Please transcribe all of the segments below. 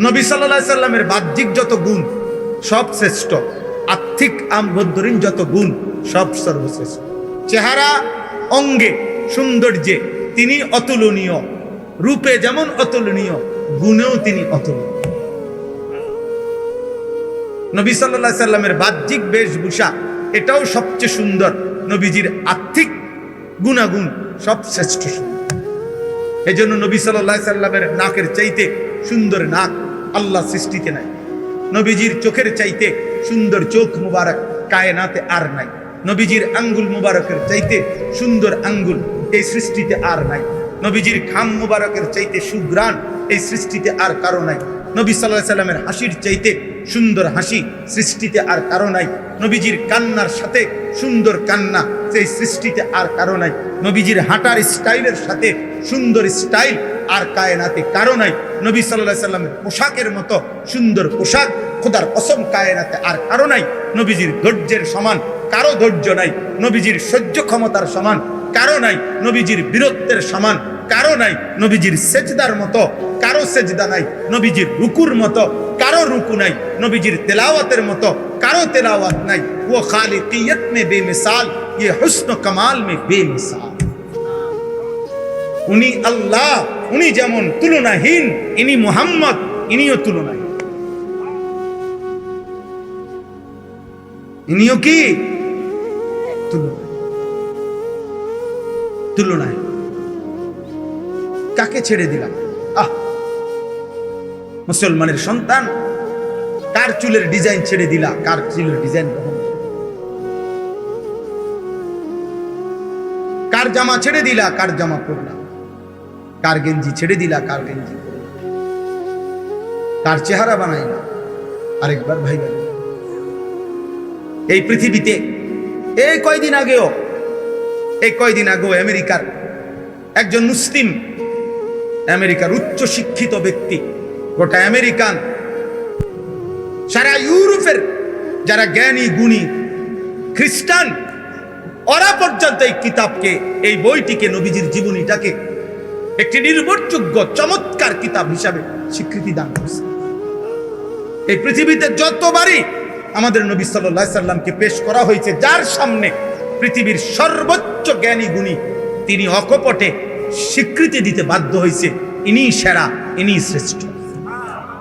নবী সাল্লাল্লাহু আলাইহি সাল্লামের বাহ্যিক যত গুণ সব শ্রেষ্ঠ, আর্থিক আভ্যন্তরীণ যত গুণ সব সর্বশ্রেষ্ঠ। চেহারা অঙ্গে সৌন্দর্যে তিনি অতুলনীয়, রূপে যেমন অতুলনীয়, গুণেও তিনি অতুলনীয়। নবী সাল্লাল্লাহু আলাইহি সাল্লামের বাহ্যিক বেশভূষা এটাও সবচেয়ে সুন্দর, নবীজির আর্থিক গুণাগুণ সব শ্রেষ্ঠ সুন্দর। এই জন্য নবী সাল্লাল্লাহু আলাইহি সাল্লামের নাকের চাইতে সুন্দর নাক আল্লাহ সৃষ্টিতে নাই, নবীজির চোখের চাইতে সুন্দর চোখ মুবারক কায়নাতে আর নাই, নবীজির আঙ্গুল মুবারকের চাইতে সুন্দর আঙ্গুল এই সৃষ্টিতে আর নাই, নবীজির খাম মুবারকের চাইতে সুঘ্রাণ এই সৃষ্টিতে আর কারো নাই, নবী সাল্লাল্লাহু আলাইহি সাল্লামের হাসির চাইতে সুন্দর হাসি সৃষ্টিতে আর কারো নাই, নবীজির কান্নার সাথে সুন্দর কান্না সেই সৃষ্টিতে আর কারো নাই, নবীজির হাঁটার স্টাইলের সাথে সুন্দর স্টাইল আর কায়নাতে কারো নাই, নবী সাল্লাল্লাহু আলাইহি সাল্লামের পোশাকের মতো সুন্দর পোশাক খোদার কসম কায়নাতে আর কারো নাই, নবীজির ধৈর্যের সমান কারো ধৈর্য নাই, নবীজির সহ্য ক্ষমতার সমান কারো নাই, নবীজির বীরত্বের সমান কারো নাই, নবীজির সেজদার মতো কারো সেজদা নাই, নবীজির রুকুর মতো কারো রুকু নাই, নবীজির তেলাওয়াতের মতো কারো তেলাওয়াত নাই। ও খালিকিয়ত মে বেমিসাল, ये हुस्न कमाल में बेमिसाल। উনি আল্লাহ, উনি যেমন তুলনাহীন, ইনি মুহাম্মদ, ইনিও তুলনাহীন। ইনিও কি তুলনাহীন। কাকে ছেড়ে দিলাম? মুসলমানের সন্তান, কার চুলের ডিজাইন ছেড়ে দিলা? কার চুলের ডিজাইন গ্রহণ? কার জামা ছেড়ে দিলা? কার জামা পরলা? কার গেঞ্জি ছেড়ে দিলা? কার গেঞ্জি পরলা? কার চেহারা বানাইলা? আরেকবার ভাইবা, এই পৃথিবীতে এই কয়দিন আগেও আমেরিকার একজন মুসলিম, আমেরিকার উচ্চ শিক্ষিত ব্যক্তি, গোটা আমেরিকান, সারা ইউরোপের যারা জ্ঞানী গুণী খ্রিস্টান, ওরা পর্যন্ত এই কিতাবকে, এই বইটিকে, নবীজির জীবনীটাকে একটি নির্ভরযোগ্য চমৎকার কিতাব হিসাবে স্বীকৃতি দান করছে। এই পৃথিবীতে যতবারই আমাদের নবী সাল্লাল্লাহু আলাইহি সাল্লামকে পেশ করা হয়েছে, যার সামনে পৃথিবীর সর্বোচ্চ জ্ঞানী গুণী, তিনি অকপটে স্বীকৃতি দিতে বাধ্য হয়েছে, ইনি সেরা, ইনি শ্রেষ্ঠ।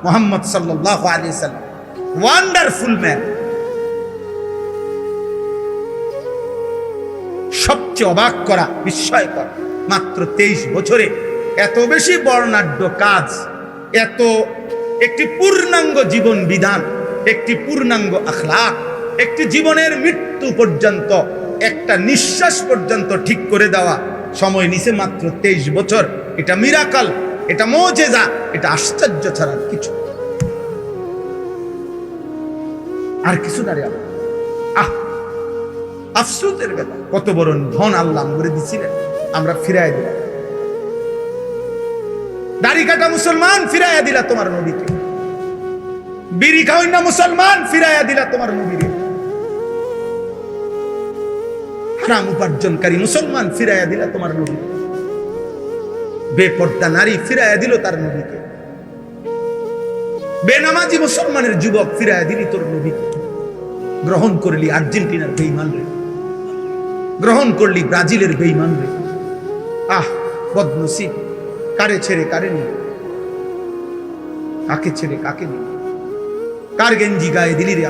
মুহাম্মদ সাল্লাল্লাহু আলাইহি সাল্লাম ওয়ান্ডারফুল ম্যান। সবচেয়ে অবাক করা, বিস্ময়কর, মাত্র 23 বছরে এত বেশি বর্ণাঢ্য কাজ, এত একটি পূর্ণাঙ্গ জীবন বিধান, একটি পূর্ণাঙ্গ আখলাক, একটি জীবনের মৃত্যু পর্যন্ত, একটা নিঃশ্বাস পর্যন্ত ঠিক করে দেওয়া সময় নিছে মাত্র 23 বছর। এটা মিরাকল, এটা মুজিজা, এটা আশ্চর্য ছাড়া কিছু আর কিছু দাঁড়িয়ে। আফসোসের ব্যাপার, কত বড় ধন আল্লাহ করে দিছিলেন, আমরা ফিরাই দিলাম। দাড়ি কাটা মুসলমান, ফিরাইয়া দিলা তোমার নবীকে। বিড়ি খাওয়াই না মুসলমান, ফিরাইয়া দিলা তোমার নবীকে। হারাম উপার্জনকারী মুসলমান, ফিরাইয়া দিলা তোমার নবীকে। বেপর্দা নারী, ফিরাইয়া দিল তার নবীকে। বেনামাজি মুসলমানের যুবক, ফিরাইয়া দিলি তোর নবীকে। গ্রহণ করলি আর্জেন্টিনার বেঈমান রে, গ্রহণ করলি ব্রাজিলের বেঈমান রে। বদনসিব, কারে ছেড়ে কারে নি, কাকে ছেড়ে কাকে নি, কার গেঞ্জি গায়ে দিলি রে।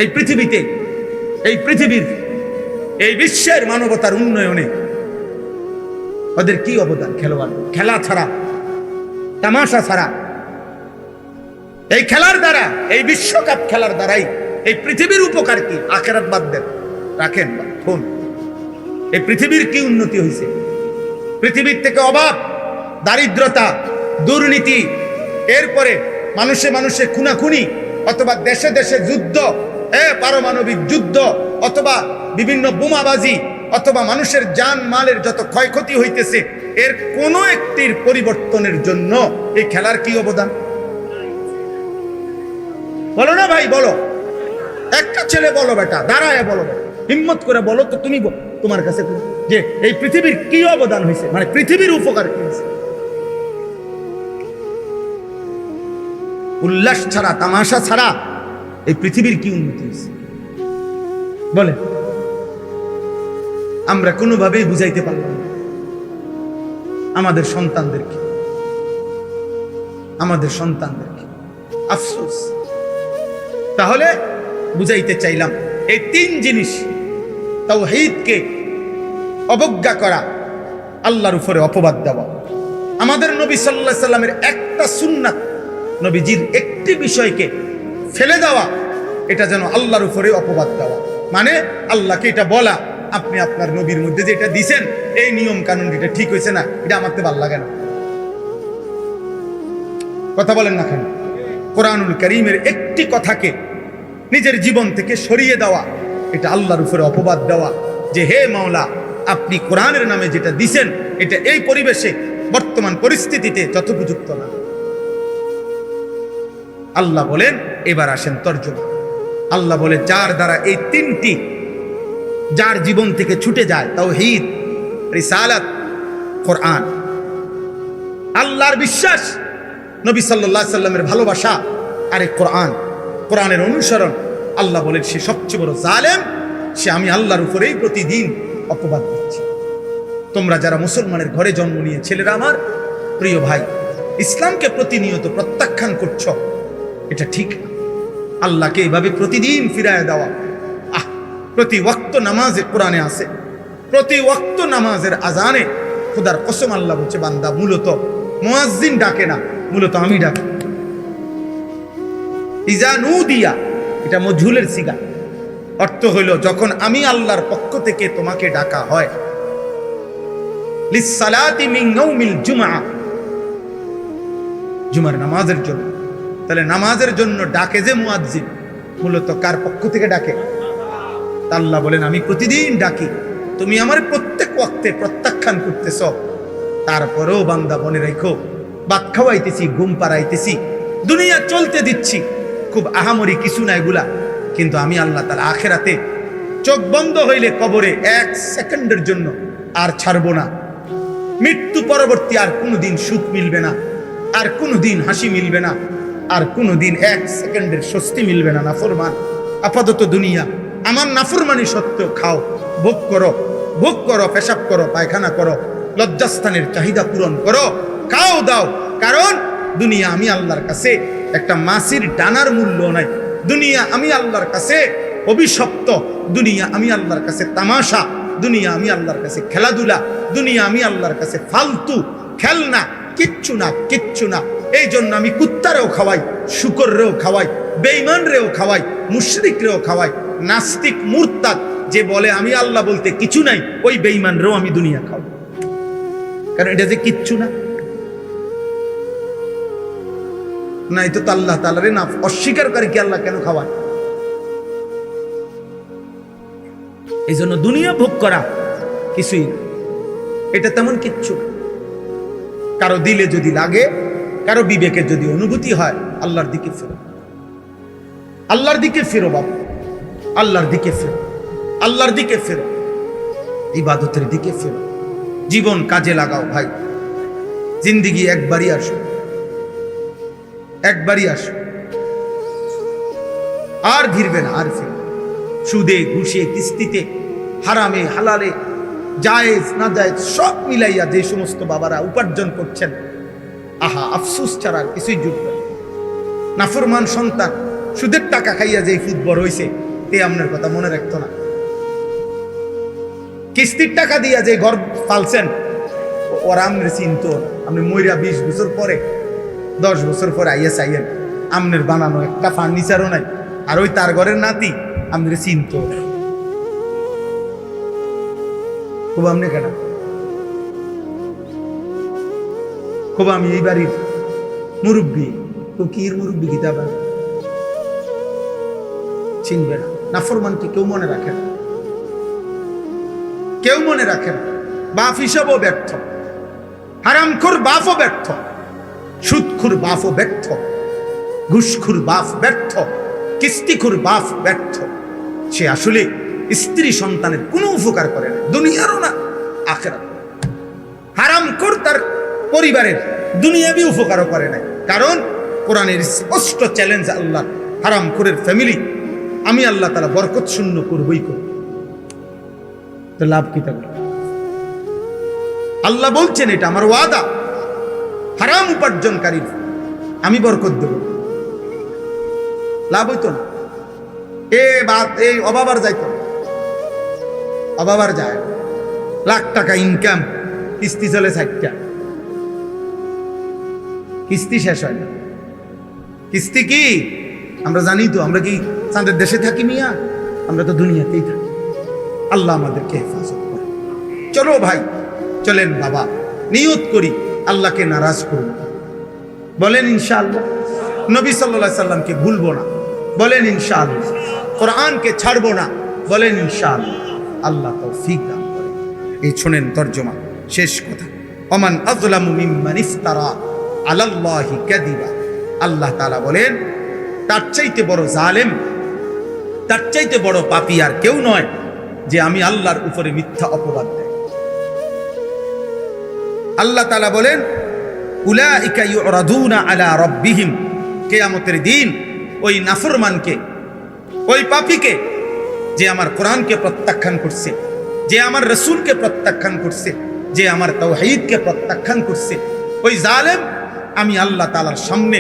এই পৃথিবীতে, এই পৃথিবীর, এই বিশ্বের মানবতার উন্নয়নে ওদের কি অবদান? খেলোয়াড়, খেলা ছাড়া, তামাশা ছাড়া, এই খেলার দ্বারা, এই বিশ্বকাপ খেলার দ্বারাই এই পৃথিবীর উপকার কি? আখিরাত বাদ দেন, রাখেন ফোন। এই পৃথিবীর কি উন্নতি হয়েছে? পৃথিবীর থেকে অভাব, দারিদ্রতা, দুর্নীতি, এরপরে মানুষে মানুষে খুনাখুনি, অথবা দেশে দেশে যুদ্ধ, পারমাণবিক যুদ্ধ, অথবা বিভিন্ন বোমাবাজি, অথবা মানুষের জান মালের যত ক্ষয়ক্ষতি হইতেছে, এর কোনো একটির পরিবর্তনের জন্য এই খেলার কি অবদান? বলো না ভাই, বলো। একটা ছেলে বলো, বেটা দাঁড়ায় বলো, হিম্মত করে বলো তো, তুমি তোমার কাছে যে এই পৃথিবীর কি অবদান হয়েছে, মানে পৃথিবীর উপকার কি হয়েছে? উল্লাস ছাড়া, তামাশা ছাড়া এই পৃথিবীর কি উন্নতি হয়েছে বলে? আমরা কোনোভাবেই বুঝাইতে পারলাম না আমাদের সন্তানদেরকে, আফসোস। তাহলে বুঝাইতে চাইলাম এই তিন জিনিস, তাওহীদকে অবজ্ঞা করা, আল্লাহর উপরে অপবাদ দেওয়া, আমাদের নবী সাল্লাল্লাহু আলাইহি সাল্লামের একটা সুন্নাত, নবীজির একটি বিষয়কে ফেলে দেওয়া, এটা যেন আল্লাহর উপরে অপবাদ দেওয়া। মানে আল্লাহকে এটা বলা, আপনি আপনার নবীর মধ্যে যে এটা দিছেন, এই নিয়ম কানুন এটা ঠিক হয়েছে না, এটা আমাকে ভালো লাগে না। কথা বলেন না কেন? কোরআনুল কারীমের একটি কথাকে নিজের জীবন থেকে সরিয়ে দেওয়া, এটা আল্লাহর উপরে অপবাদ দেওয়া যে হে মাওলা, আপনি কোরআনের নামে যেটা দিছেন এটা এই পরিবেশে, বর্তমান পরিস্থিতিতে যথোপযুক্ত না। আল্লাহ বলেন, এবার আসেন তর্জমা। আল্লাহ বলে, যার দ্বারা এই তিনটি যার জীবন থেকে ছুটে যায়, তাওহীদ, রিসালাত, কোরআন, আল্লাহর বিশ্বাস, নবী সাল্লাল্লাহু আলাইহি সাল্লামের ভালোবাসা, আর এই কোরআন, কোরআনের অনুসরণ, আল্লাহ বলেন সে সবচেয়ে বড় জালেম, সে আমি আল্লাহর উপরেই প্রতিদিন অপবাদ দিচ্ছি। তোমরা যারা মুসলমানের ঘরে জন্ম নিয়ে ছেলেরা আমার প্রিয় ভাই, ইসলামকে প্রতিনিয়ত প্রত্যাখ্যান করছ, এটা ঠিক না। আল্লাহকে এভাবে প্রতিদিন ফিরায় দেওয়া, প্রতি ওয়াক্ত নামাজে কোরআনে আছে, প্রতি ওয়াক্ত নামাজের আজানে খোদার কসম আল্লাহ বলছে, বান্দা মূলত মুয়াজ্জিন ডাকে না, মূলত আমি ডাকি। ইজা নুদিয়া, এটা মজহুলের সিগা, অর্থ হইল যখন আমি আল্লাহর পক্ষ থেকে তোমাকে ডাকা হয়, লিসসালাতি মিন ইয়াউমিল জুমআ, জুমার নামাজের জন্য। তাহলে নামাজের জন্য ডাকে যে মুয়াজ্জিন, মূলত কার পক্ষ থেকে ডাকে? আল্লাহ বলেন, আমি প্রতিদিন ডাকি, তুমি আমার প্রত্যেক ওয়াক্তে প্রত্যাখ্যান করতেছ। তারপরেও বান্দা মনে রেখো, ভাত খাওয়াইতেছি, ঘুম পাড়াইতেছি, দুনিয়া চলতে দিচ্ছি, খুব আহামরি কিছু না এগুলা, কিন্তু আমি আল্লাহ তাআলা আখিরাতে চোখ বন্ধ হইলে কবরে 1 সেকেন্ডের জন্য আর ছাড়বো না। মৃত্যু পরবর্তী আর কোনোদিন সুখ মিলবে না, আর কোনোদিন হাসি মিলবে না, আর কোনোদিন 1 সেকেন্ডের স্বস্তি মিলবে না। নাফরমান আপাতত দুনিয়া আমার নাফরমানি সত্ত্বেও খাও, ভোগ করো, ভোগ করো, পেশাব করো, পায়খানা করো, লজ্জাস্থানের চাহিদা পূরণ করো, খাও দাও, কারণ দুনিয়া আমি আল্লাহর কাছে একটা মাছির ডানার মূল্য নাই। দুনিয়া আমি আল্লাহর কাছে অভিশপ্ত, দুনিয়া আমি আল্লাহর কাছে তামাশা, দুনিয়া আমি আল্লাহর কাছে খেলাধুলা, দুনিয়া আমি আল্লাহর কাছে ফালতু খেলনা, কিচ্ছু না, কিচ্ছু না। এই জন্য আমি কুত্তারেও খাওয়াই, শুকররেও খাওয়াই, বেঈমানরেও খাওয়াই, মুশরিকরেও খাওয়াই। নাস্তিক মুরতাদ যে বলে আমি আল্লাহ বলতে কিছু নাই, ওই বেঈমানরেও আমি দুনিয়া খাওয়াই, কারণ এটা যে কিচ্ছু না। নাই তো আল্লাহ তাআলারে না অস্বীকারী কি আল্লাহ কেন খাওয়ায়? এই জন্য দুনিয়া ভোগ করা কিছুই, এটা তেমন কিচ্ছু। কারো দিলে যদি লাগে, কারো বিবেকে যদি অনুভূতি হয়, আল্লাহর দিকে ফেরো, আল্লাহর দিকে ফেরো বাবা, আল্লাহর দিকে ফেরো, আল্লাহর দিকে ফেরো, ইবাদতের দিকে ফেরো, জীবন কাজে লাগাও ভাই। জিন্দেগি একবারই আসো, একবারই আসো, আর ফিরবে না, আর ফিরবে। সুদে, ঘুষে, কিস্তিতে, হারামে, হালালে, জায়েজ না জায়েজ সব মিলাইয়া যে সমস্ত বাবারা উপার্জন করছেন, আহা আফসোস ছাড়া কিছুই জুটবে না। নাফরমান সন্তান সুদের টাকা খাইয়া যে ফুটবল হইছে, তে আপনার কথা মনে রাখতো না। কিস্তির টাকা দিয়া যে ঘর পালছেন, ওরা আমনে চিনতো, আপনি মইরা 20 বছর পরে, 10 বছর পরে আইয়া চাইয়েন, আমনের বানানো একটা ফার্নিচারও নাই, আর ওই তার ঘরের নাতি আমনে চিনতো। খুব আমনে কেনা, খুব আমি এই বাড়ির মুরব্বী, তো কির মুরব্বী কিতাব চিনবে না। নাফরমানকে কেউ মনে রাখে না, কেউ মনে রাখে না। বাপ হিসাবও ব্যর্থ, হারামখোর বাপও ব্যর্থ, সুদখোর বাপও ব্যর্থ, ঘুষখোর বাপ ব্যর্থ, কিস্তিখোর বাপ ব্যর্থ। সে আসলে স্ত্রী সন্তানের কোনো উপকার করে না, দুনিয়ারও না আখিরাত। হারামখোর তার পরিবারের দুনিয়াবি উপকারও করে না, কারণ কোরআনের স্পষ্ট চ্যালেঞ্জ আল্লাহ, হারামখোরের ফ্যামিলি আমি আল্লাহ তাআলা বরকত শূন্য করবই করব। তো লাভ কি থাকবে? আল্লাহ বলছেন এটা আমার ওয়াদা, হারাম উপার্জনকারী আমি বরকত দেব, লাভ হইতো না। এই অবাবার যাইতো, অবাবার যায়, লাখ টাকা ইনকাম, কিস্তি চলে 60টা, কিস্তি শেষ হয় না। কিস্তি কি আমরা জানি তো, আমরা কি চাঁদের দেশে থাকি মিয়া? আমরা তো দুনিয়াতেই থাকি। আল্লাহ আমাদেরকে হেফাজত করে। চলো ভাই, চলেন বাবা, নিয়ত করি আল্লাহকে নারাজ করব, বলেন ইনশাআল্লাহ। নবী সাল্লাল্লাহু আলাইহি সাল্লামকে ভুলবো না, বলেন ইনশাআল্লাহ। কোরআনকে ছাড়বো না, বলেন ইনশাআল্লাহ। আল্লাহ তৌফিক দান করেন। এই শুনেন তরজমা, শেষ কথা। ওমান আযলামু মিম্মান ইফতারা আলাল্লাহি কাযিবা। আল্লাহ তাআলা বলেন তার চাইতে বড় জালেম, তার চাইতে বড় পাপী আর কেউ নয় যে আমি আল্লাহর উপরে মিথ্যা অপবাদ দেয়। আল্লাহ তাআলা বলেন উলাইকা ইউরাদুনা আলা রাব্বিহিম, কিয়ামতের দিন ওই নাফরমানকে, ওই পাপীকে, যে আমার কোরআনকে প্রত্যাখ্যান করছে, যে আমার রাসূলকে প্রত্যাখ্যান করছে, যে আমার তাওহীদকে প্রত্যাখ্যান করছে, ওই জালেম আমি আল্লাহ তাআলার সামনে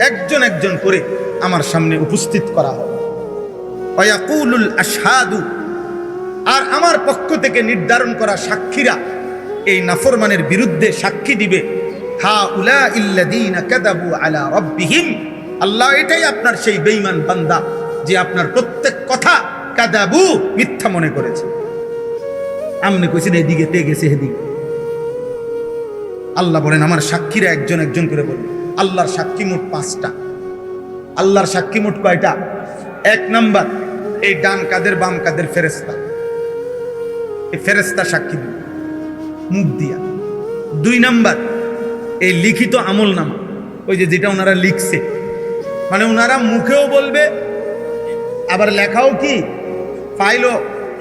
একজন একজন করে আমার সামনে উপস্থিত করা হবে। ওয়ায়াকুলুল আশহাদু, আর আমার পক্ষ থেকে নির্ধারণ করা সাক্ষীরা এই নাফরমানের বিরুদ্ধে সাক্ষী দিবে, হা উলাইল্লাযীনা কাযাবু আলা রাব্বিহিম। আল্লাহ এটাই আপনার সেই বেঈমান বান্দা যে আপনার প্রত্যেক কথা কাযাবু, মিথ্যা মনে করেছে। আমনে কইছেন এদিকে তে গেছে এদিকে। আল্লাহ বলেন আমার সাক্ষীরা একজন একজন করে বলবে। আল্লাহর সাক্ষী মোট 5টা। আল্লাহর সাক্ষী মোট কয়টা? 1 নাম্বার এই ডান কাদের বাম কাদের ফেরেশতা, এই ফেরেশতা সাক্ষী দিবে মুখ দিয়া। 2 নাম্বার এই লিখিত আমল নামা, ওই যে যেটা ওনারা লিখছে, মানে ওনারা মুখেও বলবে আবার লেখাও কি ফাইলও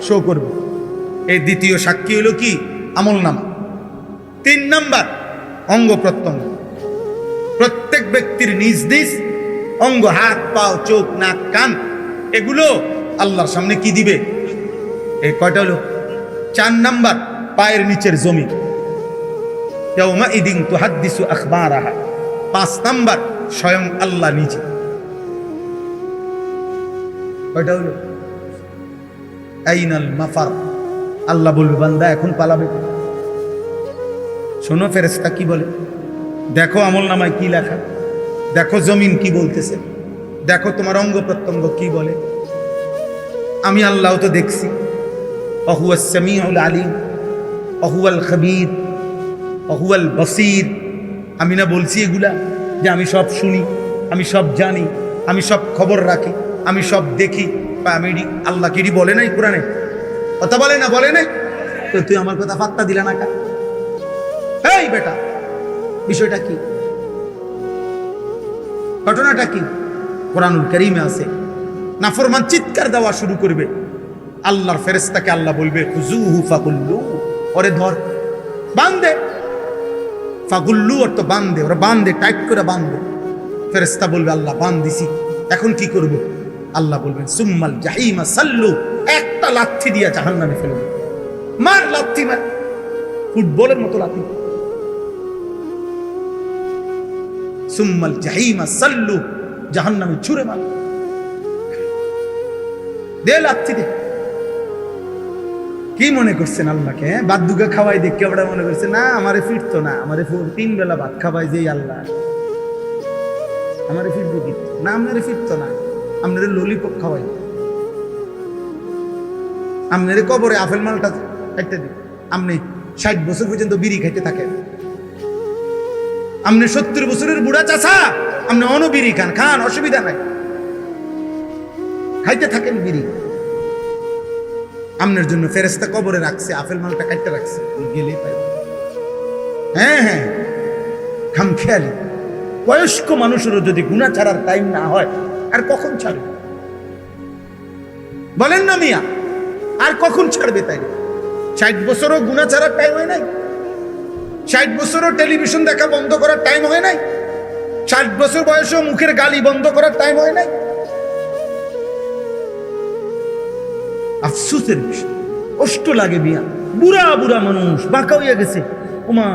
শো করবে। এই দ্বিতীয় সাক্ষী হলো কি? আমল নামা। 3 নাম্বার অঙ্গ প্রত্যঙ্গ, প্রত্যেক ব্যক্তির নিজ নিজ অঙ্গ, হাত পাও চোখ নাক কান, এগুলো আল্লাহর সামনে কি দিবে? এই কয়টা হলো? 4 নাম্বার পায়ের নিচের জমি, ইয়াউমা ইদিন তুহাদ্দিসু আখবারাহা। 5 নাম্বার স্বয়ং আল্লাহ নিজে। কয়টা হলো? আইনাল মাফার। আল্লাহ বলবে বান্দা এখন পালাবে। শোনো ফেরেশতা কি বলে, দেখো আমল নামায় কি লেখা, দেখো জমিন কি বলতেছে, দেখো তোমার অঙ্গ প্রত্যঙ্গ কি বলে। আমি আল্লাহ তো দেখছি। অহুয়াস সামিউল আলিম, অহুয়াল খবীর, অহুয়াল বসীর। আমি না বলছি এগুলা যে আমি সব শুনি, আমি সব জানি, আমি সব খবর রাখি, আমি সব দেখি। আমি আল্লাহ কি বলে নাই কোরআনে? কথা বলে না, বলে নাই তো? তুই আমার কথা পাত্তা দিলা না কা? এই বেটা, বিষয়টা কি? ঘটনাটা কি? কোরআনুল কারীমে আছে। নাফরমান চিৎকার দেওয়া শুরু করবে, আল্লাহর ফেরেশতাকে আল্লাহ বলবে খুযুহু ফাগুল্লু, ওরে ধর, বাঁধে। ফাগুল্লু অর্থ বাঁধে, ওরা বাঁধে, টাইট করে বাঁধে। ফেরেশতা বলবে আল্লাহ বাঁধ দিছি, এখন কি করব? আল্লাহ বলবেন সুম্মাল জাহিমা সাল্লু, একটা লাথি দিয়া জাহান্নামে ফেলবে। মার লাথি, মার, ফুটবলের মতো লাথি। সুম্মাল জাহিমা সাল্লু, জাহান্নামে ছুঁড়ে মার, দে লাথি দে। কি মনে করছেন আল্লাহকে? বাদ দুগা খাওয়াই দেখে ওরা মনে করছে না আমারে ফিরতো না, আমারে 3 বেলা ভাত খাওয়াই যেই আল্লাহ, আমারে ফিরবো কি না? আপনারে ফিরতো না, আপনারে ললিপপ খাওয়াই, আপনারে কবরে আপেল মালটা খাইতে দিই। আপনি 60 বছর পর্যন্ত বিড়ি খাইতে থাকেন, আপনি 70 বছরের বুড়া চাচা, আপনি অনবিড়ি খান, খান, অসুবিধা নাই, খাইতে থাকেন বিড়ি। আপনার জন্য ফেরেশতা কবরে রাখছে, আপেল মালটা কাটতে রাখছে, গেলে পাইবে। হ্যাঁ হ্যাঁ, খামখেয়ালি। বয়স্ক মানুষেরও যদি গুনাহ ছাড়ার টাইম না হয়, আর কখন ছাড়বে? বলেন না মিয়া, আর কখন ছাড়বে? তাই 60 বছরও গুনাহ ছাড়ার টাইম হয় নাই? 60 বছরও টেলিভিশন দেখা বন্ধ করার টাইম হয় নাই? 60 বছর বয়সেও মুখের গালি বন্ধ করার টাইম হয় নাই। আফসোসের বিষয়, কষ্ট লাগে বিয়া। বুড়া বুড়া মানুষ বাঁকা হইয়া গেছে, ওমা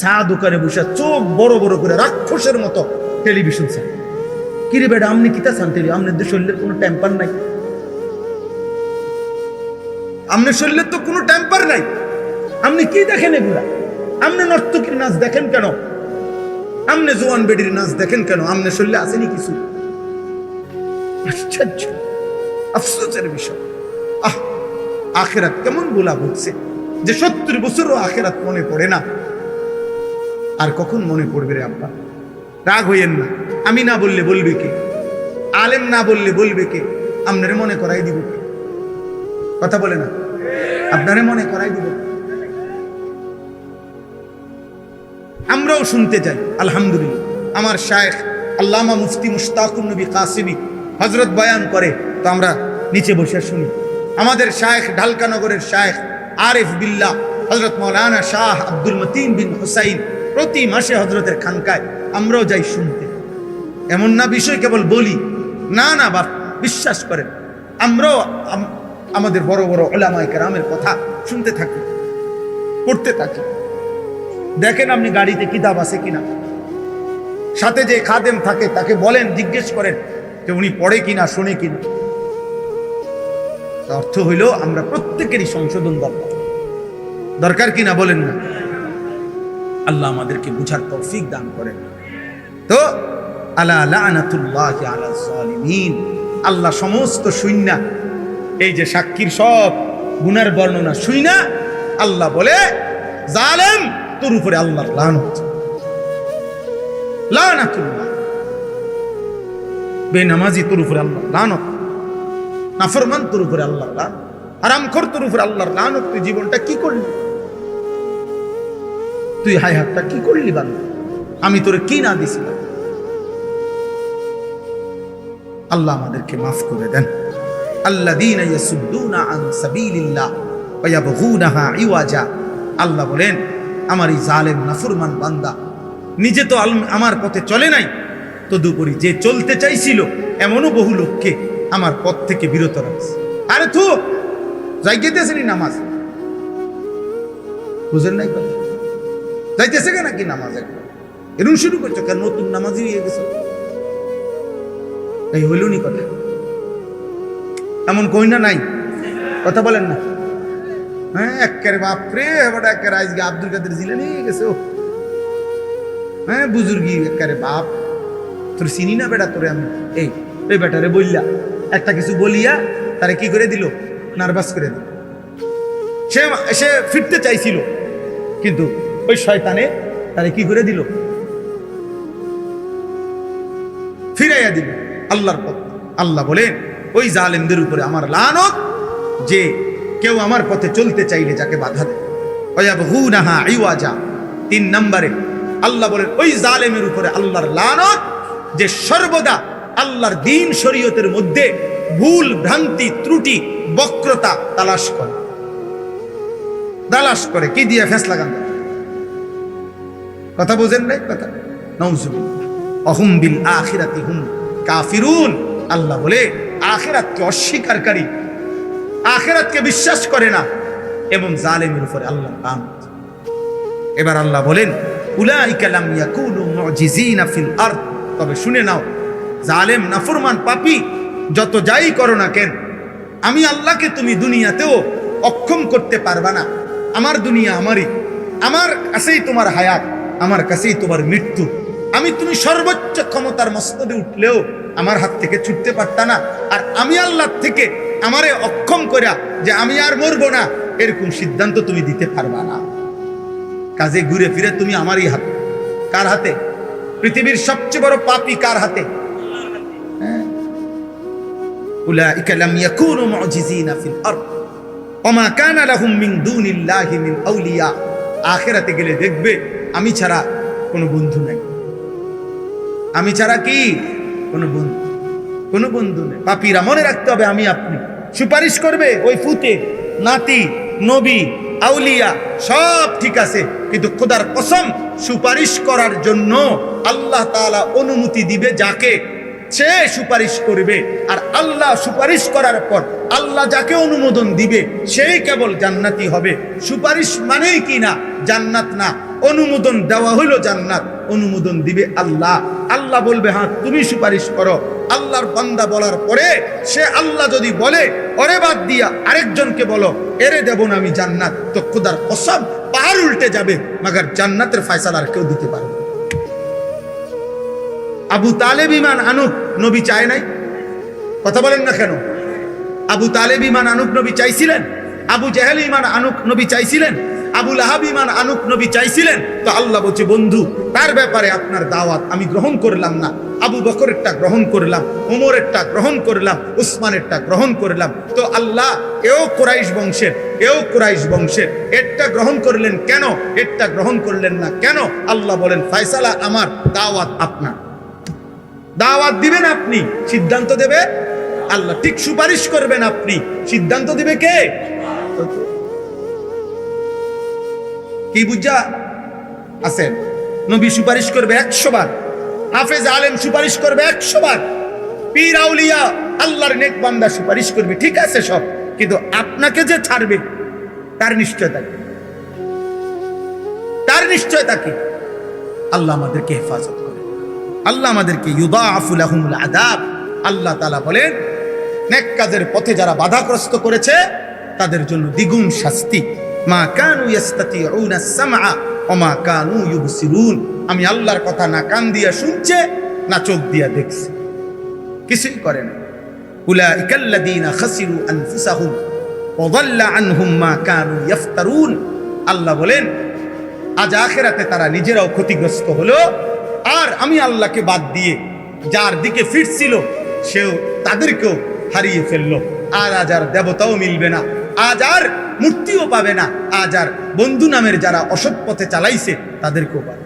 চা দোকানে বসে চোখ বড় বড় করে রাক্ষসের মতো টেলিভিশন চান। কিরে বেটা, আপনি কিতা চান? আপনাদের শরীরের কোনো টেম্পার নাই, আপনার শরীরের তো কোনো টেম্পার নাই। আপনি কি দেখেন এগুলা? আপনি নর্তকীর নাচ দেখেন কেন? আপনি জোয়ান বেডির নাচ দেখেন কেন? আপনার শরীরে আসেনি কিছু? আশ্চর্য, আফসোসের বিষয়। আখেরাত কেমন বলা বলছে যে 70 বছরও আখেরাত মনে পড়ে না। আর কখন মনে পড়বে রে আব্বা? রাগ হইয়েন না, আমি না বললে বলবে কে? আলেম না বললে বলবে কে? আপনারে মনে করাই দিব কে? কথা বলে না, আপনারে মনে করাই দিব। আমরাও শুনতে যাই। আলহামদুলিল্লাহ, আমার শায়েখ আল্লামা মুফতি মুশতাকুন নবী কাসিমি হযরত বয়ান করে, তো আমরা নিচে বসে শুনি। আমাদের শায়েখ ঢালকানগরের শায়েখ আরিফ বিল্লাহ হযরত মাওলানা শাহ আব্দুল মতিন বিন হুসাইন প্রতি মাসে হযরতের খানকায় আমরাও যাই শুনতে। এমন না বিষয় কেবল বলি, না না বাপ, বিশ্বাস করেন আমরাও আমাদের বড় বড় উলামায়ে কেরামের কথা শুনতে থাকি, পড়তে থাকি। দেখেন আপনি গাড়িতে কিতাব আছে কিনা, সাথে যে খাদেম থাকে তাকে বলেন, জিজ্ঞেস করেন যে উনি পড়ে কিনা, শোনে কিনা। অর্থ হইল আমরা প্রত্যেকেরই সংশোধন দরকার কিনা, বলেন না? আল্লাহ আমাদেরকে বুঝার তৌফিক দান করেন। তো আলা লানাতুল্লাহি আলা যালিমিন, আল্লাহ সমস্ত শুইনা, এই যে সাক্ষীর সব গুনার বর্ণনা শুইনা আল্লাহ বলে, জালেম তোর উপরে আল্লাহর লানত, লানাতুল্লাহ। বেনামাজি তোর উপরে আল্লাহর লানত, নাফরমান তোর উপরে আল্লাহর লানত, হারামখোর তোর উপরে আল্লাহর লানত। তুই জীবনটা কি করলি? তুই হায়াতটা কি করলি বান্দা? আমি তোরে কি না দিছিলাম? আল্লাহ আমাদেরকে মাফ করে দেন। আল্লাযীনা ইয়াসুদ্দুনা আন সাবিলিল্লাহ ওয়া ইয়াবগুনাহা ইওয়াজা। আল্লাহ বলেন, আমার এই জালেম নাফরমান বান্দা নিজে তো আমার পথে চলে নাই, তদুপরি যে চলতে চাইছিল এমনও বহু লোককে আমার পথ থেকে বিরত রাখছে। আরে থু, যাইতেছেনি নামাজ, বুঝেন নাই কথা? যাইতেছে কেন নাকি নামাজ? একবার এরকম শুরু করছো কেন? নতুন নামাজি হয়ে গেছে, এই হইল নি কথা? এমন কই না নাই? কথা বলেন না? হ্যাঁ, একেবারে বাপরে, এবার একেবারে আজকে আব্দুল কাদের জিলানী হয়ে গেছে। ও হ্যাঁ, বুজুর্গি একেবারে বাপ। তোর চিনি না বেটা, তোরে আমি এই বেটারে বললা একটা কিছু বলিয়া তারে কি করে দিল? নার্ভাস করে দিল। সে ফিরতে চাইছিল, কিন্তু ওই শয়তানে তারে কি করে দিল? ফিরাইয়া দিল আল্লাহর পথ। আল্লাহ বলেন, ওই জালেমদের উপরে আমার লানত, যে কেউ আমার পথে চলতে চাইলে যাকে বাধা দেয়। ওয়ায়াবগুনাহা ইওয়াজা। 3 নম্বরে আল্লাহ বলেন, ওই জালেমের উপরে আল্লাহর লানত, যে সর্বদা আল্লাহর দ্বীন শরীয়তের মধ্যে ভুল ভ্রান্তি ত্রুটি বক্রতা তালাশ করে। কি দিয়ে? ফেসলা গান। কথা বোঝেন নাই? কথা নাউজুবিল্লাহ। অহুম বিল আখিরাতি হুম কাফিরুন। আল্লাহ বলে, আখিরাতকে অস্বীকারী, আখিরাতকে বিশ্বাস করে না এবং জালেমের উপরে আল্লাহর লানত। এবার আল্লাহ বলেন, উলাইকা লাম ইয়াকুনু মুজিজিনা ফিল আরদ। তবে শুনে নাও, জালেম নাফরমান পাপী যত যাই করো না কেন, আমি আল্লাহকে তুমি দুনিয়াতেও অক্ষম করতে পারবা না। আমার দুনিয়া আমারই, আমার কাছেই তোমার হায়াত, আমার কাছেই তোমার মৃত্যু। তুমি সর্বোচ্চ ক্ষমতার মস্তদে উঠলেও আমার হাত থেকে ছুটতে পারতা না। আর আমি আল্লাহ থেকে আমারে অক্ষম করিয়া যে আমি আর মরবো না, এরকম সিদ্ধান্ত তুমি দিতে পারবা না। কাজে ঘুরে ফিরে তুমি আমারই হাতে। কার হাতে? পৃথিবীর সবচেয়ে বড় পাপী কার হাতে? উলাইকা লাম ইয়াকুনু মুজিজিনা ফিল আরদ ওয়া মা কানা লাহুম মিন দুনিল্লাহি মিন আউলিয়া। আখিরাতে গেলে দেখবে আমি ছাড়া কোনো বন্ধু নাই। আমি ছাড়া কি কোনো বন্ধু নেই। পাপীরা মনে রাখতে হবে, আমি আপনি সুপারিশ করবে ওই ফুতে, নাতি, নবী, আউলিয়া সব ঠিক আছে, কিন্তু খোদার কসম সুপারিশ করার জন্য আল্লাহ তাআলা অনুমতি দিবে যাকে, সে সুপারিশ করবে। আর আল্লাহ সুপারিশ করার পর আল্লাহ যাকে অনুমোদন দিবে সেই কেবল জান্নাতি হবে। সুপারিশ মানেই কি না জান্নাত না, অনুমোদন দেওয়া হলো জান্নাত। অনুমোদন দিবে আল্লাহ। আল্লাহ বলবে হ্যাঁ তুমি সুপারিশ করো। আল্লাহর বান্দা বলার পরে সে আল্লাহ যদি বলে ওরে বাদ দিয়া আরেকজনকে বলো এরে দেব না আমি জান্নাত, তো খোদার কসম পাহাড় উল্টে যাবে, মাগার জান্নাতের ফয়সালা আর কেউ দিতে পারবে। আবু তালেব ঈমান আনুক, নবী চায় নাই? কথা বলেন না কেন? আবু তালেব ঈমান আনুক, নবী চাইছিলেন? আবু জেহেল ঈমান আনুক, নবী চাইছিলেন? আবু লাহাব ঈমান আনুক, নবী চাইছিলেন? তো আল্লাহ বলছে বন্ধু তার ব্যাপারে আপনার দাওয়াত আমি গ্রহণ করলাম না। আবু বকরেরটা গ্রহণ করলাম, ওমরেরটা গ্রহণ করলাম, উসমানেরটা গ্রহণ করলাম। তো আল্লাহ এও কুরাইশ বংশের, এও কুরাইশ বংশের, এরটা গ্রহণ করলেন কেন, এরটা গ্রহণ করলেন না কেন? আল্লাহ বলেন ফয়সালা আমার, দাওয়াত আপনার। দাওয়াত দিবেন আপনি, সিদ্ধান্ত দেবে আল্লাহ। ঠিক সুপারিশ করবেন আপনি, সিদ্ধান্ত দিবে কে? কি বুঝা আছেন? নবী সুপারিশ করবে 100 বার, হাফেজ আলেম সুপারিশ করবে 100 বার, পীর আউলিয়া আল্লাহর নেক বান্দা সুপারিশ করবে, ঠিক আছে সব, কিন্তু আপনাকে যে ছাড়বে তার নিশ্চয়তা কি? তার নিশ্চয়তা কি? আল্লাহ আমাদেরকে হেফাজত করে, আল্লাহ আমাদেরকে ইউদাআফু লাহুমুল আযাব। আল্লাহ তাআলা বলেন নেক কাজের পথে যারা বাধাগ্রস্ত করেছে তাদের জন্য দ্বিগুণ শাস্তি। মা কানু ইস্তাতিউনা আস-সামআ ওয়া মা কানু ইউবসিরুন। আমি আল্লাহর কথা না কান দিয়া শুনছে না চোখ দিয়া দেখছে, কিছুই করে না। উলাইকাল্লাযীনা খাসিরু আনফুসাহুম ওয়া যাল্লা আনহুম মা কানু ইফতারুন। আল্লাহ বলেন আজ আখিরাতে তারা নিজেরাও ক্ষতিগ্রস্ত হলো, আর আমি আল্লাহকে বাদ দিয়ে যার দিকে ফিরছিল সেও তাদেরকেও হারিয়ে ফেললো। আর আজ আর দেবতাও মিলবে না, আজ আর মূর্তিও পাবে না, আজ আর বন্ধু নামের যারা অসৎ পথে চালাইছে তাদেরকেও পাবে।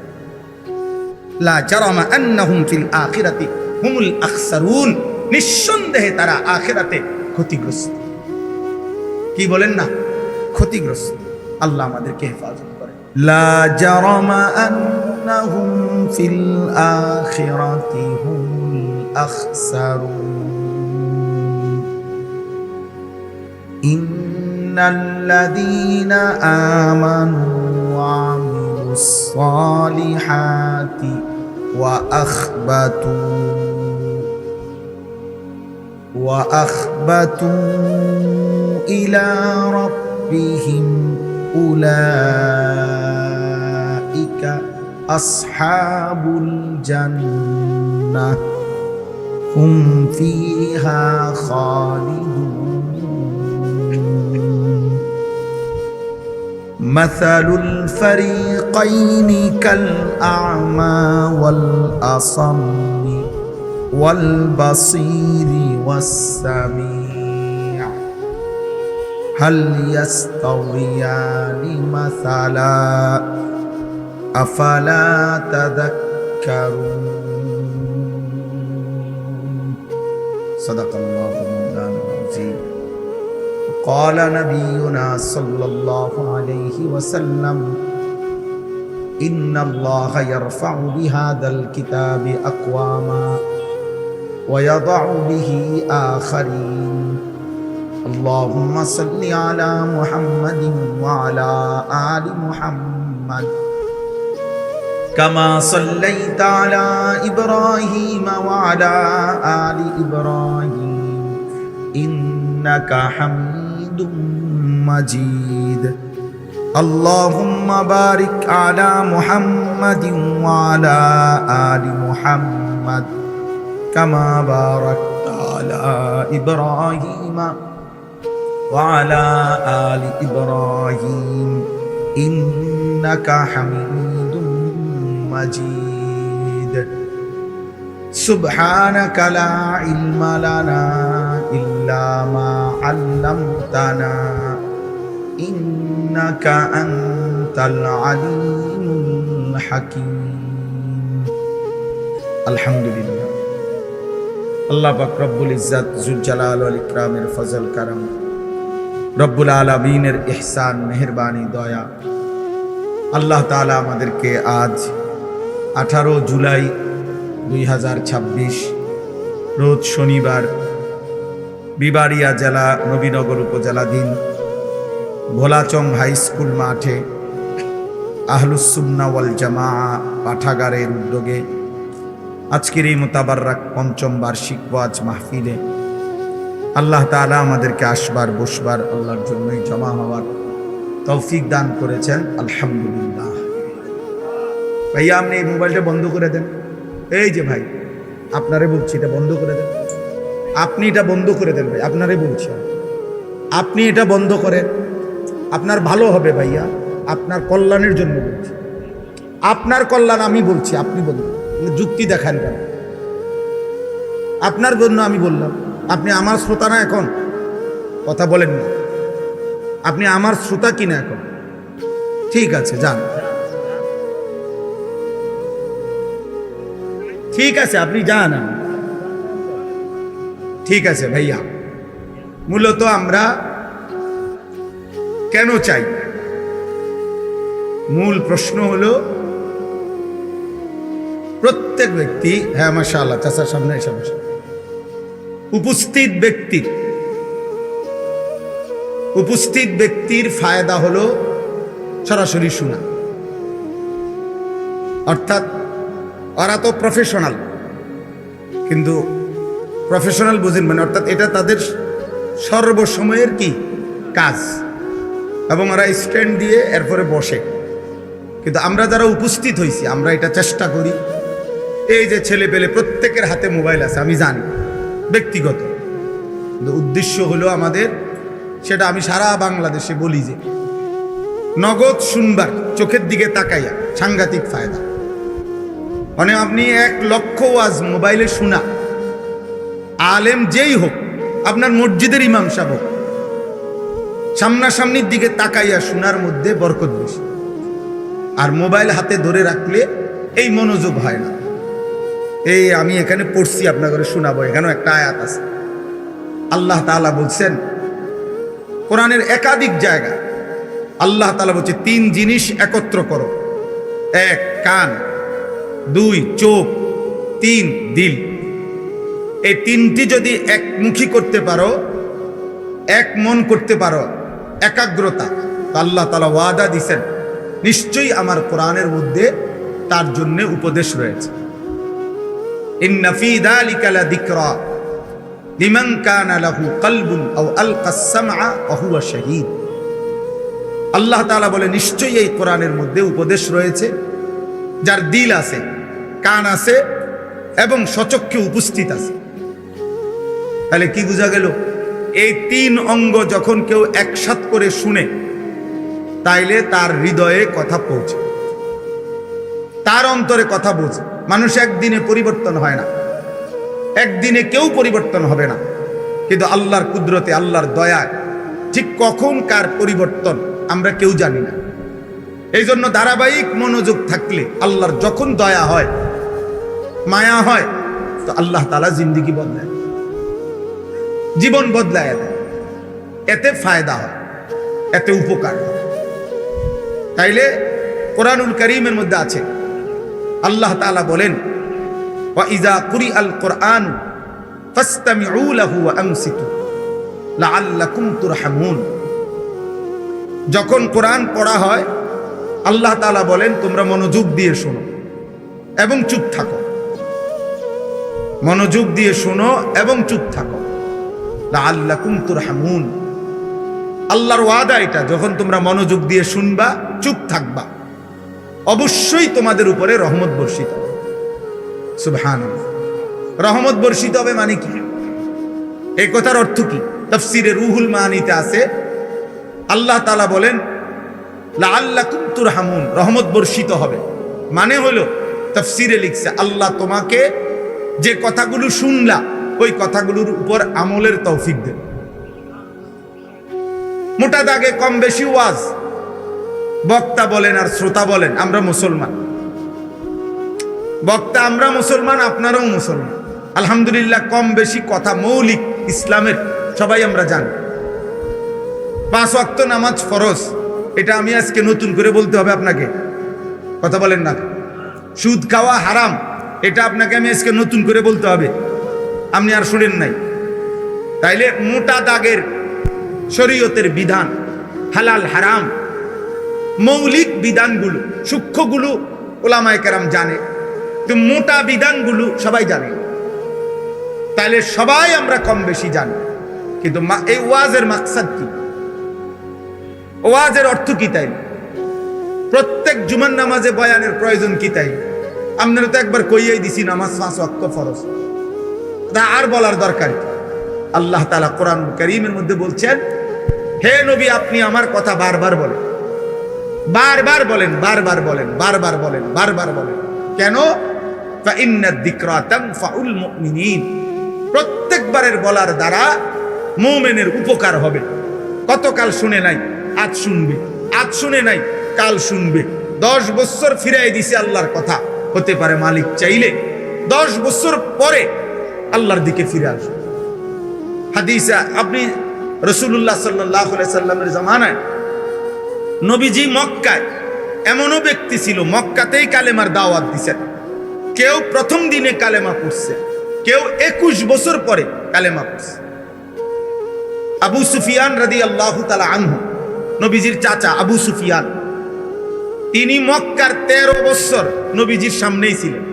লা জারামা আন্নাহুম ফিল আখিরাতি হুমুল আখসারুন। নিঃসন্দেহে তারা আখিরাতে ক্ষতিগ্রস্ত। কি বলেন না? ক্ষতিগ্রস্ত। আল্লাহ আমাদেরকে হেফাজত করে। লা জারামা আন্নাহুম ফিল আখিরাতি হুমুল আখসারুন। ইন্নাল্লাযীনা আমানু ওয়া আমিলুস সালিহাতি ওয়া আখবাতু ইলা রাব্বিহিম উলাইকা আসহাবুল জান্নাহ হুম ফিহা খালিদুন। মাসালুল ফারিকাইনি কাল আ'মা ওয়াল আসাম্মি ওয়াল বাসীরি ওয়াস সামি'। হাল ইয়াস্তাওয়িয়ানি মাসালা আফালা তাযাক্কারুন। সাদাকাল্লাহু মাওলানাল আযীম। قال نبينا صلى الله عليه وسلم إن الله يرفع بهذا الكتاب أقواما ويضع به آخرين. اللهم صل على محمد وعلى آل محمد كما صليت على إبراهيم وعلى آل إبراهيم إنك حميد مجيد. اللهم بارك على محمد وعلى آل محمد كما باركت على إبراهيم وعلى آل إبراهيم إنك حميد مجيد. سبحانك لا علم لنا إلا ما علمتنا إنك أنت العليم الحكيم. الحمد لله. আল্লাহ পাক রব্বুল ইজ্জত জুল জালাল ওয়াল ইকরামের ফজল করম, রব্বুল আলামিনের ইহসান মেহেরবানি দয়া, আল্লাহ তাআলা আমাদেরকে আজ 18 জুলাই 2026 রোজ শনিবার বিবাড়িয়া জেলা নবীনগর উপজেলাধীন ভোলাচং হাই স্কুল মাঠে আহলুস সুন্নাহ ওয়াল জামাআ পাঠাগারের উদ্যোগে আজকের এই মুতাবাররাক পঞ্চম বার্ষিক ওয়াজ মাহফিলে আল্লাহ তাআলা আমাদেরকে আসবার বসবার আল্লাহর জন্যই জমা হওয়ার তৌফিক দান করেছেন। আলহামদুলিল্লাহ। ভাইয়া আপনি এই মোবাইলটা বন্ধ করে দেন। এই যে ভাই আপনারে বলছি এটা বন্ধ করে দেন। আপনি এটা বন্ধ করে দেন ভাই, আপনারে বলছি আপনি এটা বন্ধ করেন, আপনার ভালো হবে ভাইয়া, আপনার কল্যাণের জন্য বলছি, আপনার কল্যাণ আমি বলছি, আপনি বলুন, যুক্তি দেখান কেন? আপনার জন্য আমি বললাম, আপনি আমার শ্রোতা না, এখন কথা বলেন না, আপনি আমার শ্রোতা কিনা এখন? ঠিক আছে যান, ঠিক আছে আপনি যান। ঠিক আছে ভাইয়া, মূলত আমরা কেন চাই, মূল প্রশ্ন হলো প্রত্যেক ব্যক্তি, হ্যাঁ মাশাআল্লাহ চাচার সামনে এসে বসে, উপস্থিত ব্যক্তির ফায়দা হলো সরাসরি শোনা। অর্থাৎ ওরা তো প্রফেশনাল, কিন্তু প্রফেশনাল বুঝেন মানে অর্থাৎ এটা তাদের সর্বসময়ের কি কাজ, এবং ওরা স্ট্যান্ড দিয়ে এরপরে বসে। কিন্তু আমরা যারা উপস্থিত হয়েছি আমরা এটা চেষ্টা করি। এই যে ছেলে পেলে প্রত্যেকের হাতে মোবাইল আছে আমি জানি ব্যক্তিগত, কিন্তু উদ্দেশ্য হলো আমাদের, সেটা আমি সারা বাংলাদেশে বলি যে নগদ শুনবার, চোখের দিকে তাকাইয়া সাংঘাতিক ফায়দা। মানে আপনি 1 লক্ষ ওয়াজ মোবাইলে শোনা, আলেম যেই হোক, আপনার মসজিদের ইমাম সাহেব হোক, সামনাসামনির দিকে তাকাইয়া শোনার মধ্যে বরকত বেশি। আর মোবাইল হাতে ধরে রাখলে এই মনোযোগ হয় না। এই আমি এখানে পড়ছি আপনার ঘরে শোনাবো, এখানেও একটা আয়াত আছে। আল্লাহ তাআলা বলছেন কোরআনের একাধিক জায়গায়, আল্লাহ তাআলা বলছে 3 জিনিস একত্র করো, 1 কান, 2 চোখ, 3 দিল। এই 3টি যদি একমুখী করতে পারো, এক মন করতে পারো, একাগ্রতা, তো আল্লাহ তাআলা ওয়াদা দিছেন নিশ্চয়ই আমার কোরআনের মধ্যে তার জন্য উপদেশ রয়েছে। ইন্না ফী যালিকা লাযিকরা লিমান কানা লাহু কলবুন আও আলকাস সামআ ওয়া হুয়া শাহীদ। আল্লাহ তাআলা বলে নিশ্চয়ই এই কোরআনের মধ্যে উপদেশ রয়েছে যার দিল আছে, কান আছে এবং সচক্ষে উপস্থিত আছে। তাহলে কি বোঝা গেল? এই 3 অঙ্গ যখন কেউ একসাথ করে শুনে, তাইলে তার হৃদয়ে কথা পৌঁছে, তার অন্তরে কথা বোঝে। মানুষ একদিনে পরিবর্তন হয় না, একদিনে কেউ পরিবর্তন হবে না, কিন্তু আল্লাহর কুদরতে, আল্লাহর দয়ায় ঠিক কখন কার পরিবর্তন আমরা কেউ জানি না। এই জন্য ধারাবাহিক মনোযোগ থাকলে আল্লাহর যখন দয়া হয়, মায়া হয়, তো আল্লাহ তাআলা জিন্দেগি বদলায়, জীবন বদলায় দেয়। এতে ফায়দা হয়, এতে উপকার হয়। তাইলে কোরআনুল কারীমের মধ্যে আছে, আল্লাহ তাআলা বলেন ওয়া ইযা কুরিআল কুরআন ফাসতামিউ লাহু ওয়া আনসিতু লাআল্লাকুম তুরহামুন। যখন কোরআন পড়া হয় আল্লাহ তাআলা বলেন তোমরা মনোযোগ দিয়ে শোনো এবং চুপ থাকো, মনোযোগ দিয়ে শোনো এবং চুপ থাকো, লাআল্লাকুম তুরহামুন। আল্লাহর ওয়াদা এটা, যখন তোমরা মনোযোগ দিয়ে শুনবা, চুপ থাকবা, অবশ্যই তোমাদের উপরে রহমত বর্ষিত হবে। সুবহানাল্লাহ। রহমত বর্ষিত হবে মানে কি? এই কথার অর্থ কি? তাফসীরে রুহুল মানিতে আছে, আল্লাহ তাআলা বলেন লাআল্লাকুম তুরহামুন, রহমত বর্ষিত হবে। মানে হলো তাফসীরে লিখছে আল্লাহ তোমাকে যে কথাগুলো শুনলা ওই কথাগুলোর উপর আমলের তৌফিক দেবে। মোটা দাগে কম বেশি ওয়াজ বক্তা বলেন আর শ্রোতা বলেন আমরা মুসলমান, বক্তা আমরা মুসলমান, আপনারাও মুসলমান, আলহামদুলিল্লাহ। কম বেশি কথা মৌলিক ইসলামের সবাই আমরা জানি। 5 ওয়াক্ত নামাজ ফরজ, এটা আমি আজকে নতুন করে বলতে হবে আপনাকে? কথা বলেন না? সুদ খাওয়া হারাম, এটা আপনাকে আমি আজকে নতুন করে বলতে হবে, আপনি আর শুনেন নাই। তাইলে মোটা দাগের শরীয়তের বিধান, হালাল হারাম, মৌলিক বিধানগুলো, সূক্ষ্মগুলো ওলামায়ে কেরাম জানে, তো মোটা বিধানগুলো সবাই জানে। তাইলে সবাই আমরা কম বেশি জানি, কিন্তু এই ওয়াজের মাকসাদ কি, ওয়াজের অর্থ কি? তাই প্রত্যেক জুমার নামাজে বয়ানের প্রয়োজন কি? তাই আপনারা তো একবার কইয়াই দিছি নামাজ 5 ওয়াক্ত ফরজ, তা আর বলার দরকার কি? আল্লাহ তাআলা কোরআন কারীমের মধ্যে বলছেন, হে নবী আপনি আমার কথা বারবার বলেন, বারবার বলেন, বারবার বলেন, বারবার বলেন, বারবার বলেন। কেন? ফাইন্নাদ যিকরা তানফাউল মুমিনিন, প্রত্যেকবারের বলার দ্বারা মুমিনের উপকার হবে। কতকাল শুনে নাই, আজ শুনবে, আজ শুনে নাই, কাল শুনবে। 10 বছর ফিরাই দিছে আল্লাহর কথা, হতে পারে মালিক চাইলে 10 বছর পরে আল্লাহর দিকে ফিরে আসবে। হাদিসে আপনি রাসূলুল্লাহ সাল্লাল্লাহু আলাইহি সাল্লামের জামানায় নবীজি মক্কায় এমনও ব্যক্তি ছিল, মক্কাতেই কালেমার দাওয়াত দিছেন। কেউ প্রথম দিনে কালেমা পড়ছে, কেউ 21 বছর পরে কালেমা পড়ছে। আবু সুফিয়ান রাদিয়াল্লাহু তাআলা আনহু, নবীজির চাচা আবু সুফিয়ান, তিনি মক্কার 13 বছর নবীজির সামনেই ছিলেন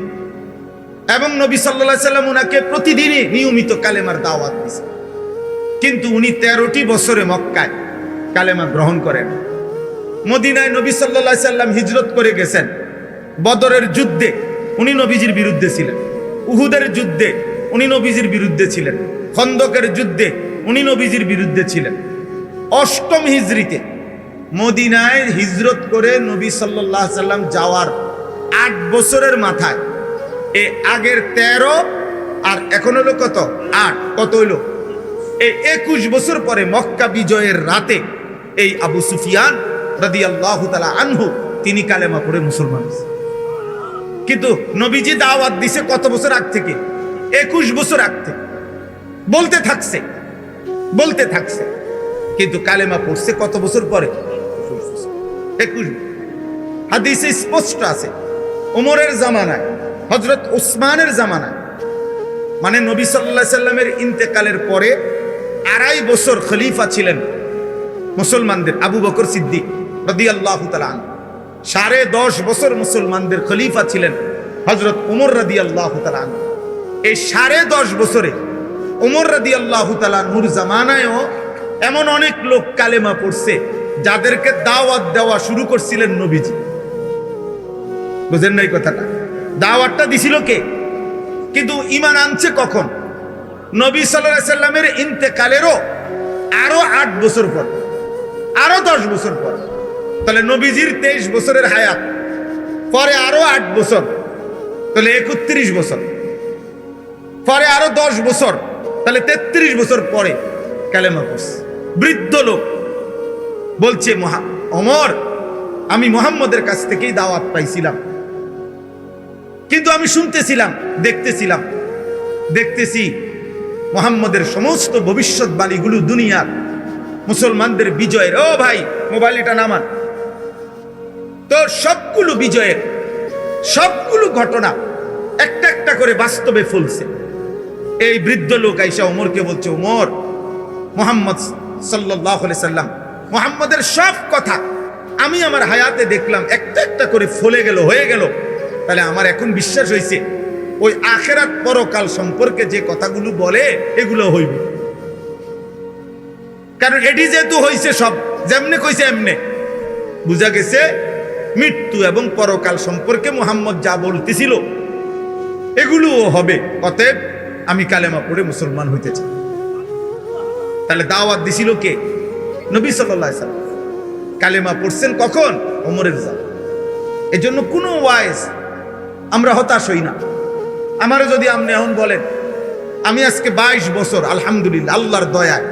এবং নবী সাল্লাল্লাহু আলাইহি সাল্লাম উনাকে প্রতিদিনই নিয়মিত কালেমার দাওয়াত দিয়েছেন। কিন্তু উনি 13টি বছরে মক্কায় কালেমা গ্রহণ করেন। মদিনায় নবী সাল্লাল্লাহু আলাইহি সাল্লাম হিজরত করে গেছেন। বদরের যুদ্ধে উনি নবীজির বিরুদ্ধে ছিলেন, উহুদের যুদ্ধে উনি নবীজির বিরুদ্ধে ছিলেন, খন্দকের যুদ্ধে উনি নবীজির বিরুদ্ধে ছিলেন। 8ম হিজরিতে মদিনায় হিজরত করে নবী সাল্লাল্লাহু আলাইহি সাল্লাম যাওয়ার 8 বছরের মাথায় এই আগের 13 আর এখন হলো কত 8, কত হইল এই 21 বছর পরে মক্কা বিজয়ের রাতে এই আবু সুফিয়ান রাদিয়াল্লাহু তাআলা আনহু তিনি কালেমা পড়ে মুসলমান হয়েছে। কিন্তু নবীজি দাওয়াত দিছে কত বছর আগ থেকে? 21 বছর আগ থেকে বলতে থাকছে, বলতে থাকছে, কিন্তু কালেমা পড়ছে কত বছর পরে? 21। হাদিসে স্পষ্ট আছে ওমরের জামানায়, হযরত উসমানের জামানায়, মানে নবী সাল্লাল্লাহু আলাইহি সাল্লামের ইন্তেকালের পরে 2.5 বছর খলিফা ছিলেন মুসলমানদের আবু বকর সিদ্দিক রাদিয়াল্লাহু তাআলা আনহু। 10.5 বছর মুসলমানদের খলিফা ছিলেন হযরত ওমর রাদিয়াল্লাহু তাআলা আনহু। এই 10.5 বছরে ওমর রাদিয়াল্লাহু তাআলা আনহুর জামানায়ও এমন অনেক লোক কালেমা পড়ছে যাদেরকে দাওয়াত দেওয়া শুরু করছিলেন নবীজি। বুঝেন নাই কথাটা? দাওয়াতটা দিছিল কে? কিন্তু ঈমান আনছে কখন? নবী সাল্লাল্লাহু আলাইহি সাল্লামের ইন্তেকালেরও আরো 8 বছর পর, আরো 10 বছর পর। তাহলে নবীজির 23 বছরের হায়াত, পরে আরো 8 বছর, তাহলে 31 বছর, পরে আরো 10 বছর, তাহলে 33 বছর পরে কালেমা পড়ছে। বৃদ্ধ লোক বলছে, ওমর আমি মুহাম্মদের কাছ থেকেই দাওয়াত পাইছিলাম, কিন্তু আমি শুনতেছিলাম, দেখতেছি মুহাম্মদের সমস্ত ভবিষ্যৎবাণীগুলো দুনিয়ার মুসলমানদের বিজয়ের, ও ভাই মোবাইল এটা নামান, তো সবগুলো বিজয়ের, সবগুলো ঘটনা একটা একটা করে বাস্তবে ফলছে। এই বৃদ্ধ লোক আইসা ওমরকে বলছে, ওমর মুহাম্মদ সাল্লাল্লাহু আলাইহি সাল্লাম, মুহাম্মদের সব কথা আমি আমার হায়াতে দেখলাম একটা একটা করে ফলে গেল, হয়ে গেল। তাহলে আমার এখন বিশ্বাস হয়েছে ওই আখিরাত পরকাল সম্পর্কে যে কথাগুলো বলে এগুলো হইবে। কারণ এটি যেহেতু হয়েছে, সব যেমনে কইছে এমনে বুঝা গেছে মৃত্যু এবং পরকাল সম্পর্কে মুহাম্মদ যা বলতেছিল এগুলোও হবে। অতএব আমি কালেমা পড়ে মুসলমান হইতে চাই। তাহলে দাওয়াত দিছিল কে? নবী সাল্লাল্লাহু আলাইহি সাল্লাম। কালেমা পড়ছেন কখন? ওমরের জামানায়। এজন্য কোনো ওয়াইজ আমরা হতাশ হই না। আমারও যদি আপনি এখন বলেন, আমি আজকে 22 বছর আলহামদুলিল্লাহ আল্লাহর দয়ায়,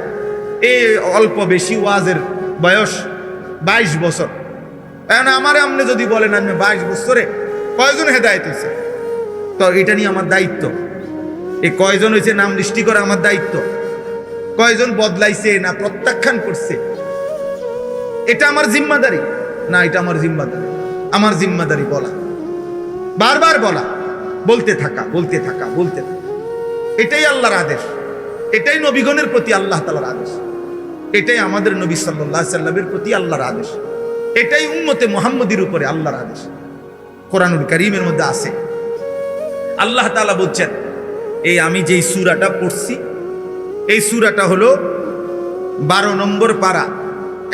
এই অল্প বেশি ওয়াজের বয়স 22 বছর, এখন আমারে আপনি যদি বলেন আমি 22 বছরে কয়জন হেদায়েত হয়েছে, তো এটা নিয়ে আমার দায়িত্ব। এই কয়জন হয়েছে নাম লিস্টি করা আমার দায়িত্ব। কয়জন বদলাইছে না প্রত্যাখ্যান করছে এটা আমার জিম্মাদারি না, এটা আমার জিম্মাদারি। আমার জিম্মাদারি বলা, বারবার বলা, বলতে থাকা, বলতে থাকা, বলতে থাকা। এটাই আল্লাহর আদেশ, এটাই নবীগণের প্রতি আল্লাহ তাআলার আদেশ, এটাই আমাদের নবী সাল্লাল্লাহু আলাইহি সাল্লামের প্রতি আল্লাহর আদেশ, এটাই উম্মতে মুহাম্মদীর উপরে আল্লাহর আদেশ। কোরআনুল কারীমের মধ্যে আছে, আল্লাহ তাআলা বলছেন, এই আমি যেই সূরাটা পড়ছি, এই সূরাটা হলো 12 নম্বর পারা,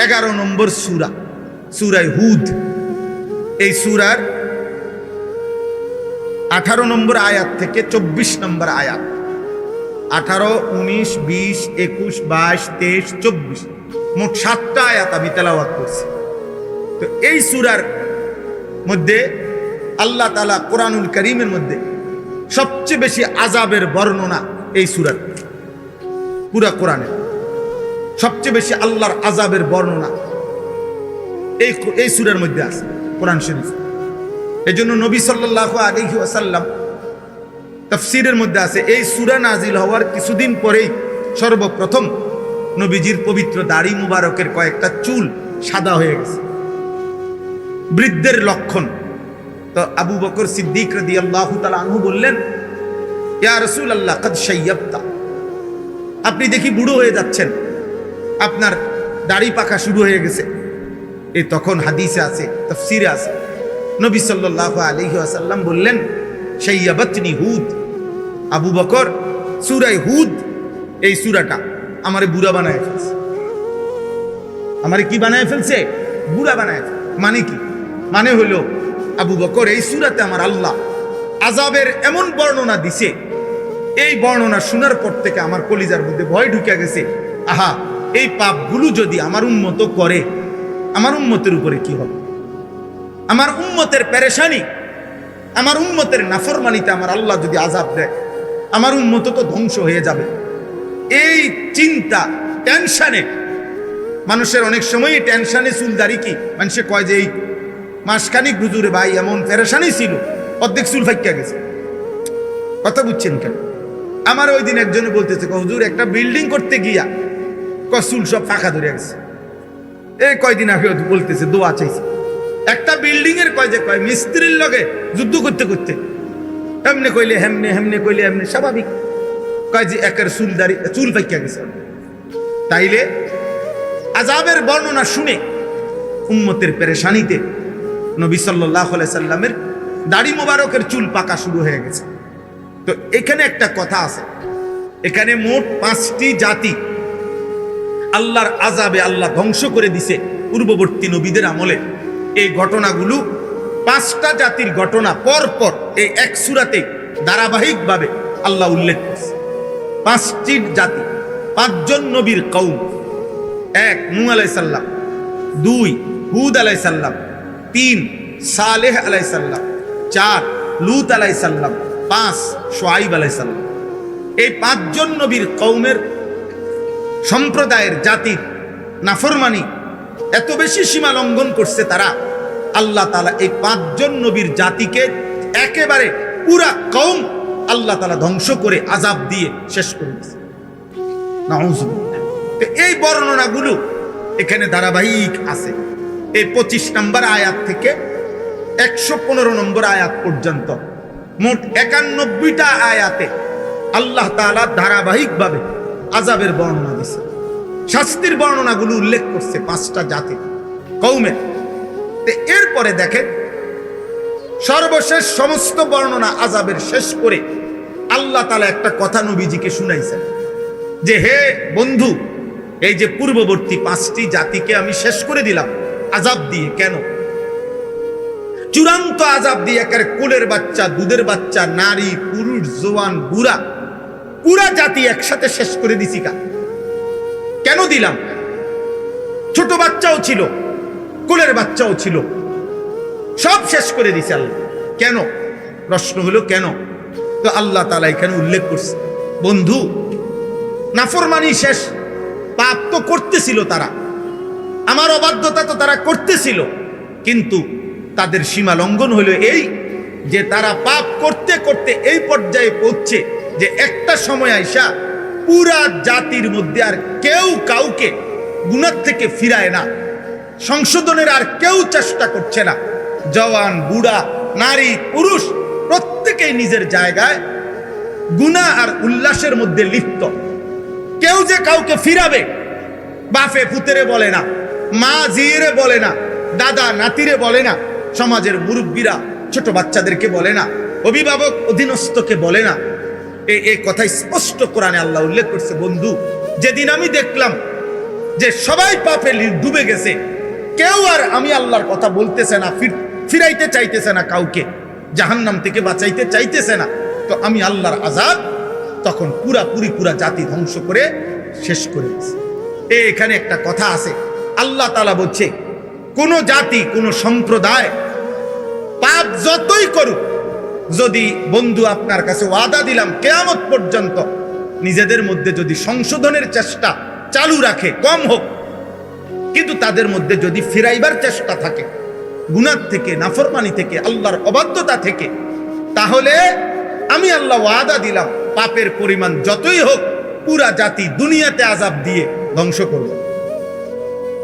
11 নম্বর সূরা, সূরা হুদ। এই সূরার 18 নম্বর আয়াত থেকে 24 নম্বর আয়াত, 18, 19, 20, 21, 22, 23, 24, মোট 7টা আয়াত আমি তেলাওয়াত করছি। তো এই সূরার মধ্যে আল্লাহ তাআলা কোরআনুল কারীমের মধ্যে সবচেয়ে বেশি আযাবের বর্ণনা এই সূরার, পুরা কোরআনে সবচেয়ে বেশি আল্লাহর আযাবের বর্ণনা এই সূরার মধ্যে আছে, কোরআন শরীফ। এজন্য নবী সাল্লাল্লাহু আলাইহি ওয়াসাল্লাম তাফসীরের মধ্যে আছে, এই সূরা নাজিল হওয়ার কিছুদিন পরেই সর্বপ্রথম নবীজির পবিত্র দাড়ি মুবারকের কয়েকটা চুল সাদা হয়ে গেছে, বৃদ্ধের লক্ষণ। তো আবু বকর সিদ্দিক রাদিয়াল্লাহু তাআলা আনহু বললেন, ইয়া রাসূলুল্লাহ কদ শাইয়াবতা, আপনি দেখি বুড়ো হয়ে যাচ্ছেন, আপনার দাড়ি পাকা শুরু হয়ে গেছে। এই তখন হাদিসে আছে, তাফসীরে আছে, নবী সাল্লাল্লাহু আলাইহি ওয়াসাল্লাম বললেন, শাইয়াবাতনি হুদ, আবু বকর সূরা হুদ এই সূরাটা আমারে বুড়া বানায় ফেলছে। আমারে কি বানায় ফেলছে? বুড়া বানায় ফেলছে। মানে কি? মানে হলো আবু বকর এই সূরাতে আমার আল্লাহ আযাবের এমন বর্ণনা দিছে, এই বর্ণনা শোনার পর থেকে আমার কলিজার মধ্যে ভয় ঢুকে গেছে, আহা, এই পাপগুলো যদি আমার উম্মত করে, আমার উম্মতের উপরে কি হবে? আমার উম্মতের পেরেশানি, আমার উম্মতের নাফরমানিতে আমার আল্লাহ যদি আযাব দেয়, আমার উম্মত তো ধ্বংস হয়ে যাবে। এই চিন্তা, টেনশনে, মানুষের অনেক সময় টেনশনে চুলদারি কি মানুষে কয় যে এই মাসখানিক হুজুরে ভাই এমন পেরেশানি ছিল, অর্ধেক চুল ফাইক্কা গেছে। কথা বুঝছেন কেন? আমার ওই দিন একজনে বলতেছে, হুজুর একটা বিল্ডিং করতে গিয়া চুল সব ফাঁকা ধরে গেছে। এই কয়দিন আগে বলতেছে দোয়া চাইছে, একটা বিল্ডিং এর কয় মিস্ত্রির লগে যুদ্ধ করতে করতে এমনি কইলে হেমনে, হেমনে কইলে এমনি, স্বাভাবিক কয় যে একের চুল ফাইক্কা গেছে। তাইলে আযাবের বর্ণনা শুনে উম্মতের পেরেশানিতে নবী সাল্লাল্লাহু আলাইহি সাল্লামের দাড়ি মোবারকের চুল পাকা শুরু হয়ে গেছে। তো এখানে একটা কথা আছে, এখানে মোট 5টি জাতি আল্লাহর আযাবে আল্লাহ ধ্বংস করে দিছে পূর্ববর্তী নবীদের আমলে। এই ঘটনাগুলো 5টা জাতির ঘটনা পরপর এই এক সূরাতে ধারাবাহিকভাবে আল্লাহ উল্লেখ করছে। 5টি জাতি, 5 জন নবীর কওম। 1 নূহ আলাইহিস সালাম, 2 হুদ আলাইহিস সালাম, 3 সালেহ আলাইহিস সালাম, 4 লূত আলাইহিস সালাম, 5 শুআয়ব আলাইহিস সালাম। এই 5 জন নবীর কওমের সম্প্রদায়ের জাতির নাফরমানি এত বেশি সীমা লঙ্ঘন করছে তারা, আল্লাহ তাআলা এই 5 জন নবীর জাতিকে একেবারে পুরা কওম আল্লাহ তাআলা ধ্বংস করে আযাব দিয়ে শেষ করে দিয়েছে। নাউযুবিল্লাহ। তো এই বর্ণনাগুলো এখানে ধারাবাহিক আছে। এই 25 নম্বর আয়াত থেকে 115 নম্বর আয়াত পর্যন্ত মোট 91টা আয়াতে আল্লাহ তাআলা ধারাবাহিকভাবে আযাবের বর্ণনা দিয়েছে, শাস্তির বর্ণনাগুলো উল্লেখ করছে 5টা জাতি কওমের। এরপরে দেখেন, সর্বশেষ সমস্ত বর্ণনা আযাবের শেষ করে আল্লাহ তাআলা একটা কথা নবীজিকে শুনাইছেন যে, হে বন্ধু, এই যে পূর্ববর্তী 5টি জাতিকে আমি শেষ করে দিলাম আযাব দিয়ে। কেন? চূড়ান্ত আযাব দিয়ে, একেবারে কোলের বাচ্চা, দুধের বাচ্চা, নারী, পুরুষ, জওয়ান, বুড়া, পুরা জাতি একসাথে শেষ করে দিছি। কেন দিলাম? ছোট বাচ্চাও ছিল, কোলের বাচ্চাও ছিল, সব শেষ করে দিছে আল্লাহ। কেন? প্রশ্ন হলো কেন? তো আল্লাহ তাআলা এখানে উল্লেখ করছে, বন্ধু, নাফরমানি শেষ, পাপ তো করতেছিল তারা, আমার অবাধ্যতা তো তারা করতেছিল, কিন্তু তাদের সীমা লঙ্ঘন হলো এই যে তারা পাপ করতে করতে এই পর্যায়ে পৌঁছে যে একটা সময় আইসা পুরা জাতির মধ্যে আর কেউ কাউকে গুনাহ থেকে ফিরায় না, সংশোধনের আর কেউ চেষ্টা করছে না। জওয়ান, বুড়া, নারী, পুরুষ প্রত্যেকেই নিজের জায়গায় গুনাহ আর উল্লাসের মধ্যে লিপ্ত। কেউ যে কাউকে ফিরাবে, বাপে পুতেরে বলে না, মা জিরে বলে না, দাদা নাতিরে বলে না, সমাজের মুরব্বীরা ছোট বাচ্চাদেরকে বলে না, অভিভাবক অধীনস্থকে বলে না। এই কথাই স্পষ্ট কোরআনে আল্লাহ উল্লেখ করছে। বন্ধু, যেদিন আমি দেখলাম যে সবাই পাপে ডুবে গেছে, কেউ আর আমি আল্লাহর কথা বলতেছে না, ফিরাইতে চাইতেছে না, কাউকে জাহান্নাম থেকে বাঁচাইতে চাইতেছে না, তো আমি আল্লাহর আযাব তখন পুরা জাতি ধ্বংস করে শেষ করে দিয়েছি। এখানে একটা কথা আছে, আল্লাহ তাআলা বলছে কোন জাতি, কোন সম্প্রদায় পাপ যতই করুক, যদি বন্ধু আপনার কাছে ওয়াদা দিলাম কিয়ামত পর্যন্ত নিজেদের মধ্যে যদি সংশোধনের চেষ্টা চালু রাখে, কম হোক, কিন্তু তাদের মধ্যে যদি ফিরাইবার চেষ্টা থাকে গুনাহ থেকে, নাফরমানি থেকে, আল্লাহর অবাধ্যতা থেকে, তাহলে আমি আল্লাহ ওয়াদা দিলাম পাপের পরিমাণ যতই হোক পুরা জাতি দুনিয়াতে আযাব দিয়ে ধ্বংস করব।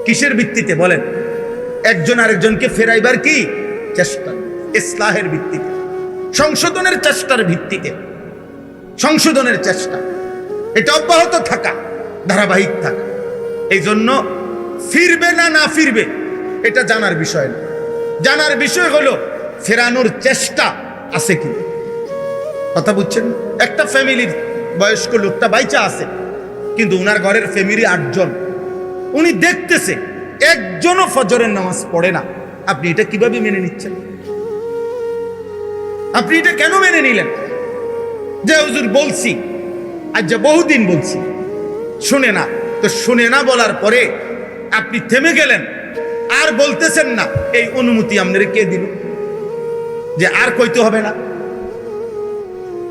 কিসের ভিত্তিতে বলেন? একজন আরেকজনকে ফেরাইবার কি চেষ্টা, ইসলাহের ভিত্তিতে, সংশোধনের চেষ্টার ভিত্তিতে, সংশোধনের চেষ্টা, এটা অব্যাহত থাকা, ধারাবাহিক থাকা। এই জন্য ফিরবে না না ফিরবে এটা জানার বিষয় না, জানার বিষয় হলো ফেরানোর চেষ্টা আছে কি। কথা বুঝছেন? একটা ফ্যামিলির বয়স্ক লোকটা বাইচা আছে, কিন্তু উনার ঘরের ফ্যামিলি 8 জন, উনি দেখতেছে একজনও ফজরের নামাজ পড়ে না। আপনি এটা কিভাবে মেনে নিচ্ছেন? আপনি এটা কেন মেনে নিলেন? যে হুজুর বলছি, আজ যে বহুদিন বলছি, শুনে না, তো শুনে না বলার পরে আপনি থেমে গেলেন, আর বলতেছেন না, এই অনুমতি আপনাদের কে দিল যে আর কইতে হবে না?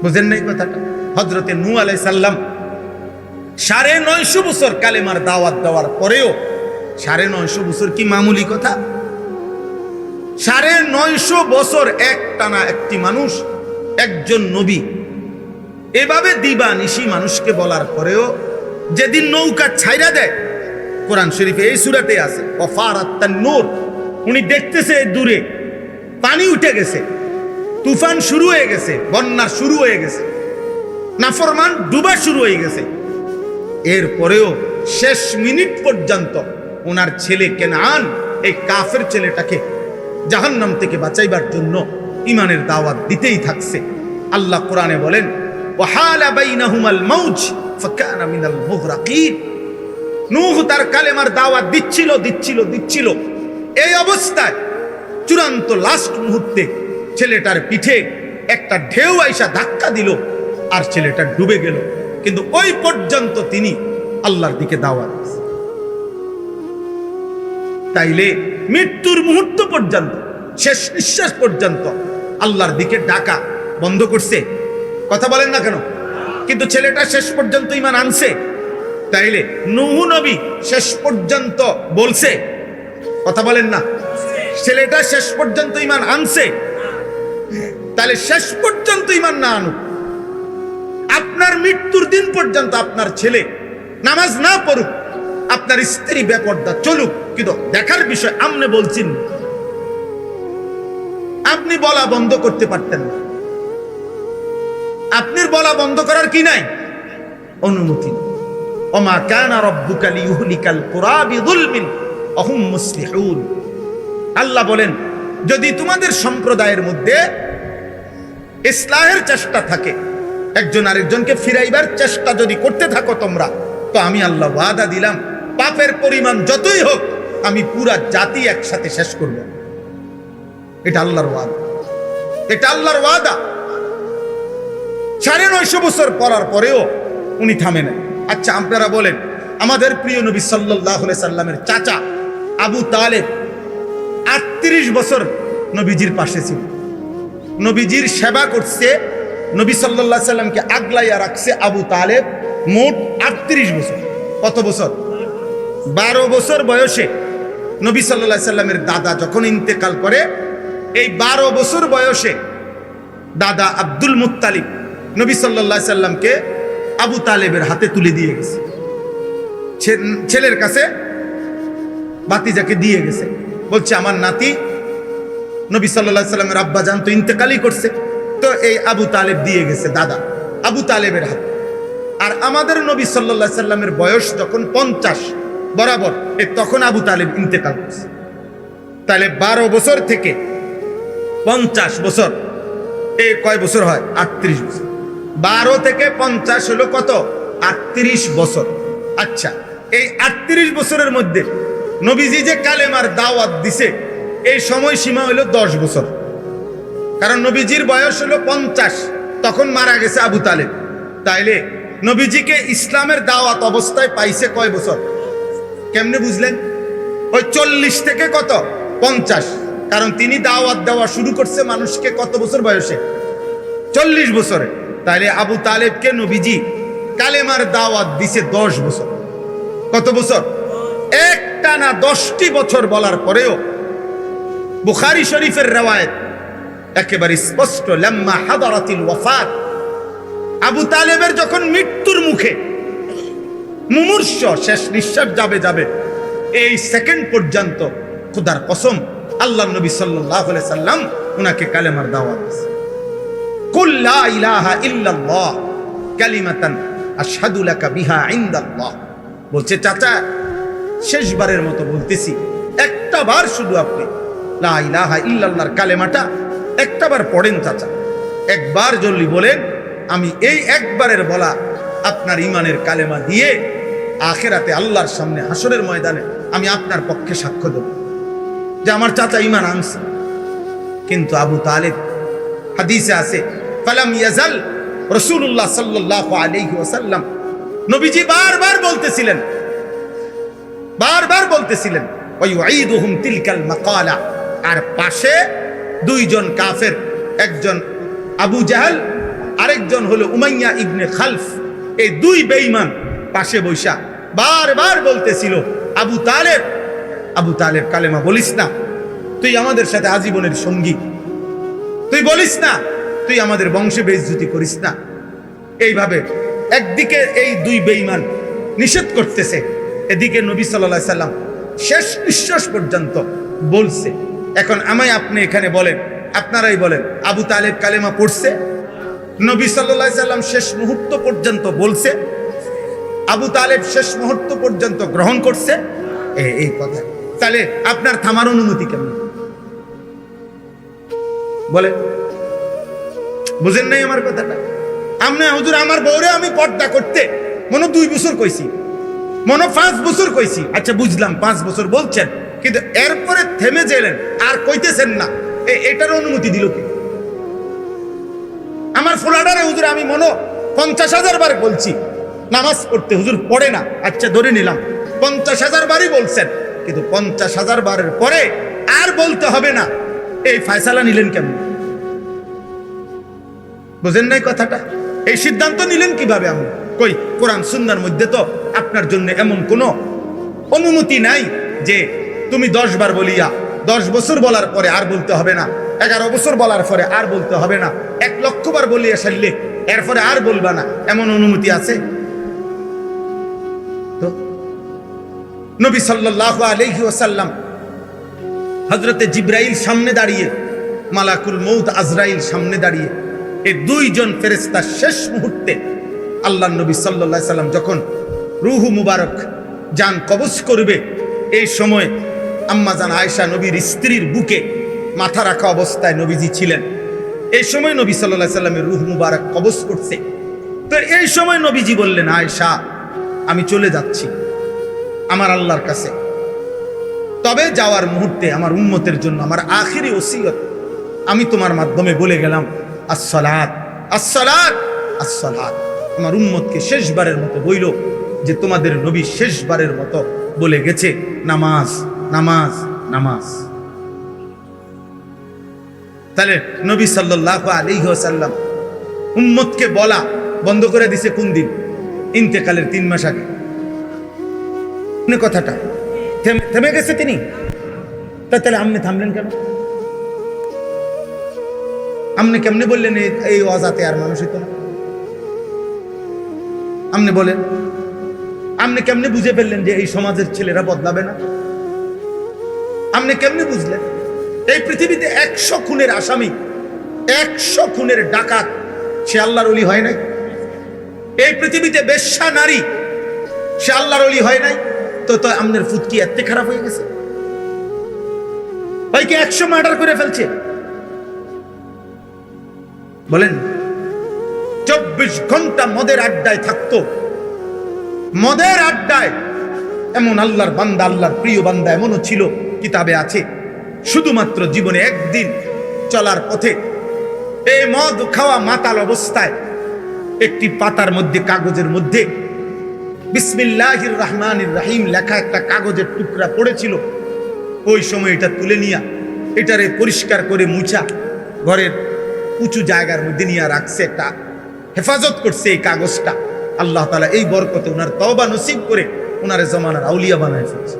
বুঝেন না এই কথাটা? হযরতে নূহ আলাইহিস সালাম 950 বছর কালেমার দাওয়াত দেওয়ার পরেও, 950 বছর কি মামুলি কথা? 950 বছর একটানা একটি মানুষ, একজন নবী এভাবে দিবা নিশি মানুষকে বলার পরেও যেদিন নৌকা ছাইরা দেয়, কোরআন শরীফে এই সূরাতে আছে, ওয়াফারাত তান্নুর, উনি দেখতেছে দূরে পানি উঠে গেছে, তুফান শুরু হয়ে গেছে, বন্যা শুরু হয়ে গেছে, নাফরমান ডুবা শুরু হয়ে গেছে, এরপরেও শেষ মিনিট পর্যন্ত ওনার ছেলে কেনান, এই কাফের ছেলেটাকে জাহান্নাম থেকে বাঁচাইবার জন্য ঈমানের দাওয়াত দিতেই থাকছে। আল্লাহ কোরআনে বলেন, ওয়াহালা বাইনাহুমাল মাউজ ফাকানা মিনাল মুগরাকিন। নূহ তার কালেমার দাওয়াত দিচ্ছিল, এই অবস্থায় চূড়ান্ত লাস্ট মুহূর্তে ছেলেটার পিঠে একটা ঢেউ আইসা ধাক্কা দিল, আর ছেলেটা ডুবে গেল, কিন্তু ওই পর্যন্ত তিনি আল্লাহর দিকে দাওয়াত দিয়েছেন। তাইলে মৃত্যুর মুহূর্ত পর্যন্ত, শেষ নিঃশ্বাস পর্যন্ত আল্লাহর দিকে ডাকা বন্ধ করছে? কথা বলেন না কেন? কিন্তু ছেলেটা শেষ পর্যন্ত ঈমান আনছে। তাইলে নূহ নবী শেষ পর্যন্ত বলছে, কথা বলেন না, ছেলেটা শেষ পর্যন্ত ঈমান আনছে। তাহলে শেষ পর্যন্ত ঈমান না আনুক, আপনার মৃত্যুর দিন পর্যন্ত আপনার ছেলে নামাজ না পড়ুক, আপনার স্ত্রী বেপরদা চলুক, কিন্তু দেখার বিষয় আপনি বলছেন, আপনি বলা বন্ধ করতে পারতেন না। আপনার বলা বন্ধ করার কি নাই? অনুমতি। ওমা কানা রাব্বুকা লিয়ুহলিকাল কুরা বিযুলমিন ওয়া হুম মুসলিহুন। আল্লাহ বলেন, যদি তোমাদের সম্প্রদায়ের মধ্যে ইসলাহের চেষ্টা থাকে, একজন আরেকজনকে ফিরাইবার চেষ্টা যদি করতে থাকো তোমরা, তো আমি আল্লাহ ওয়াদা দিলাম পাপের পরিমাণ যতই হোক আমি পুরা জাতি একসাথে শেষ করব। এটা আল্লাহর ওয়াদা, এটা আল্লাহর ওয়াদা। 950 বছর পড়ার পরেও উনি থামে না। আচ্ছা, আপনারা বলেন, আমাদের প্রিয় নবী সাল্লাল্লাহু আলাইহি সাল্লামের চাচা আবু তালেব 38 বছর নবীজির পাশে ছিল, নবীজির সেবা করছে, নবী সাল্লাল্লাহু আলাইহি সাল্লামকে আগলাইয়া রাখছে আবু তালেব মোট 38 বছর। কত বছর? 12 বছর বয়সে নবী সাল্লাল্লাহু আলাইহি সাল্লামের দাদা যখন ইন্তেকাল করে, এই 12 বছর বয়সে দাদা আব্দুল মুত্তালিব নবী সাল্লাল্লাহু আলাইহি সাল্লামকে আবু তালেবের হাতে তুলে দিয়ে গেছে, ছেলের কাছে ভাতিজাকে দিয়ে গেছে, বলছে আমার নাতি নবী সাল্লাল্লাহু আলাইহি সাল্লামের আব্বা জান তো ইন্তেকালই করছে, তো এই আবু তালেব দিয়ে গেছে দাদা আবু তালেবের হাতে। আর আমাদের নবী সাল্লাল্লাহু আলাইহি সাল্লামের বয়স যখন 50 বরাবর, তখন আবু তালেব ইন্তেকাল করছে। তাহলে 12 বছর থেকে 50 বছর, কয় বছর হয়? 38 বছর। 12 থেকে 50 হলো কত? 38 বছর। আচ্ছা, এই 38 বছরের মধ্যে নবীজি যে কালেমার দাওয়াত দিছে, এই সময় সীমা হলো 10 বছর। কারণ নবীজির বয়স হলো 50, তখন মারা গেছে আবু তালেব। তাইলে নবীজিকে ইসলামের দাওয়াত অবস্থায় পাইছে কয় বছর? কেমনে বুঝলেন? ওই 40 থেকে কত? 50। কারণ তিনি দাওয়াত দেওয়া শুরু করছে মানুষকে কত বছর বয়সে? 40 বছরে। তাইলে আবু তালেবকে নবীজি কালেমার দাওয়াত দিছে 10 বছর। কত বছর? একটানা 10টি বছর বলার পরেও বুখারী শরীফের রওয়ায়াত একেবারে স্পষ্ট, লাম্মা হাদারাতিল ওয়াফাত, আবু তালেবের যখন মৃত্যুর মুখে, মুমূর্ষ, শেষ নিঃশ্বাস যাবে, এই সেকেন্ড পর্যন্ত খোদার কসম আল্লাহর নবী সাল্লাল্লাহু আলাইহি সাল্লাম উনাকে কালেমার দাওয়াত দিয়েছে। কুল লা ইলাহা ইল্লাল্লাহ কালিমাতান আশহাদু লাকা বিহা ইনদাল্লাহ। বলছে, চাচা শেষবারের মতো বলতেছি, একটা বার শুধু আপনি লা ইলাহা ইল্লাল্লাহর কালেমাটা একটা বার পড়েন চাচা, একবার জলদি বলেন, আমি এই একবারের বলা আপনার ইমানের কালেমা দিয়ে আখিরাতে আল্লাহর সামনে হাসরের ময়দানে আমি আপনার পক্ষে সাক্ষ্য দেব যে আমার চাচা ইমান আনছে। কিন্তু আবু তালেব, হাদিসে আছে, ফালাম ইয়াজাল রাসূলুল্লাহ সাল্লাল্লাহু আলাইহি ওয়াসাল্লাম, নবীজি বারবার বলতেছিলেন ওয়াইউঈদুহুম তিলকাল মাকালা। আর পাশে দুইজন কাফের, একজন আবু জাহল, আরেকজন হলো উমাইয়া ইবনে খালফ, এই দুই বেঈমান পাশে বৈশা বারবার বলতেছিল, আবু তালেব কালেমা বলিস না, তুই আমাদের সাথে আজীবনের সঙ্গী, তুই বলিস না, তুই আমাদের বংশে বেইজ্জতি করিস না। এইভাবে একদিকে এই দুই বেঈমান নিষেধ করতেছে, এদিকে নবী সাল্লাল্লাহু আলাইহি সাল্লাম শেষ নিঃশ্বাস পর্যন্ত বলছে। এখন আপনি এখানে বলেন, আপনারাই বলেন, আবু তালেব কালেমা পড়ছে? নবী সাল্লাল্লাহু আলাইহি সাল্লাম শেষ মুহূর্ত পর্যন্ত বলছে? আবু তালেব শেষ মুহূর্ত পর্যন্ত গ্রহণ করছে? এই কথা। তাহলে আপনার থামার অনুমতি কেমন? বলে বুঝেন নাই আমার কথাটা? আমনে হুজুর আমার বউরে আমি পর্দা করতে মনে 2 বছর কইছি, মনে 5 বছর কইছি। আচ্ছা বুঝলাম 5 বছর বলছেন, কিন্তু এরপরে থেমে গেলেন আর কইতেছেন না, এটার অনুমতি দিল কি? আমার ফোলাডারে হুজুর আমি মনে 50,000 বার বলছি নামাজ পড়তে, হুজুর পড়ে না। আচ্ছা ধরে নিলাম 50,000 বারই বলছেন, কিন্তু 50,000 বারের পরে আর বলতে হবে না, এই ফয়সালা নিলেন কেমন? বুঝেন নাই কথাটা? এই সিদ্ধান্ত নিলেন কিভাবে? আমি কই কোরআন সুন্নাহর মধ্যে তো আপনার জন্য এমন কোনো অনুমতি নাই যে তুমি 10 বার বলিয়া 10 বছর বলার পরে আর বলতে হবে না, 11 বছর বলার পরে আর বলতে হবে না, 1 লক্ষ বার বলিয়া সারলে এরপরে আর বলবা না, এমন অনুমতি আছে? তো নবী সাল্লাল্লাহু আলাইহি ওয়াসাল্লাম হযরতে জিবরাইল সামনে দাঁড়িয়ে, মালাকুল মউত আজরাইল সামনে দাঁড়িয়ে, এই দুইজন ফেরেশতা শেষ মুহূর্তে আল্লাহর নবী সাল্লাল্লাহু আলাইহি সাল্লাম যখন রূহ মুবারক জান কবজ করবে, এই সময় আম্মা জান আয়েশা নবীর স্ত্রীর বুকে মাথা রাখা অবস্থায় নবীজি ছিলেন। এই সময় নবী সাল্লাল্লাহু আলাইহি সাল্লামের রূহ মুবারক কবজ করছে। তো এই সময় নবীজি বললেন, আয়েশা আমি চলে যাচ্ছি আমার আল্লাহর কাছে, তবে যাওয়ার মুহূর্তে আমার উম্মতের জন্য আমার আখিরি ওসিয়ত আমি তোমার মাধ্যমে বলে গেলাম, আসসালাত আসসালাত আসসালাত। আমার উম্মতকে শেষবারের মতো বইল যে তোমাদের নবী শেষবারের মতো বলে গেছে, নামাজ নামাজ নামাজ। তাহলে নবী সাল্লাল্লাহু আলাইহি ওয়াসাল্লাম উম্মতকে বলা বন্ধ করে দিছে কোন দিন? ইন্তেকালের 3 মাস আগে। কথাটা থেমে গেছে তিনি, তাহলে আপনি থামলেন কেন? আপনি কেমনে বললেন এই অজাতে আর মানুষ হইতো না? আপনি বলেন, আপনি কেমনে বুঝে ফেললেন যে এই সমাজের ছেলেরা বদলাবে না? আপনি কেমনে বুঝলেন? এই পৃথিবীতে 100 খুনের আসামি, 100 খুনের ডাকাত, সে আল্লাহর ওলি হয় নাই? এই পৃথিবীতে বেশ্যা নারী, সে আল্লাহর ওলি হয় নাই? তো আমনের ফুট কি এত খারাপ হয়ে গেছে? ভাই কি 100 মার্ডার করে ফেলছে? বলেন 24 ঘন্টা মদের আড্ডায় থাকতো, মদের আড্ডায়। এমন আল্লাহর বান্দা, আল্লাহর প্রিয় বান্দা এমনও ছিল, কিতাবে আছে, শুধুমাত্র জীবনে একদিন চলার পথে এই মদ খাওয়া মাতাল অবস্থায় একটি পাতার মধ্যে, কাগজের মধ্যে বিসমিল্লাহির রহমানির রহিম লেখা একটা কাগজের টুকরা পড়েছিল। ওই সময় এটা তুলে নিয়া এটারে পরিষ্কার করে মুছা ঘরের উঁচু জায়গার মধ্যে নিয়ে রাখছে, একটা হেফাজত করছে এই কাগজটা। আল্লাহ তাআলা এই বরকতে ওনার তওবা নসিব করে ওনারে জামানার আউলিয়া বানায় ফেলছে।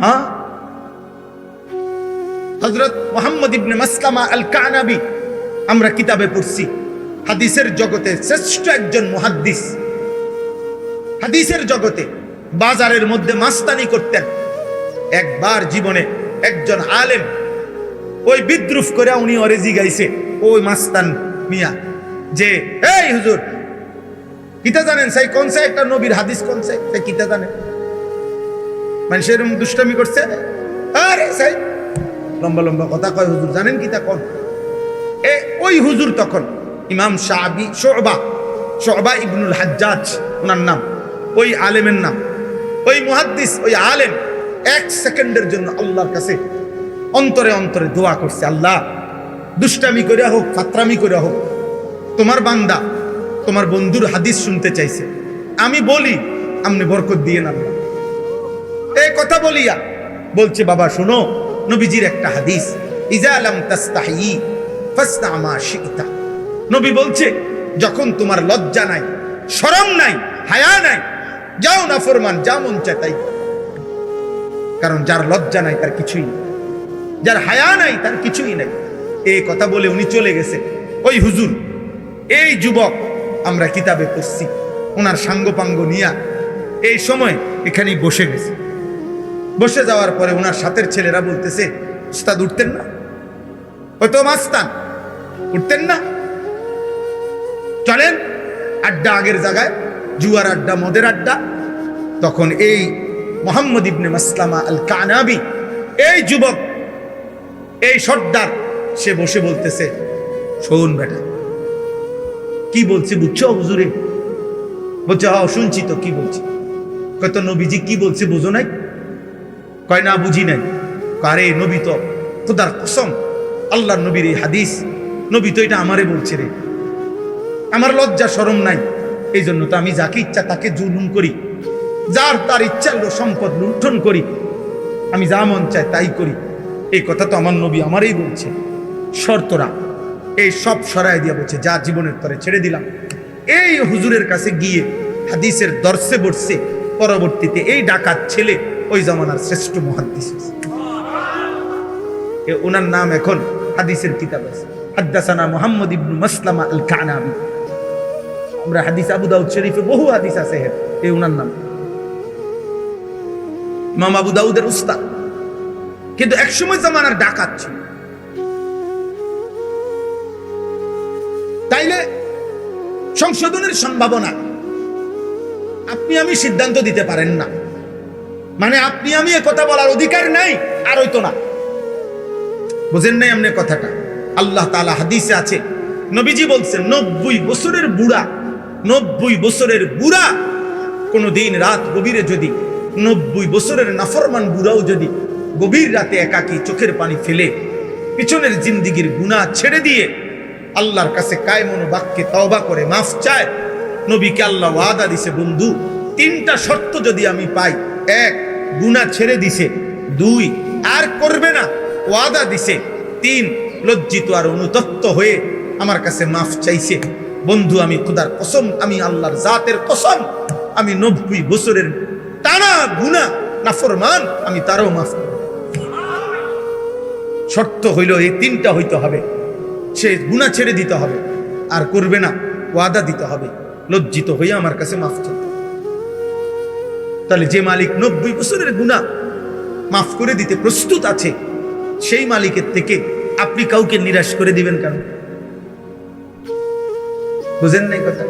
হ্যাঁ, হযরত মুহাম্মদ ইবনে মাসলামা আল কানাবী আমরা কিতাবে পড়ছি, হাদিসের জগতে শ্রেষ্ঠ একজন মুহাদ্দিস। হাদিসের জগতে বাজারের মধ্যে মাস্তানি করতেন। একবার জীবনে একজন আলেম ওই বিদ্রুপ করে উনি ওরে জিগাইছে, ওই মাস্তান মিয়া, যে এই হুজুর কিতা জানেন সেই কোন সে একটা নবীর হাদিস কোন সে কিতা জানেন? মানুষের দুষ্টামি করছে, আরে সেই লম্বা লম্বা কথা কয়, হুজুর জানেন কিতা কোন? ওই হুজুর তখন ইমাম শুবা ইবনুল হাজ্জাজ ওনার নাম, ওই আলেমের নাম, ওই মুহাদ্দিস, ওই আলেম 1 সেকেন্ডের জন্য আল্লাহর কাছে অন্তরে অন্তরে দোয়া করছে, আল্লাহ দুষ্টামি করে হোক, ফাত্রামি করে হোক, তোমার বান্দা তোমার বন্ধুর হাদিস শুনতে চাইছে, আমি বলি আপনি বরকত দিয়ে না। এই কথা বলিয়া বলছে, বাবা শোনো, নবীজির একটা হাদিস, ইজা লাম তাস্তাহি ফাসনা মা শিতা। নবী বলছে, যখন তোমার লজ্জা নাই, শরম নাই, হায়া নাই, যাও না ফরমান, যা মন চায় তাই। কারণ যার লজ্জা নাই তার কিছুই নেই, যার হায়া নাই তার কিছুই নাই। এই কথা বলে উনি চলে গেছে। ওই হুজুর, এই যুবক আমরা কিতাবে পড়ছি, ওনার সাঙ্গপাঙ্গ নিয়া এই সময় এখানেই বসে গেছে। বসে যাওয়ার পরে ওনার সাথের ছেলেরা বলতেছে, উস্তাদ উঠতেন না? হয়তো মাস্তান উঠতেন না? চলেন আড্ডা আগের জায়গায়, জুয়ার আড্ডা, মদের আড্ডা। তখন এই মুহাম্মদ ইবনে মাসলামা আল কানাবী, এই যুবক, এই সর্দার, সে বসে বলতেছে, শোন বেটা, কি বলছি বুঝছো হুজুরে? বলছে, হ্যাঁ শুনছি তো, কি বলছি? কত নবীজি কি বলছে বুঝো নাই? কয় না বুঝি নাই। আরে নবী তো খোদার কসম, আল্লাহর নবীর এই হাদিস, নবী তো এটা আমারে বলছে রে। আমার লজ্জা শরম নাই, এই জন্য তো আমি যাকে ইচ্ছা তাকে জুলুম করি, যার তার ইচ্ছা সম্পদ লুণ্ঠন করি, আমি যা মন চায় তাই করি। এই কথা তো আমার নবী আমারই বলছে। শর্তরা এই সব সরাই দিয়া বলছে, যা জীবনের তরে ছেড়ে দিলাম। এই হুজুরের কাছে গিয়ে হাদিসের দর্শে বসছে। পরবর্তীতে এই ডাকাত ছেলে ওই জামানার শ্রেষ্ঠ মুহাদ্দিস। ওনার নাম এখন হাদিসের কিতাব আছে, হাদ্দাসানা মুহাম্মদ ইবনে মাসলামা আল কানাবী। আমরা হাদিস আবু দাউদ শরীফে বহু হাদিস আছে, এই ওনার নাম। ইমাম আবু দাউদের উস্তাদ, কিন্তু একসময় জামানার ডাকাত ছিল। তাইলে সংশোধনের সম্ভাবনা আপনি আমি সিদ্ধান্ত দিতে পারেন না, মানে আপনি আমি এ কথা বলার অধিকার নাই, আর হইতো না। বুঝেন নাই আপনি কথাটা? আল্লাহ তাআলা হাদিসে আছে, নবীজি বলছেন, 90 বছরের বুড়া, 90 বছরের বুড়া কোনদিন রাত গভীরে যদি 90 বছরের নাফরমান বুড়াও যদি গভীর রাতে একাকী চোখের পানি ফেলে পিছনের জিন্দিগির গুনাহ ছেড়ে দিয়ে আল্লাহর কাছে কায়মন বাক্যে তওবা করে মাফ চায়, নবীকে আল্লাহ ওয়াদা দিছে, বন্ধু 3টা শর্ত যদি আমি পাই, 1 গুনাহ ছেড়ে দিছে, 2 আর করবে না ওয়াদা দিছে, 3 লজ্জিত আর অনুতপ্ত হয়ে আমার কাছে মাফ চাইছে। বন্ধু আমি খোদার কসম, আমি আল্লাহর জাতের কসম, আমি 90 বছরের টানা গুনাহ নাফরমান, আমি তারও মাফ করব। শর্ত হইল এই 3টা হইতে হবে, সে গুনাহ ছেড়ে দিতে হবে, আর করবে না, ওয়াদা দিতে হবে, লজ্জিত হয়ে আমার কাছে মাফ চাইতে। তাহলে যে মালিক 90 বছরের গুনাহ মাফ করে দিতে প্রস্তুত আছে, সেই মালিকের থেকে আপনি কাউকে নিরাশ করে দিবেন কেন? বুঝেন নাই কথা?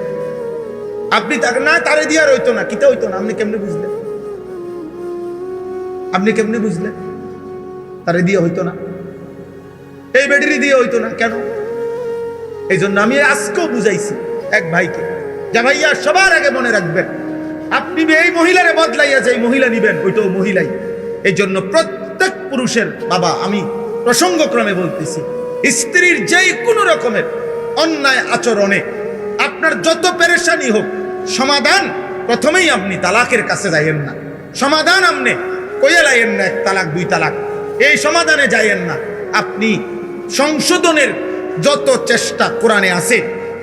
আপনি তাকে না তারে দিয়ে আর হইতো না, কিতা হইতো না, আপনি কেমনে বুঝলেন? আপনি কেমনে বুঝলেন তারে দিয়ে হইতো না? এই বেডিরি দিয়ে হইতো না কেন? এই জন্য আমি আজকেও বুঝাইছি এক ভাইকে, যা ভাইয়া সবার আগে মনে রাখবেন, আপনি এই মহিলারে বদলাইয়া যে মহিলা নিবেন ওইটাও মহিলাই। এই জন্য প্রত্যেক পুরুষের বাবা, আমি প্রসঙ্গক্রমে বলতেছি, স্ত্রীর যেই কোনো রকমের অন্যায় আচরণে আপনার যত পেরেশানি হোক, সমাধান প্রথমেই আপনি তালাকের কাছে যাইয়েন না। সমাধান আপনি কইয়া লাইয়েন না 1 তালাক 2 তালাক, এই সমাধানে যাইয়েন না। আপনি সংশোধনের যত চেষ্টা কোরআনে আছে,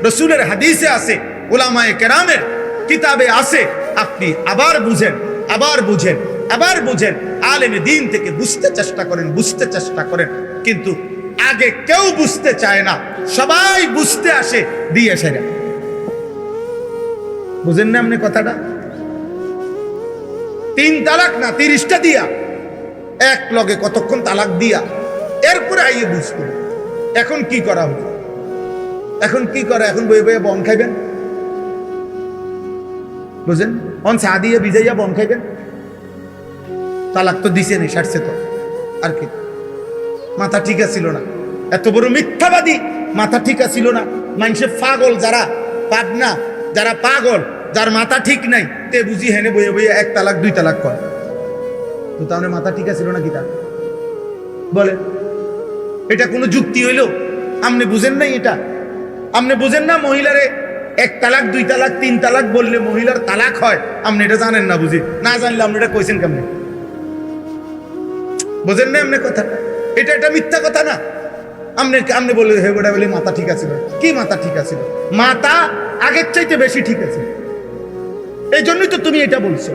রসুলের হাদিসে আছে, উলামায়ে কেরামের কিতাবে আছে, আপনি আবার বুঝেন, আবার বুঝেন, আবার বুঝেন, আলেমে দ্বীন থেকে বুঝতে চেষ্টা করেন, বুঝতে চেষ্টা করেন। কিন্তু আগে কেউ বুঝতে চায় না, সবাই বুঝতে আসে দিয়ে সেরা। বুঝেন না আপনি কথাটা? 3 তালাক না 30টা দিয়া, এক লগে কতক্ষণ তালাক দিয়া, এরপরে আইয়ে বুঝতে। এখন কি করা হবে? এখন কি করা? এখন বয়ে বয়ে বন খাইবেন? বুঝেন? অন চা দিয়ে ভিজাইয়া বন খাইবেন? তালাক তো দিছে নি, সারছে তো, আর কি? মাথা ঠিক ছিল না, এত বড় মিথ্যাবাদী, মাথা ঠিক ছিল না। মানুষের পাগল যারা, পাবনা যারা পাগল, যার মাথা ঠিক নাই, তে বুঝি হেনে বইয়ে বইয়ে 1 তালাক 2 তালাক কর। তো তাহলে মাথা ঠিক ছিল না কি তা বলে? এটা কোনো যুক্তি হইল? আপনি বুঝেন নাই এটা? আপনি বুঝেন না মহিলারে 1 তালাক 2 তালাক 3 তালাক বললে মহিলার তালাক হয়? আপনি এটা জানেন না, বুঝি না, জানলে আপনি এটা কইছেন কেমনে? বুঝেন না আপনি কথাটা? এটা মিথ্যা কথা না? আপনি বলে হে গোটা বলে মাথা ঠিক আছে। কি মাথা ঠিক আছে? মাথা আগের চাইতে বেশি ঠিক আছে। এই জন্যই তো তুমি এটা বলছো,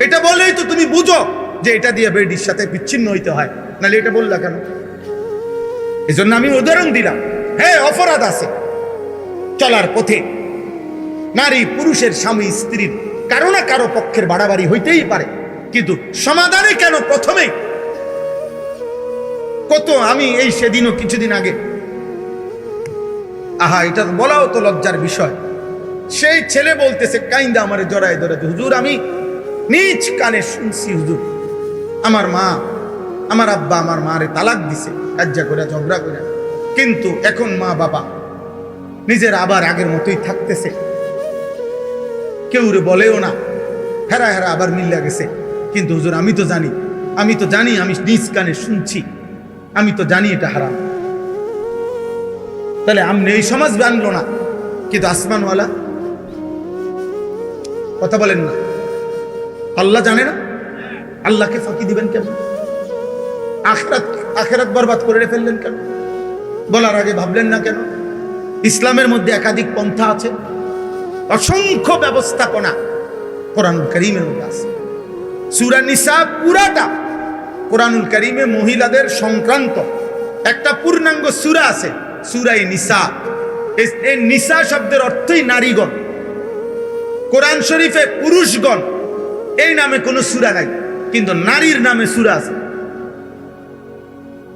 এটা বলেই তো তুমি বুঝো যে এটা দিয়ে বেডির সাথে বিচ্ছিন্ন হইতে হয়, নাহলে এটা বললা কেন? এই জন্য আমি উদাহরণ দিলাম। হ্যাঁ, অপরাধ আছে চলার পথে, নারী পুরুষের, স্বামী স্ত্রীর কারো না কারো পক্ষের বাড়াবাড়ি হইতেই পারে, কিন্তু সমাধানে কেন প্রথমেই? কত আমি এই সেদিনও কিছুদিন আগে, আহা এটা বলাও তো লজ্জার বিষয়, সেই ছেলে বলতেছে কাইন্দা আমারে জড়ায় ধরে, হুজুর আমি নিজ কানে শুনছি, হুজুর আমার মা, আমার আব্বা আমার মারে তালাক দিছে, কাজ্জা করে ঝগড়া করে, কিন্তু এখন মা বাবা নিজের আবার আগের মতোই থাকতেছে, কেউ রে বলেও না, হেরা হেরা আবার মিল্লা গেছে। কিন্তু হুজুর আমি তো জানি, আমি নিজ কানে শুনছি, আমি তো জানি এটা হারাম। তাহলে আপনি এই সমাজ বানলো না, কিন্তু আসমানওয়ালা কথা বলেন না, আল্লাহ জানে না? আল্লাহকে ফাঁকি দিবেন কেন? আখিরাত বরবাদ করে ফেললেন কেন? বলার আগে ভাবলেন না কেন? ইসলামের মধ্যে একাধিক পন্থা আছে, অসংখ্য ব্যবস্থাপনা কোরআনুল কারীমের মধ্যে আছে। সূরা নিসা পুরাটা কোরআনুল কারীমে মহিলাদের সংক্রান্ত একটা পূর্ণাঙ্গ সূরা আছে, সূরায়ে নিসা। এই নিসা শব্দের অর্থই নারীগণ। কোরআন শরীফে পুরুষগণ এই নামে কোনো সূরা নাই, কিন্তু নারীর নামে সূরা আছে।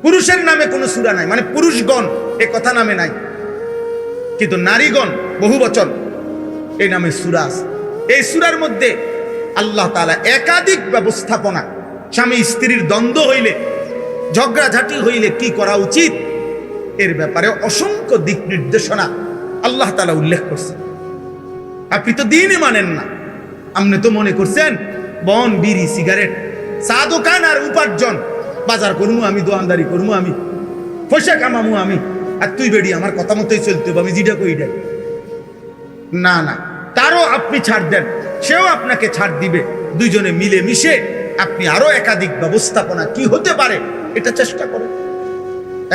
পুরুষের নামে কোনো সূরা নাই, মানে পুরুষগণ এ কথা নামে নাই, কিন্তু নারীগণ বহু বচন এই নামে সূরা আছে। এই সূরার মধ্যে আল্লাহ তাআলা একাধিক ব্যবস্থাপনা, স্বামী স্ত্রীর দ্বন্দ্ব হইলে, ঝগড়াঝাটি হইলে কি করা উচিত এর ব্যাপারে অসংখ্য দিক নির্দেশনা আল্লাহ তাআলা উল্লেখ করছেন। আপনি তো দিনই মানেন না, আপনি তো মনে করছেন বন, বিড়ি, সিগারেট, চা দোকান আর উপার্জন, বাজার করবো আমি, দোয়ানদারি করবো আমি, পয়সা কামামু আমি, আর তুই বেড়ি আমার কথা মতোই চলতে হবে, আমি যেটা কই দেয় না না, তারও আপনি ছাড় দেন, সেও আপনাকে ছাড় দিবে। দুইজনে মিলে মিশে আপনি আরো একাধিক ব্যবস্থাপনা কি হতে পারে এটা চেষ্টা করেন।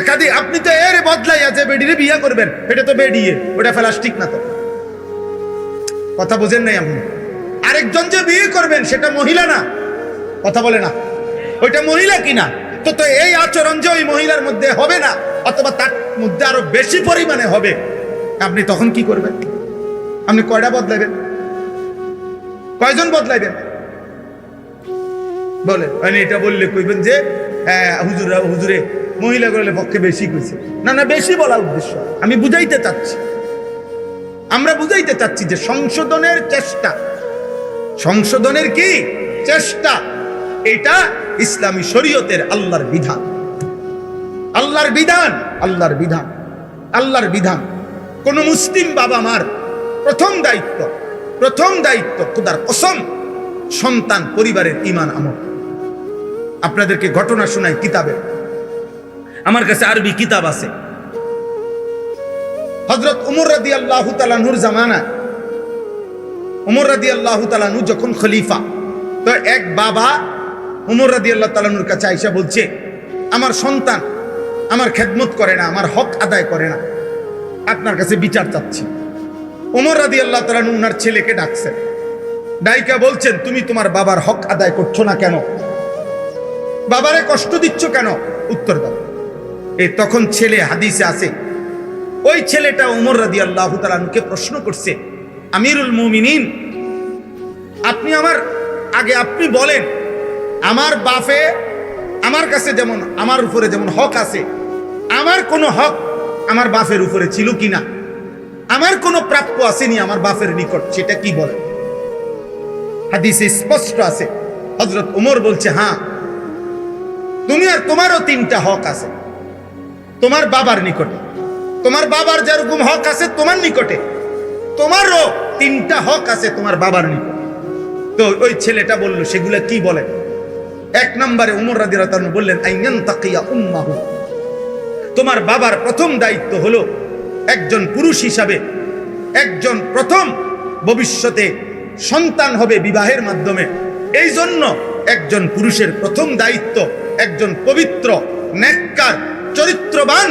একাধিক, আপনি তো এর বদলাইয়া যে বেডিরে বিয়ে করবেন, এটা তো বেডিয়ে, ওটা প্লাস্টিক না, তো কথা বোঝেন নাই আপনি। আরেকজন যে বিয়ে করবেন সেটা মহিলা না, কথা বলে না, ওইটা মহিলা কিনা, তো এই আচরণ যে ওই মহিলার মধ্যে হবে না, অথবা তার মধ্যে আরো বেশি পরিমাণে হবে, আপনি তখন কি করবেন? আপনি কয়টা বদলাইবেন? কয়জন বদলাইবেন? বলে মানে এটা বললে কইবেন যে হুজুরে মহিলা করলে পক্ষে বেশি কইছে। না না, বেশি বলা উদ্দেশ্য আমি বুঝাইতে চাচ্ছি, আমরা বুঝাইতে চাচ্ছি যে সংশোধনের চেষ্টা, সংশোধনের কি চেষ্টা, এটা ইসলামী শরীয়তের আল্লাহর বিধান, আল্লাহর বিধান, আল্লাহর বিধান, আল্লাহর বিধান। কোন মুসলিম বাবা মার প্রথম দায়িত্ব খোদার কসম সন্তান পরিবারের ঈমান আমল। আপনাদেরকে ঘটনা শোনাই কিতাবে, আমার কাছে আরবি কিতাব আছে। হযরত ওমর রাদিয়াল্লাহু তাআলা নূর জামানা, ওমর রাদিয়াল্লাহু তাআলা নূর যখন খলিফা, তো এক বাবা ওমর রাদিয়াল্লাহু তাআলা নূর কাছে আয়েশা বলছে, আমার সন্তান আমার খেদমত করে না, আমার হক আদায় করে না, আপনার কাছে বিচার চাচ্ছি। ওমর রাদিয়াল্লাহু তাআলা নূর ওনার ছেলেকে ডাকছেন, ডাইকা বলছেন, তুমি তোমার বাবার হক আদায় করছো না কেন? বাবারে কষ্ট দিচ্ছ কেন? উত্তর দাও। এই তখন ছেলে, হাদিসে আছে, ওই ছেলেটা ওমর রাদিয়াল্লাহু তাআলা আনহুকে প্রশ্ন করছে, আমিরুল মুমিনিন, আপনি আপনি বলেন, আমার বাপে আমার কাছে যেমন আমার উপরে যেমন হক আছে, আমার কোনো হক আমার বাপের উপরে ছিল কিনা, আমার কোনো প্রাপ্য আসেনি আমার বাপের নিকট, সেটা কি বলে? হাদিসে স্পষ্ট আছে। হযরত ওমর বলছে, হ্যাঁ, তুমি আর তোমারও 3টা হক আছে তোমার বাবার নিকটে, তোমার বাবার যেরকম হক আছে তোমার নিকটে, তোমারও 3টা হক আছে তোমার বাবার নিকটে। তো ওই ছেলেটা বলল, সেগুলা কি বলে? 1 নম্বরে ওমর রাদিয়াল্লাহু তাআলা বললেন, আইয়ান তাকিয়া উম্মাহু, তোমার বাবার প্রথম দায়িত্ব হলো একজন পুরুষ হিসাবে, একজন প্রথম ভবিষ্যতে সন্তান হবে বিবাহের মাধ্যমে, এই জন্য একজন পুরুষের প্রথম দায়িত্ব একজন পবিত্র, নেককার, চরিত্রবান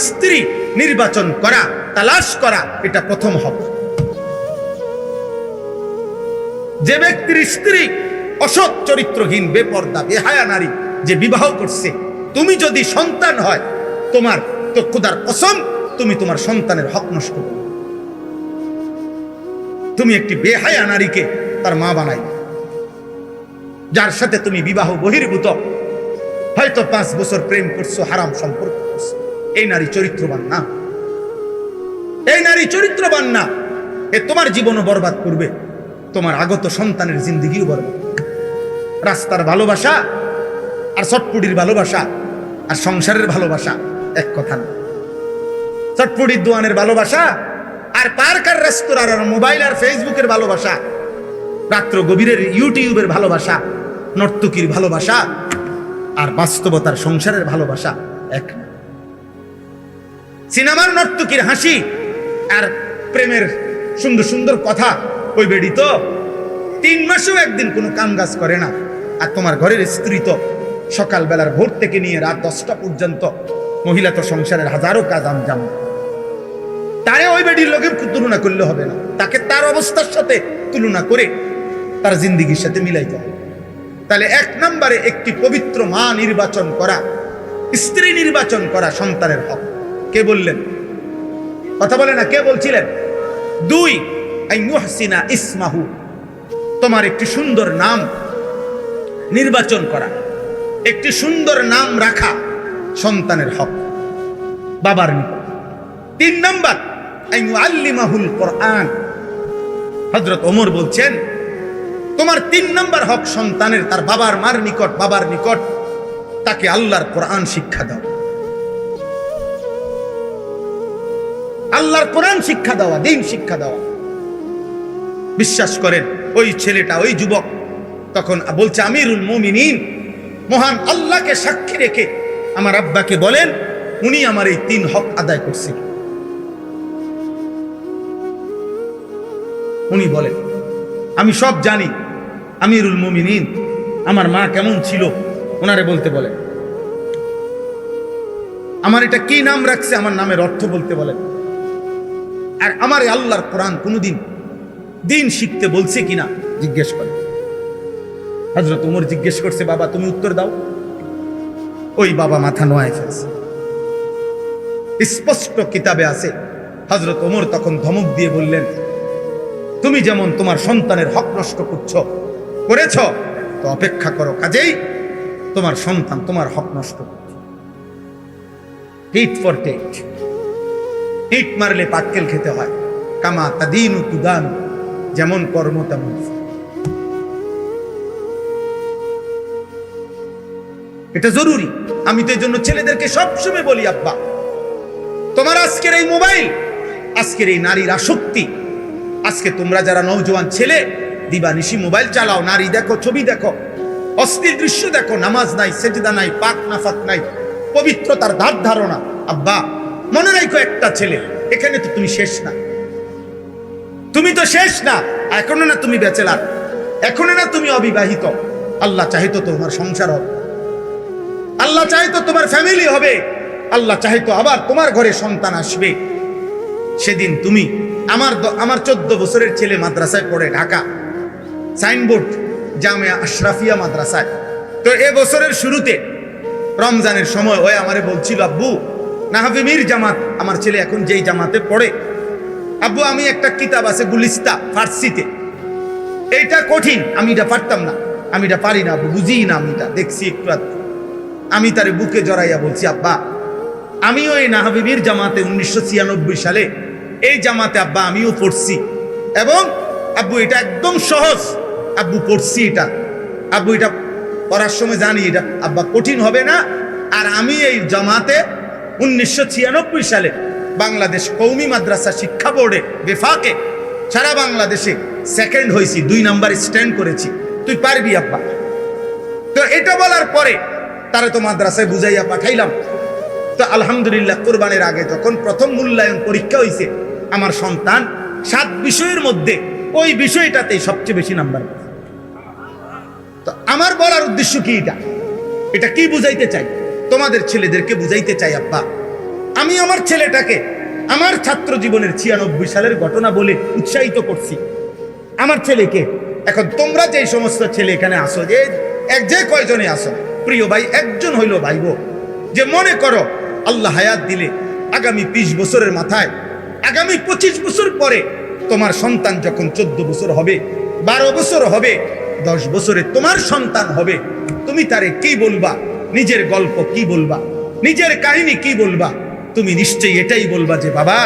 স্ত্রী নির্বাচন করা, তালাশ করা, এটা প্রথম হক। যে ব্যক্তির স্ত্রী অসৎ চরিত্রহীন, বেপর্দা, বেহায়া নারী যে বিবাহ করছে, তুমি যদি সন্তান হয় তোমার, তো খোদার কসম তুমি তোমার সন্তানের হক নষ্ট করো। তুমি একটি বেহায়া নারীকে তার মা বানাই, যার সাথে তুমি বিবাহ বহির্ভূত হয়তো 5 বছর প্রেম করছো, হারাম সম্পর্ক করছো, এই নারী চরিত্রবান না, এই নারী চরিত্রবান না। এ তোমার জীবনও বরবাদ করবে, তোমার আগত সন্তানের জিন্দেগিও বরবাদ। রাস্তার ভালোবাসা আর চটপুটির ভালোবাসা আর সংসারের ভালোবাসা এক কথা না। চটপুটির দোয়ানের ভালোবাসা আর পার্ক আর রেস্তোরাঁ আর মোবাইল আর ফেসবুকের ভালোবাসা, রাত্র গভীরের ইউটিউবের ভালোবাসা, নর্তকীর ভালোবাসা আর বাস্তবতার সংসারের ভালোবাসা এক না। সিনেমার নর্তকীর হাসি আর প্রেমের সুন্দর সুন্দর কথা, ওই বেড়ি তো 3 মাসেও একদিন কোনো কাম কাজ করে না, আর তোমার ঘরের স্ত্রী তো সকালবেলার ভোর থেকে নিয়ে রাত 10টা পর্যন্ত, মহিলা তো সংসারের হাজারো কাজ আঞ্জাম। তারে ওই বেডির লোকে তুলনা করলে হবে না, তাকে তার অবস্থার সাথে তুলনা করে তার জিন্দিগির সাথে মিলাইতে হবে। তাহলে 1 নম্বরে একটি পবিত্র মা নির্বাচন করা, স্ত্রী নির্বাচন করা সন্তানের হক। কে বললেন? কথা বলে না, কে বলছিলেন? 2 আইয়ুহসিনা ইসমাহু, তোমার একটি সুন্দর নাম নির্বাচন করা, একটি সুন্দর নাম রাখা সন্তানের হক, বাবার নিকট। 3 নম্বর আইয়ুআল্লিমাহুল কোরআন। হযরত ওমর বলছেন, তোমার 3 নম্বর হক সন্তানের তার বাবার মার নিকট, বাবার নিকট তাকে আল্লাহর কোরআন শিক্ষা দাও, আল্লাহর কোরআন শিক্ষা দেওয়া, দ্বীন শিক্ষা দেওয়া। বিশ্বাস করেন ওই ছেলেটা, ওই যুবক তখন বলছে, আমিরুল মুমিনিন, মহান আল্লাহকে সাক্ষী রেখে আমার আব্বাকে বলেন, উনি আমার এই 3 হক আদায় করছে। উনি বলেন, আমি সব জানি, আমিরুল মুমিনিন, আমার মা কেমন ছিল, ওনারে বলতে বলেন। আমার এটা কি নাম রাখছে, আমার নামের অর্থ বলতে বলেন। আর আমার আল্লাহর কোরআন কোনদিন দিন শিখতে বলছে কিনা জিজ্ঞেস করে। হযরত ওমর জিজ্ঞেস করছে, বাবা তুমি উত্তর দাও। ওই বাবা মাথা নোয়ায় ফেলছে। স্পষ্ট কিতাবে আছে, হযরত ওমর তখন ধমক দিয়ে বললেন, তুমি যেমন তোমার সন্তানের হক নষ্ট করেছ, তো অপেক্ষা করো, কাজেই তোমার সন্তান তোমার হক নষ্ট করছে। টিট ফর টেট, ইট মারলে পাটকেল খেতে হয়। কামা তাদিনু তুদানু, যেমন কর্ম তেমন। এটা জরুরি। আমি তো এই জন্য ছেলেদেরকে সবসময় বলি, আব্বা তোমার আজকের এই মোবাইল, আজকের এই নারীর আসক্তি, আজকে তোমরা যারা নওজোয়ান ছেলে দিবানিশি মোবাইল চালাও, নারী দেখো, ছবি দেখো, অশ্লীল দৃশ্য দেখো, নামাজ নাই, সেজদা নাই, পাক নাফাক নাই, পবিত্রতার ধার ধারণা। আব্বা মনে রাখো, একটা ছেলে, এখানে তো তুমি শেষ না, তুমি তো শেষ না। এখনো না তুমি ব্যাচেলার, এখনো না তুমি অবিবাহিত। আল্লাহ চাহিতো তোমার সংসার হবে, আল্লাহ চাহিতো তোমার ফ্যামিলি হবে, আল্লাহ চাহিতো আবার তোমার ঘরে সন্তান আসবে। সেদিন তুমি আমার 14 বছরের ছেলে মাদ্রাসায় পড়ে, ঢাকা সাইনবোর্ড জামিয়া আশরাফিয়া মাদ্রাসায়। তো এ বছরের শুরুতে রমজানের সময় ওই আমারে বলছিল, আব্বু নাহাবিমির জামাত, আমার ছেলে এখন যেই জামাতে পড়ে, আব্বু আমি একটা কিতাব আছে গুলিস্তা ফার্সিতে, এইটা কঠিন, আমি এটা পারতাম না, আমি এটা পারি না আব্বু, বুঝি না, আমি এটা দেখছি একটু। আমি তারে বুকে জড়াইয়া বলছি, আব্বা আমিও এই নাহাবিবির জামাতে 1996 সালে এই জামাতে আব্বা আমিও পড়ছি, এবং আব্বু এটা একদম সহজ, আব্বু পড়ছি এটা, আব্বু এটা পড়ার সময় জানি এটা আব্বা কঠিন হবে না। আর আমি এই জামাতে 1996 সালে বাংলাদেশ কওমি মাদ্রাসা শিক্ষা বোর্ডে বেফাকে সারা বাংলাদেশে সেকেন্ড হয়েছি, 2 নাম্বার স্ট্যান্ড করেছি, তুই পারবি আব্বা। তো এটা বলার পরে তারা তো মাদ্রাসায় বুঝাইয়া পাঠাইলাম। তো আলহামদুলিল্লাহ কোরবানের আগে যখন প্রথম মূল্যায়ন পরীক্ষা হয়েছে, আমার সন্তান 7 বিষয়ের মধ্যে ওই বিষয়টাতেই সবচেয়ে বেশি নাম্বার। তো আমার বলার উদ্দেশ্য কি, এটা কি বুঝাইতে চাই, তোমাদের ছেলেদেরকে বুঝাইতে চাই, আব্বা আমি আমার ছেলেটাকে আমার ছাত্র জীবনের 96 সালের ঘটনা বলে উৎসাহিত করছি আমার ছেলেকে। এখন তোমরা যে সমস্ত ছেলে এখানে আসো, যে কয়জনে আসো, প্রিয় ভাই একজন হইল ভাইব, যে মনে করো আল্লাহ হায়াত দিলে আগামী 20 বছরের মাথায়, আগামী 25 বছর পরে তোমার সন্তান যখন 14 বছর হবে, 12 বছর হবে, 10 বছরে তোমার সন্তান হবে, তুমি তারে কি বলবা, নিজের গল্প কি বলবা, নিজের কাহিনী কি বলবা? তুমি নিশ্চয়ই এটাই বলবা যে বাবা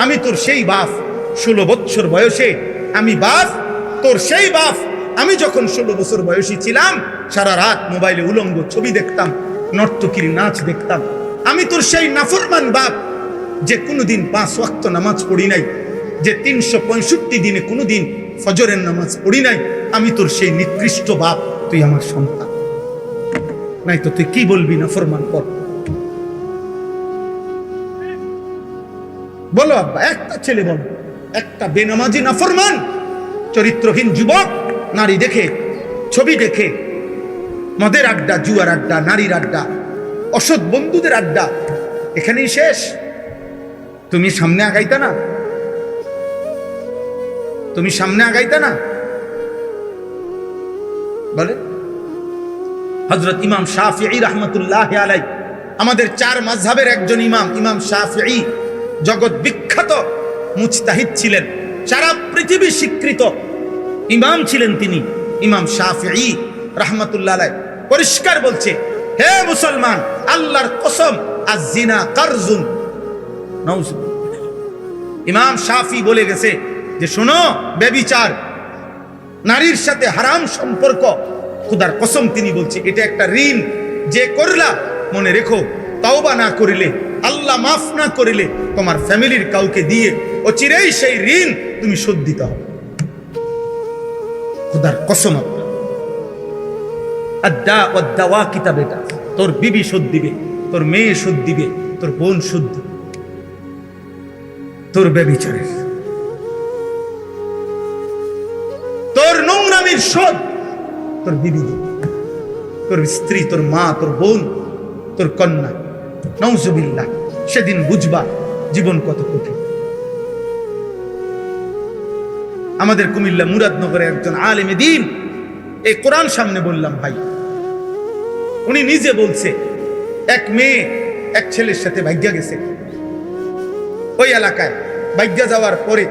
আমি তোর সেই বাপ, 16 বছর বয়সে আমি বাপ, তোর সেই বাপ, আমি যখন 16 বছর বয়সী ছিলাম সারা রাত মোবাইলে উলঙ্গ ছবি দেখতাম, নর্তকীর নাচ দেখতাম। আমি তোর সেই নাফরমান বাপ যে কোনোদিন 5 ওয়াক্ত নামাজ পড়ি নাই, যে 365 দিনে কোনোদিন ফজরের নামাজ পড়ি নাই। আমি তোর সেই নিকৃষ্ট বাপ, তুই আমার সন্তান নাই তো তুই কি বলবি নাফরমান পর? বলো আব্বা, একটা ছেলে বলো, একটা বেনামাজি নাফরমান চরিত্রহীন যুবক নারী দেখে, ছবি দেখে, মদের আড্ডা, জুয়ার আড্ডা, নারীর আড্ডা, অসৎ বন্ধুদের আড্ডা, এখানেই শেষ? তুমি সামনে আগাইতা না? তুমি সামনে আগাইতা না? বলে হযরত ইমাম শাফিঈ রাহমাতুল্লাহি আলাইহি, আমাদের 4 মাযহাবের একজন ইমাম, ইমাম শাফিঈ জগৎ বিখ্যাত মুজতাহিদ ছিলেন, সারা পৃথিবী স্বীকৃত ইমাম ছিলেন তিনি। ইমাম শাফিঈ রাহমাতুল্লাহি আলাইহি পরিষ্কার বলছে, হে মুসলমান, আল্লাহর কসম, আয-জিনা কারজুন। ইমাম শাফি বলে গেছে যে শোনো, ব্যভিচার, নারীর সাথে হারাম সম্পর্ক, খোদার কসম তিনি বলছে এটা একটা ঋণ, যে করলা মনে রেখো, তওবা না করিলে, আল্লাহ মাফ না করিলে, তোমার ফ্যামিলির কাউকে দিয়ে অচিরেই সেই ঋণ তুমি শোধ দিতে হবে। খোদার কসম, আদ্দা ওয়াদ্দাওয়া কিতাবে এটা, তোর বিবি শোধ দিবে, তোর মেয়ে শোধ দিবে, তোর বোন শোধ দিবে তোর ব্যভিচারের, তোর নোংরামির শোধ তোর বিবি দিবে, তোর স্ত্রী, তোর মা, তোর বোন, তোর কন্যা। নাউজুবিল্লাহ, সেদিন বুঝবা জীবন কত কঠিন। আমাদের কুমিল্লা মুরাদনগরে একজন আলেমে দ্বীন, এই কোরআন সামনে বললাম ভাই, উনি নিজে বলছে এক মেয়ে এক ছেলের সাথে ভাগ্যা গেছে, ওই এলাকায় ভাগ্যা যাওয়ার পরে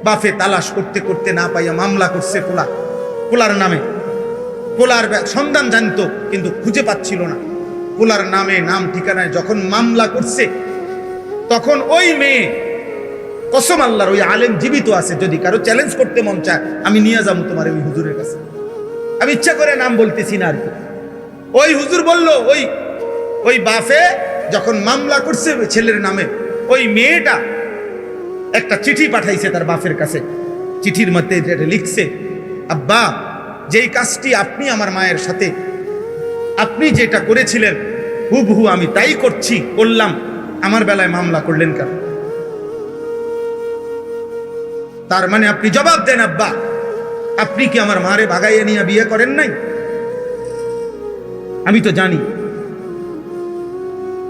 বাপে তালাশ করতে করতে না পাইয়া মামলা করছে পোলার নামে। পোলার সন্ধান জানতো কিন্তু খুঁজে পাচ্ছিল না। পোলার নামে নাম ঠিকানায় যখন মামলা করছে, তখন ওই মেয়ে, কসম আল্লাহর, ওই আলেম জীবিত আছে, যদি কারো চ্যালেঞ্জ করতে মন চায় আমি নিয়ে যাবো তোমার ওই হুজুরের কাছে। আমি ইচ্ছা করে নাম বলতেছি না আর কি। ওই হুজুর বলল, ওই বাপে যখন মামলা করছে ছেলের নামে, ওই মেয়েটা একটা চিঠি পাঠাইছে তার বাপের কাছে। চিঠির মধ্যে যেটা লিখছে, আব্বা, যেই কাজটি আপনি আমার মায়ের সাথে আপনি যেটা করেছিলেন হুবহু আমি তাই করলাম, আমার বেলায় মামলা করলেন কেন? তার মানে আপনি জবাব দেন আব্বা, আপনি কি আমার মারে ভাগাইয়া নিয়ে বিয়ে করেন নাই? আমি তো জানি।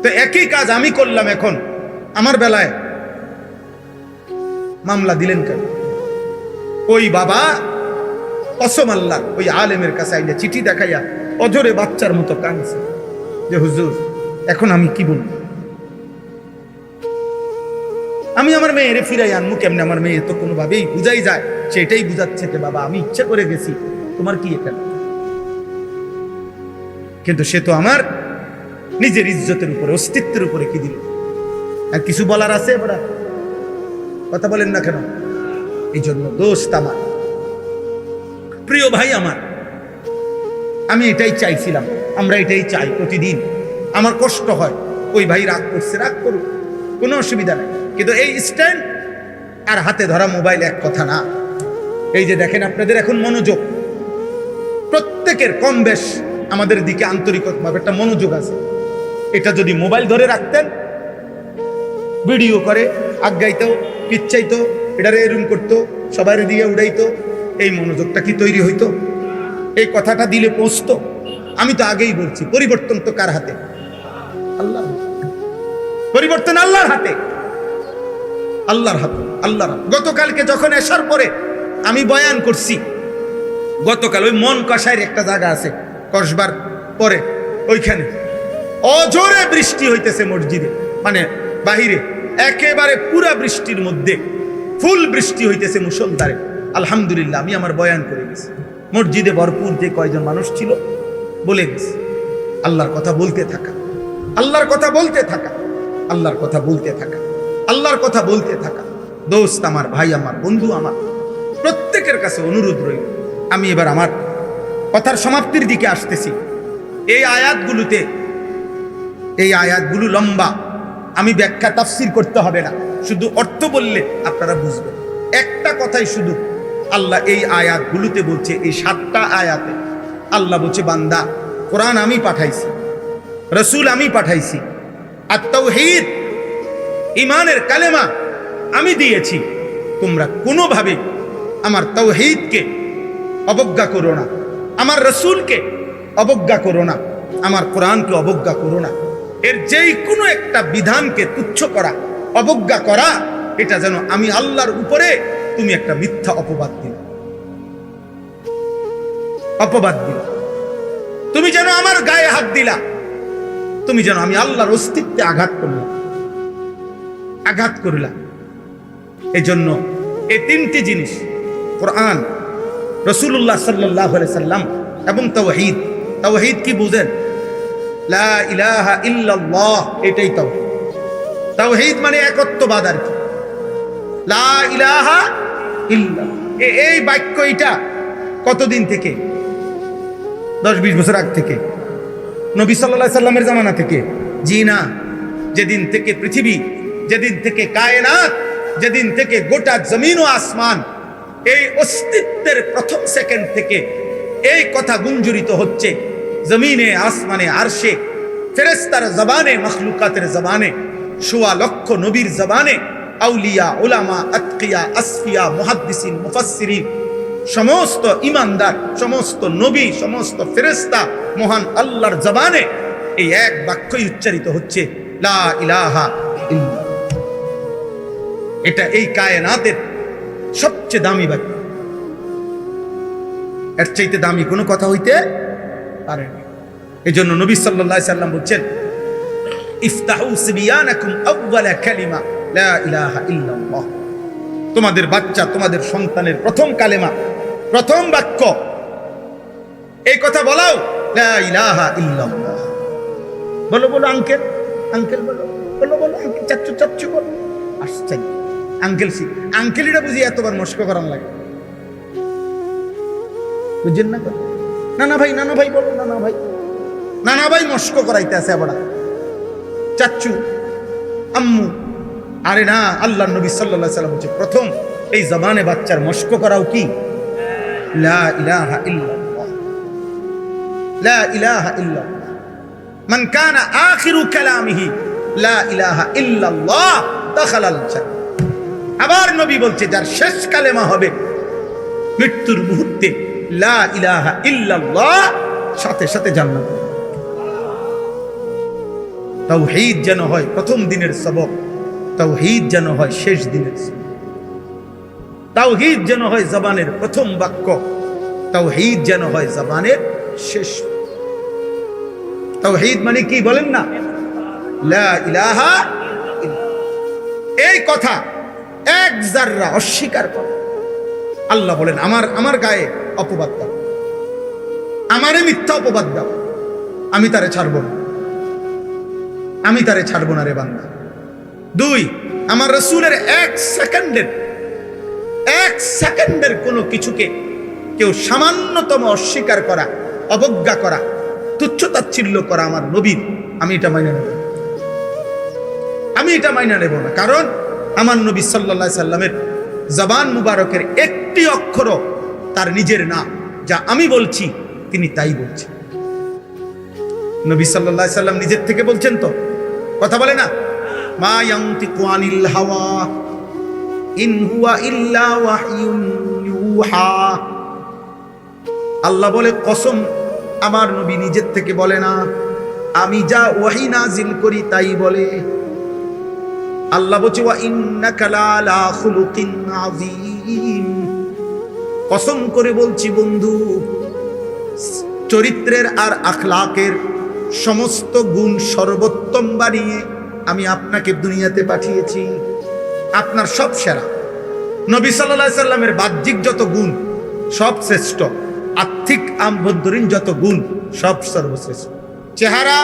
তো একই কাজ আমি করলাম, এখন আমার বেলায় মামলা দিলেন কেন? ওই বাবা কসম আল্লাহ ওই আলেমের কাছে আইলে চিঠি দেখাইয়া অঝরে বাচ্চার মতো কাঁদছে যে হুজুর এখন আমি কি বলবো? আমি আমার মেয়েরে ফিরাই আনবো কেমনে? আমার মেয়ে তো কোনোভাবেই বুঝাই যায়, সেটাই বুঝাচ্ছে যে বাবা আমি ইচ্ছা করে গেছি, তোমার কি এখানে? কিন্তু সে তো আমার নিজের ইজ্জতের উপরে, অস্তিত্বের উপরে কি দিল? আর কিছু বলার আছে? বড়া কথা বলেন না কেন? এই জন্য দোস্ত আমার, প্রিয় ভাই আমার, আমি এটাই চাইছিলাম, আমরা এটাই চাই প্রতিদিন। আমার কষ্ট হয়, ওই ভাই রাগ করছে, রাগ করুক, কোনো অসুবিধা নেই, কিন্তু এই স্ট্যান্ড আর হাতে ধরা মোবাইল এক কথা না। এই যে দেখেন আপনাদের এখন মনোযোগ, প্রত্যেকের কম বেশ আমাদের দিকে আন্তরিকভাবে একটা মনোযোগ আছে। এটা যদি মোবাইল ধরে রাখতেন, ভিডিও করে আজ্ঞাইতো, পিচ্ছাইতো, এটারে এরুম করতো, সবার দিয়ে উড়াইতো, এই মনোযোগটা কি তৈরি হইতো? এই কথাটা দিলে পৌঁছতো? আমি তো আগেই বলছি, পরিবর্তন তো কার হাতে? আল্লাহ। পরিবর্তন আল্লাহর হাতে, আল্লাহর হাতে, আল্লাহর হাতে। গতকালকে যখন এসার পরে আমি বয়ান করছি, গতকাল ওই মন কষায়ের একটা জায়গা আছে, কসবার পরে ওইখানে অজোরে বৃষ্টি হইতেছে মসজিদে, মানে বাহিরে একেবারে পুরা বৃষ্টির মধ্যে ফুল বৃষ্টি হইতেছে মুষলধারে। আলহামদুলিল্লাহ আমি আমার বয়ান করে গেছি, মসজিদে ভরপুর যে কয়জন মানুষ ছিল বলে গেছি। আল্লাহর কথা বলতে থাকা, আল্লাহর কথা বলতে থাকা, আল্লাহর কথা বলতে থাকা, আল্লাহর কথা বলতে থাকা। দোস্ত আমার, ভাই আমার, বন্ধু আমার, প্রত্যেকের কাছে অনুরোধ রইল। আমি এবার আমার কথার সমাপ্তির দিকে আসতেছি। এই আয়াতগুলো লম্বা, আমি ব্যাখ্যা তাফসীর করতে হবে না, শুধু অর্থ বললে আপনারা বুঝবেন। একটা কথাই শুধু আল্লাহ এই আয়াতগুলোতে বলছে, এই 7টা আয়াতে আল্লাহ বলছে, বান্দা কোরআন আমি পাঠাইছি, রসুল আমি পাঠাইছি, আর তাওহীদ ঈমানের কালেমা আমি দিয়েছি, তোমরা কোনোভাবে আমার তাওহীদকে অবজ্ঞা করো না, আমার রসুলকে অবজ্ঞা করো না, আমার কোরআনকে অবজ্ঞা করো না। এর যেই কোনো একটা বিধানকে তুচ্ছ করা, অবজ্ঞা করা, এটা যেন আমি আল্লাহর উপরে তুমি একটা মিথ্যা অপবাদ দিলে, অপবাদ দিলা, তুমি যেন আমার গায়ে হাত দিলা, তুমি যেন আমি আল্লাহর অস্তিত্বে আঘাত করলা। এই জন্য এই 3টি জিনিস, কোরআন, রাসূলুল্লাহ সাল্লাল্লাহু আলাইহি সাল্লাম এবং তাওহীদ। তাওহীদ কি বুঝেন? লা ইলাহা ইল্লাল্লাহ, এটাই তাওহীদ। তাওহীদ মানে একত্ববাদ আর কি। লা ইলাহা ইল্লাল্লাহ, এই বাক্য এটা কতদিন থেকে? 10-20 বছর আগ থেকে, নবী সাল্লাল্লাহু আলাইহি সাল্লামের জামানা থেকে? জি না, যেদিন থেকে পৃথিবী, যেদিন থেকে কায়নাত, যেদিন থেকে গোটা জমিন ও আসমান, এই অস্তিত্বের প্রথম সেকেন্ড থেকে এই কথা গুঞ্জরিত হচ্ছে জমিনে, আসমানে, আরশে, ফেরেশতার জবানে, মখলুকাতের জবানে, 1.25 লক্ষ নবীর জবানে, আউলিয়া, উলামা, আতকিয়া, আসফিয়া, মুহাদ্দিসিন, মুফাসসিরিন, সমস্ত ইমানদার, সমস্ত নবী, সমস্ত ফেরেশতা, মহান আল্লাহর জবানে এই এক বাক্যই উচ্চারিত হচ্ছে, লা ইলাহা ইল্লাল্লাহ। এটা এই কায়নাতের সবচেয়ে দামি বাক্য, এর চাইতে দামি কোনো কথা হইতে পারে না। এই জন্য নবী সাল্লাল্লাহু আলাইহি সাল্লাম বলছেন, ইফতাহু সিবিয়ানাকুম আউয়ালা কালিমা লা ইলাহা ইল্লাল্লাহ। তোমাদের বাচ্চা, তোমাদের সন্তানের প্রথম কালেমা, প্রথম বাক্য এই কথা বলাও, লা ইলাহা ইল্লাল্লাহ। বলো বলো আঙ্কেল, আঙ্কেল বলো, বলো বলো আঙ্কেল, চাচ্চু চাচ্চু বলো। আশ্চর্য, আঙ্কেল আঙ্কেলিটা বুঝি এতবার মস্ক করার লাগে, বুঝছেন না? নানা ভাই, নানা ভাই বলো, নানা ভাই, নানা ভাই মস্ক করাইতে আছে আবার চাচ্চু আম্মু। আরে না, আল্লাহ নবী সাল্লাল্লাহু আলাইহি ওয়াসাল্লাম বলছে প্রথম এই জবানে বাচ্চার মস্ক করাও কি লা ইলাহা ইল্লাল্লাহ, লা ইলাহা ইল্লাল্লাহ। মান কানা আখিরু কালামিহি লা ইলাহা ইল্লাল্লাহ দাখালাল জান্নাহ। আবার নবী বলছে যার শেষ কালেমা হবে মৃত্যুর মুহূর্তে লা ইলাহা ইল্লাল্লাহ, সাথে সাথে জান্নাত। তাওহীদ যেন হয় প্রথম দিনের সবক, তাওহীদ যেন হয় শেষ দিনের সবক, তাওহীদ যেন হয় জবানের প্রথম বাক্য, তাওহীদ যেন হয় জবানের শেষ। তাওহীদ মানে কি বলেন না? লা ইলাহা ইল্লাল্লাহ। এই কথা এক যাররা অস্বীকার করে আল্লাহ বলেন আমার গায়ে অপবাদ দাও, আমারে মিথ্যা অপবাদ দাও, আমি তারে ছাড়ব না, আমি তারে ছাড়ব না রে বান্দা। দুই, আমার রাসূলের এক সেকেন্ডের কোনো কিছুকে কেউ সামান্যতম অস্বীকার করা, অবজ্ঞা করা, তুচ্ছতাচ্ছিল্য করা আমার নবীর, আমি এটা মাইনে নেব, আমি এটা মাইনে নেব না। কারণ আমার নবী সাল্লাল্লাহু আলাইহি সাল্লামের জবান মুবারকের একটি অক্ষরও তার নিজের না, যা আমি বলছি তিনি তাই বলছেন। নবী সাল্লাল্লাহু আলাইহি সাল্লাম নিজের থেকে বলছেন তো, কথা বলে না, মা ইয়ানতিকু আনিল হাওয়া ইন হুয়া ইল্লা ওয়াহয়ুন ইউহা। আল্লাহ বলে কসম, আমার নবী নিজের থেকে বলে না, আমি যা ওহী নাজিল করি তাই বলে। আল্লাহ বলছে ওয়া ইন্নাকা লালা খুলুকিন আযীম। কসম করে বলছি বন্ধু, চরিত্রের আর আখলাকের সমস্ত গুণ সর্বোত্তম বানিয়ে আমি আপনাকে দুনিয়াতে পাঠিয়েছি, আপনার সব সেরা। নবী সাল্লাল্লাহু আলাইহি সাল্লামের বাহ্যিক যত গুণ সব শ্রেষ্ঠ, আত্মিক আভ্যন্তরীণ যত গুণ সব সর্বশ্রেষ্ঠ। চেহারা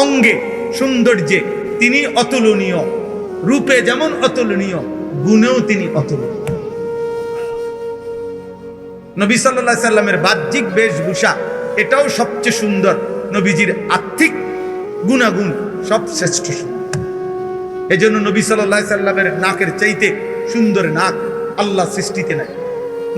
অঙ্গে সৌন্দর্যে তিনি অতুলনীয়, রূপে যেমন অতুলনীয়, গুণেও তিনি অতুলনীয়। নবী সাল্লাল্লাহু আলাইহি সাল্লামের বাহ্যিক বেশভূষা এটাও সবচেয়ে সুন্দর, নবীজির আত্মিক গুণাগুণ সব শ্রেষ্ঠ। এজন্য নবী সাল্লাল্লাহু আলাইহি সাল্লামের নাকের চাইতে সুন্দর নাক আল্লাহ সৃষ্টিতে নাই,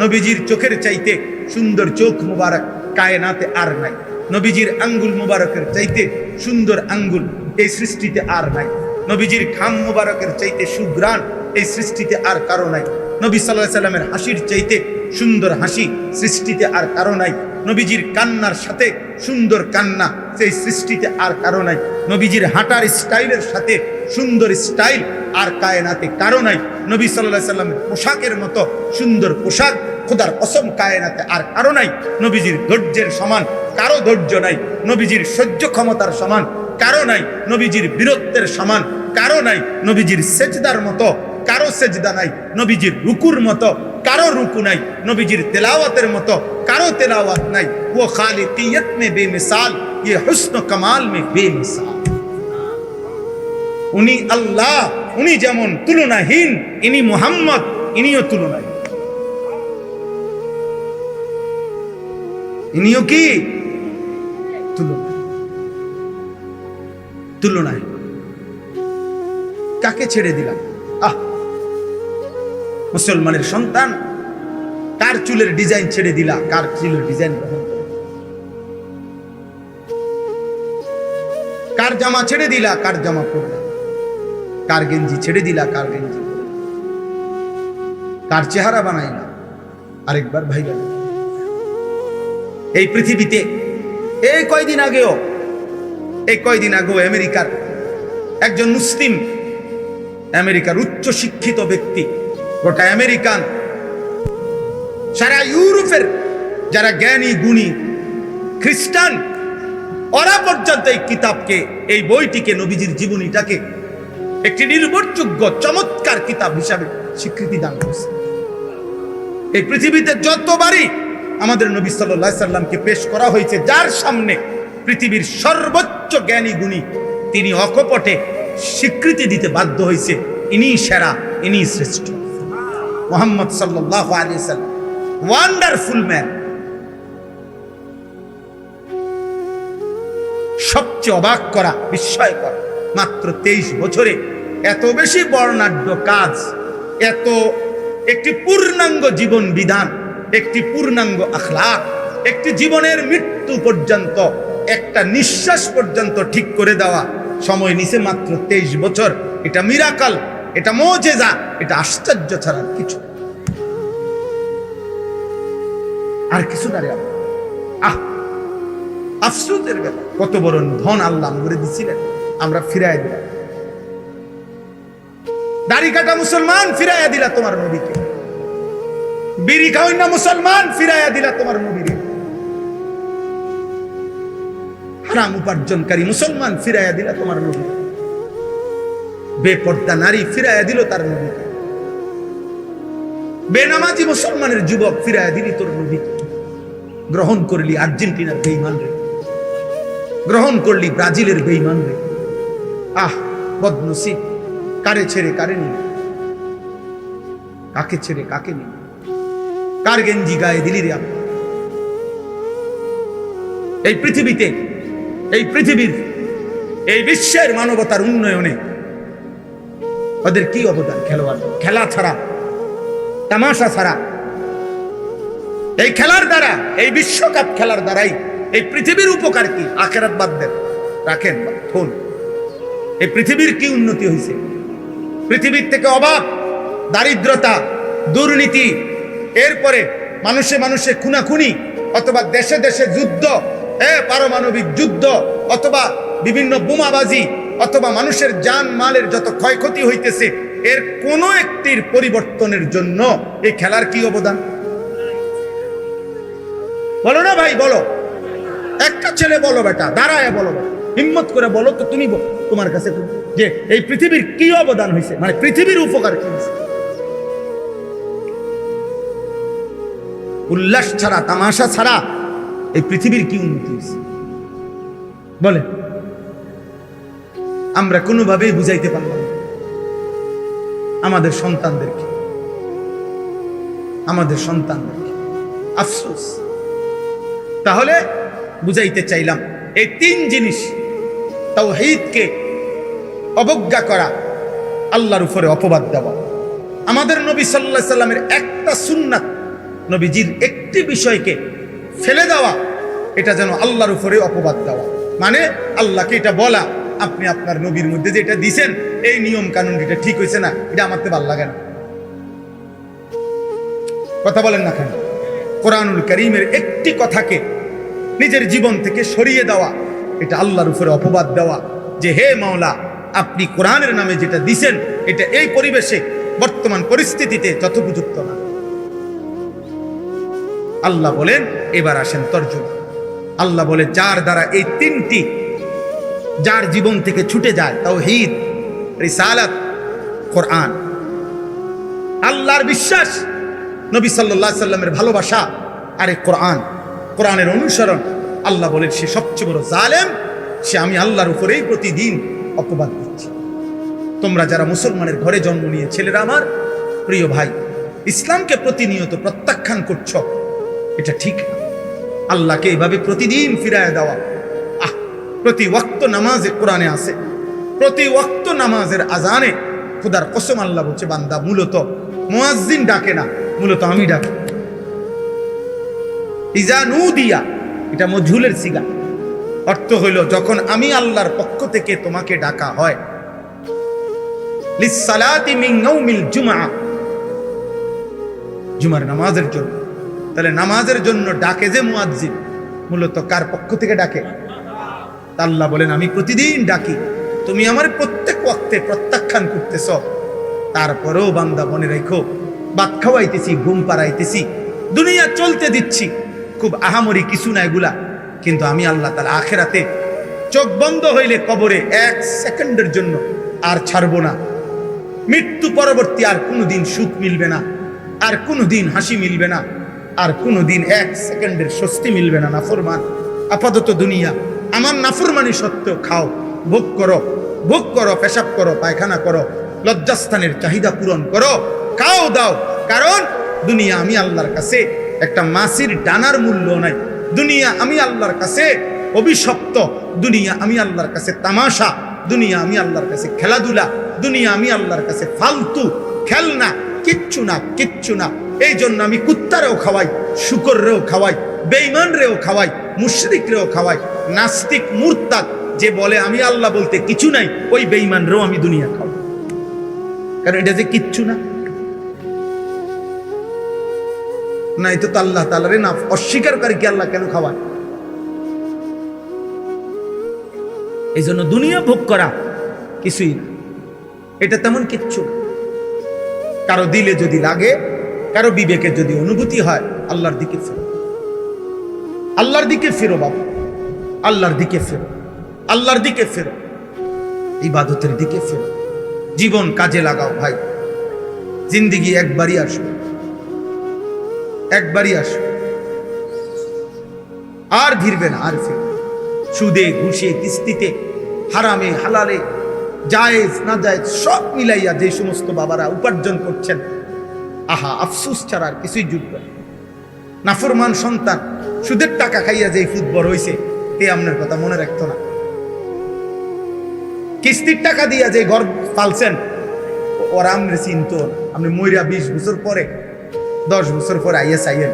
নবীজির চোখের চাইতে সুন্দর চোখ মুবারক কায়নাতে আর নাই, নবীজির আঙ্গুল মুবারকের চাইতে সুন্দর আঙ্গুল এই সৃষ্টিতে আর নাই, নবীজির খাম মুবারকের চাইতে সুঘ্রাণ এই সৃষ্টিতে আর কারো নাই, নবী সাল্লাল্লাহু আলাইহি সাল্লামের হাসির চাইতে সুন্দর হাসি সৃষ্টিতে আর কারো নাই, নবীজির কান্নার সাথে সুন্দর কান্না সেই সৃষ্টিতে আর কারো নাই, নবীজির হাঁটার স্টাইলের সাথে সুন্দর স্টাইল আর কায়নাতে কারো নাই, নবী সাল্লাল্লাহু আলাইহি সাল্লামের পোশাকের মতো সুন্দর পোশাক খোদার কসম কায়নাতে আর কারো নাই, নবীজির ধৈর্যের সমান কারো ধৈর্য নাই, নবীজির সহ্য ক্ষমতার সমান কারো নাই, নবীজির বীরত্বের সমান কারো নাই, নবীজির সেজদার মতো কারো সেজদা নাই, নবীজির রুকুর মতো কারো রুকু নাই, নবীজির তেলাওয়াতের মতো কারো তেলাওয়াত নাই। ও খালিকিয়ত মে বেমিসাল, ये हुस्न कमाल में बेमिसाल। উনি আল্লাহ, উনি যেমন তুলনাহীন, ইনি মুহাম্মদ, ইনিও তুলনাহীন। ইনিও কি তুলনাহীন। কাকে ছেড়ে দিলাম? মুসলমানের সন্তান, কার চুলের ডিজাইন ছেড়ে দিলা, কার চুলের ডিজাইন গ্রহণ করে, কার জামা ছেড়ে দিলা, কার জামা পরলা, কার গেঞ্জি ছেড়ে দিলা, কার গেঞ্জি পরলা, কার চেহারা বানাইলা, আরেকবার ভাইবা। এই পৃথিবীতে এই কয়দিন আগেও আমেরিকার একজন মুসলিম, আমেরিকার উচ্চ শিক্ষিত ব্যক্তি, গোটা আমেরিকান, সারা ইউরোপের যারা জ্ঞানী গুণী খ্রিস্টান, ওরা পর্যন্ত এই কিতাবকে, এই বইটিকে, নবীজির জীবনীটাকে একটি নির্ভরযোগ্য চমৎকার কিতাব হিসাবে স্বীকৃতি দান করেছে। এই পৃথিবীতে যতবারই আমাদের নবী সাল্লাল্লাহু আলাইহি সাল্লামকে পেশ করা হয়েছে, যার সামনে পৃথিবীর সর্বোচ্চ জ্ঞানী গুণী, তিনি অকপটে স্বীকৃতি দিতে বাধ্য হয়েছে ইনি সেরা, ইনি শ্রেষ্ঠ। মুহাম্মদ সাল্লাল্লাহু আলাইহি সাল্লাম ওয়ান্ডারফুল ম্যান। সবচেয়ে অবাক করা, বিস্ময়কর, মাত্র 23 বছরে এত বেশি বর্ণাঢ্য কাজ, এত একটি পূর্ণাঙ্গ জীবন বিধান, একটি পূর্ণাঙ্গ আখলাক, একটি জীবনের মৃত্যু পর্যন্ত, একটা নিঃশ্বাস পর্যন্ত ঠিক করে দেওয়া সময় নিছে মাত্র 23 বছর। এটা মিরাকল, এটা মুজিজা, এটা আশ্চর্য ছাড়া কিছু আর কিছু না রে। আফসোসের ব্যাপার, কত বড় ধন আল্লাহ করে দিছিলেন, আমরা ফিরাই দিলাম। দাড়ি কাটা মুসলমান ফিরাইয়া দিলা তোমার নবীকে, বিড়ি খাওয়াই না মুসলমান ফিরাইয়া দিলা তোমার নবীকে, হারাম উপার্জনকারী মুসলমান ফিরাইয়া দিলা তোমার নবীকে, বেপর্দা নারী ফিরাইয়া দিল তার নবীকে, বেনামাজি মুসলমানের যুবক ফিরাইয়া দিলি তোর নবীকে। গ্রহণ করলি আর্জেন্টিনার বেঈমান রে, গ্রহণ করলি ব্রাজিলের বেঈমান রে। বদনসিব, কারে ছেড়ে কারে নিল, কাকে ছেড়ে কাকে নিল, কার গেঞ্জি গায়ে দিলি রে। এই পৃথিবীতে, এই পৃথিবীর, এই বিশ্বের মানবতার উন্নয়নে ওদের কি অবদান? খেলোয়াড়, খেলা ছাড়া, তামাশা ছাড়া, এই খেলার দ্বারা, এই বিশ্বকাপ খেলার দ্বারাই এই পৃথিবীর উপকার কি? আখেরাত বাদ দেন, রাখেন ফোন। এই পৃথিবীর কি উন্নতি হয়েছে? পৃথিবীর থেকে অভাব, দারিদ্রতা, দুর্নীতি, এরপরে মানুষে মানুষে খুনাখুনি, অথবা দেশে দেশে যুদ্ধ, পারমাণবিক যুদ্ধ, অথবা বিভিন্ন বোমাবাজি, অথবা মানুষের জান মালের যত ক্ষয়ক্ষতি হইতেছে, এর কোনো একটির পরিবর্তনের জন্য এই খেলার কি অবদান? বলো না ভাই, বলো। একটা ছেলে বলো বেটা, দাঁড়ায় বলো, হিম্মত করে বলো তো, তুমি তোমার কাছে যে এই পৃথিবীর কি অবদান হয়েছে, মানে পৃথিবীর উপকার কি হয়েছে? উল্লাস ছাড়া, তামাশা ছাড়া এই পৃথিবীর কি উন্নতি হয়েছে বলে? আমরা কোনোভাবেই বুঝাইতে পারলাম না আমাদের সন্তানদেরকে, আমাদের সন্তানদেরকে। আফসোস। তাহলে বুঝাইতে চাইলাম, এই 3 জিনিস, তাওহীদকে অবজ্ঞা করা, আল্লাহর উপরে অপবাদ দেওয়া, আমাদের নবী সাল্লাল্লাহু আলাইহি সাল্লামের একটা সুন্নাত, নবীজির একটি বিষয়কে ফেলে দেওয়া, এটা যেন আল্লাহর উপরে অপবাদ দেওয়া। মানে আল্লাহকে এটা বলা, আপনি আপনার নবীর মধ্যে যেটা দিছেন, এই নিয়ম কানুন, এটা ঠিক হয়েছে না, এটা আমার তো ভালো লাগে না। কথা বলেন না কেন? কোরআনুল কারীমের একটি কথাকে নিজের জীবন থেকে সরিয়ে দেওয়া, এটা আল্লাহর উপরে অপবাদ দেওয়া, যে হে মাওলা, আপনি কোরআনের নামে যেটা দিছেন, এটা এই পরিবেশে, বর্তমান পরিস্থিতিতে যথোপযুক্ত না। আল্লাহ বলেন, এবার আসেন তর্জমা। আল্লাহ বলে, যার দ্বারা এই 3টি যার জীবন থেকে ছুটে যায়, তাওহীদ, রিসালাত, কোরআন, আল্লাহর বিশ্বাস, নবী সাল্লাল্লাহু আলাইহি সাল্লামের ভালোবাসা, আর এই কোরআন, কোরআনের অনুসরণ, আল্লাহ বলেন সে সবচেয়ে বড় জালেম, সে আমি আল্লাহর উপরেই প্রতিদিন অপবাদ দিচ্ছি। তোমরা যারা মুসলমানের ঘরে জন্ম নিয়ে, ছেলেরা আমার প্রিয় ভাই, ইসলামকে প্রতিনিয়ত প্রত্যাখ্যান করছো, এটা ঠিক না। আল্লাহকে এইভাবে প্রতিদিন ফিরায় দেওয়া, প্রতি ওয়াক্ত নামাজে কোরআনে আছে, প্রতি ওয়াক্ত নামাজের আজানে খোদার কসম আল্লাহ বলছে, বান্দা মূলত মুয়াজ্জিন ডাকে না, মূলত আমি ডাকি। ইজা নুদিয়া, এটা মজহুলের সিগা, অর্থ হইল যখন আমি আল্লাহর পক্ষ থেকে তোমাকে ডাকা হয়, লিসসালাতি মিন ইয়াউমিল জুমআ, জুমার নামাজের জন্য। তাহলে নামাজের জন্য ডাকে যে মুয়াজ্জিন, মূলত কার পক্ষ থেকে ডাকে? আল্লাহ বলেন, আমি প্রতিদিন ডাকি, তুমি আমার প্রত্যেক ওয়াক্তে প্রত্যাখ্যান করতেছ। তারপরেও বান্দা মনে রেখো, ভাত খাওয়াইতেছি, ঘুম পাড়াইতেছি, দুনিয়া চলতে দিচ্ছি, খুব আহামরি কিছু না এগুলা, কিন্তু আমি আল্লাহ তাআলা আখিরাতে চোখ বন্ধ হইলে কবরে 1 সেকেন্ডের জন্য আর ছাড়বো না। মৃত্যু পরবর্তী আর কোনোদিন সুখ মিলবে না, আর কোনোদিন হাসি মিলবে না, আর কোনোদিন এক সেকেন্ডের স্বস্তি মিলবে না। নাফরমান আপাতত দুনিয়া আমার নাফরমানি সত্ত্বেও খাও, ভোগ করো, ভোগ করো, পেশাব করো, পায়খানা করো, লজ্জাস্থানের চাহিদা পূরণ করো, খাও দাও। কারণ দুনিয়া আমি আল্লাহর কাছে একটা মাছির ডানার মূল্য নাই। দুনিয়া আমি আল্লাহর কাছে অভিশপ্ত, দুনিয়া আমি আল্লাহর কাছে তামাশা, দুনিয়া আমি আল্লাহর কাছে খেলাধুলা, দুনিয়া আমি আল্লাহর কাছে ফালতু খেলনা, কিচ্ছু না, কিচ্ছু না। এই জন্য আমি কুত্তারেও খাওয়াই, শুকররেও খাওয়াই, বেঈমান রেও খাওয়াই, মুশরিক রেও খাওয়াই। নাস্তিক মুরতাদ যে বলে আমি আল্লাহ বলতে কিছু নাই, ওই বেঈমান রেও আমি দুনিয়া খাওয়াই। কারণ এটা যে কিচ্ছু না, নাই তো আল্লাহ তাআলারে না অস্বীকারকারীকে আল্লাহ কেন খাওয়ায়? এই জন্য দুনিয়া ভোগ করা কিছুই না, এটা তেমন কিচ্ছু। কারো দিলে যদি লাগে, কারো বিবেকে যদি অনুভূতি হয়, আল্লাহর দিকে ফেরো, আল্লাহর দিকে ফেরো বাবা, আল্লাহর দিকে ফেরো, আল্লাহর দিকে ফেরো, ইবাদতের দিকে ফেরো, জীবন কাজে লাগাও ভাই। জিন্দেগি একবারই আসবে, একবারই আসবে, আর ফিরবে না, আর ফিরবে। সুদে ঘুষে কিস্তিতে হারামে হালালে জায়েজ না জায়েজ সব মিলাইয়া যে সমস্ত বাবারা উপার্জন করছেন, আহা আফসোস ছাড়া আর কিছুই জুটবে না। নাফরমান সন্তান সুদের টাকা খাইয়া যে ফুটবল হয়েছে, কে আপনার কথা মনে রাখতো না? কিস্তির টাকা দিয়া যে ঘর পালছেন, ওরা আমনে চিনত। আপনি মইরা 20 বছর পরে, 10 বছর পরে আইয়া চাইয়েন,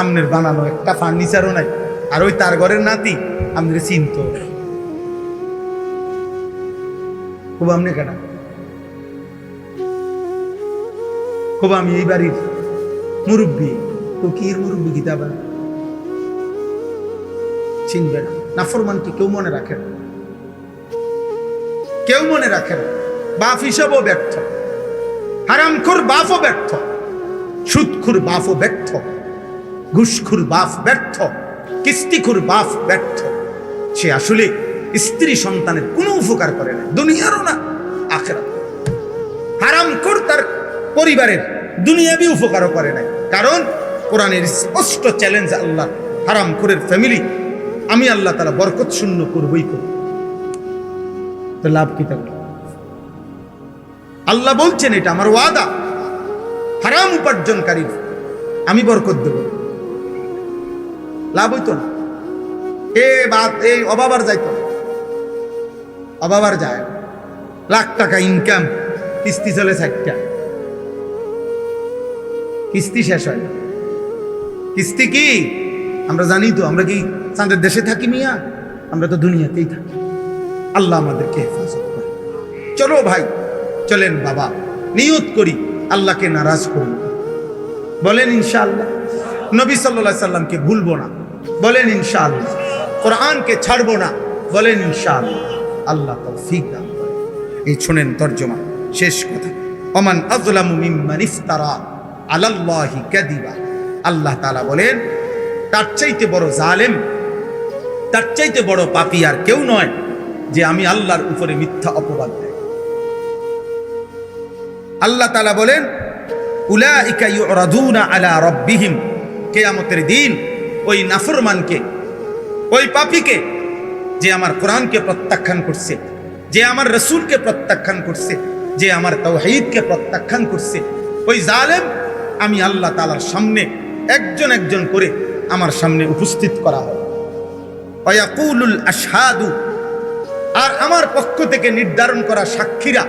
আমনের বানানো একটা ফার্নিচারও নাই, আর ওই তার ঘরের নাতি আমনে চিনত। খুব আমনে কেনা খুব আমি এই বাড়ির মুরব্বী, ফকির মুরব্বী কিতাব চিনবে না। নাফরমানকে কেউ মনে রাখে না, কেউ মনে রাখে না। বাপ হিসাবও ব্যর্থ, হারামখোর বাপও ব্যর্থ, সুদখোর বাপও ব্যর্থ, ঘুষখোর বাপ ব্যর্থ, কিস্তিখোর বাপ ব্যর্থ। সে আসলে স্ত্রী সন্তানের কোনো উপকার করে না, দুনিয়ারও না আখিরাত। হারামখোর তার পরিবারের দুনিয়াবি উপকারও করে নাই। কারণ কোরআনের স্পষ্ট চ্যালেঞ্জ আল্লাহ, হারামখোরের ফ্যামিলি আমি আল্লাহ তাআলা বরকত শূন্য করবই করব। তো লাভ কি থাকবে? আল্লাহ বলছেন এটা আমার ওয়াদা, হারাম উপার্জনকারী আমি বরকত দেব, লাভ হইতো না। এই অবাবার যাইতো, অবাবার যায়, লাখ টাকা ইনকাম, কিস্তি চলে 60টা, কিস্তি শেষ হয় না। কিস্তি কি আমরা জানি তো? আমরা কি চাঁদের দেশে থাকি মিয়া? আমরা তো দুনিয়াতেই থাকি। আল্লাহ আমাদেরকে হেফাজত করে। চলো ভাই, চলেন বাবা, নিয়ত করি আল্লাহকে নারাজ করব, বলেন ইনশাআল্লাহ। নবী সাল্লাল্লাহু আলাইহি সাল্লামকে ভুলবো না, বলেন ইনশাআল্লাহ। কোরআনকে ছাড়বো না, বলেন ইনশাআল্লাহ। আল্লাহ তৌফিক দান করেন। এই শুনেন তরজমা, শেষ কথা। ওমান আযলামু মিম্মান ইফতারা আলাল্লাহি কাযিবা। আল্লাহ তাআলা বলেন, তার চাইতে বড় জালেম, তার চাইতে বড় পাপী আর কেউ নয় যে আমি আল্লাহর উপরে মিথ্যা অপবাদ দেয়। আল্লাহ তাআলা বলেন, উলাইকা ইউরাদুনা আলা রাব্বিহিম। কিয়ামতের দিন ওই নাফরমানকে, ওই পাপীকে, যে আমার কোরআনকে প্রত্যাখ্যান করছে, যে আমার রাসূলকে প্রত্যাখ্যান করছে, যে আমার তাওহীদকে প্রত্যাখ্যান করছে, ওই জালেম আমি আল্লাহ তাআলার সামনে একজন একজন করে আমার সামনে উপস্থিত করা হয়। ওয়ায়াকুলুল আশহাদু, আর আমার পক্ষ থেকে নির্ধারণ করা সাক্ষীরা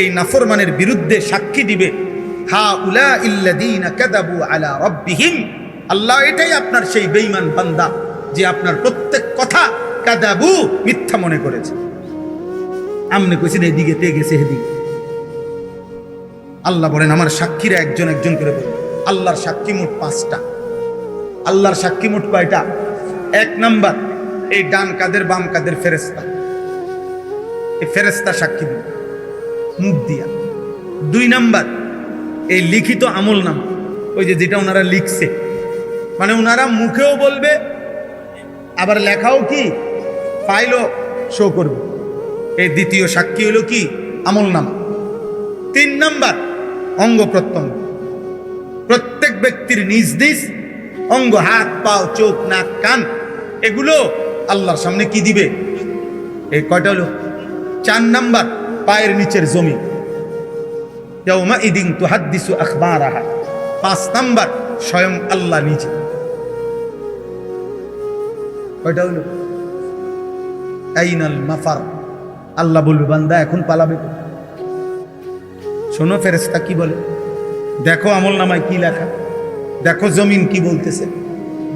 এই নাফরমানের বিরুদ্ধে সাক্ষী দিবে, হা উলা ইল্লাযীনা কাযাবু আলা রাব্বিহিম। আল্লাহ এটাই আপনার সেই বেঈমান বান্দা যে আপনার প্রত্যেক কথা কাযাবু, মিথ্যা মনে করেছে। আমনে কইছেন এদিকে তে গেছে এদিকে। আল্লাহ বলেন আমার সাক্ষীরা একজন একজন করে বলবে। আল্লাহর সাক্ষী মোট 5টা। আল্লাহর সাক্ষী মোট কয়টা? 1 নাম্বার, এই ডান কাদের বাম কাদের ফেরেশতা, এই ফেরেশতা সাক্ষী দিবে মুখ দিয়া। 2 নাম্বার, এই লিখিত আমল নামা, ওই যে যেটা ওনারা লিখছে, মানে ওনারা মুখেও বলবে, আবার লেখাও কি ফাইলও শো করবে। এই দ্বিতীয় সাক্ষী হলো কি? আমল নামা। 3 নাম্বার, অঙ্গ প্রত্যঙ্গ। প্রত্যেক ব্যক্তির নিজ নিজ অঙ্গ, হাত, পাও, চোখ, নাক, কান, এগুলো আল্লাহর সামনে কি দিবে? এই কয়টা হলো? 4 নাম্বার পায়ের নিচের জমি, ইয়াউমাইদিন তুহাদ্দিসু আখবারাহা। 5 নাম্বার স্বয়ং আল্লাহ নিজে। কয়টা হলো? আইনাল মাফার। আল্লাহ বলবে বান্দা এখন পালাবে কোথায়? শোনো ফেরেশতা কি বলে, দেখো আমল নামায় কি লেখা, দেখো জমিন কি বলতেছে,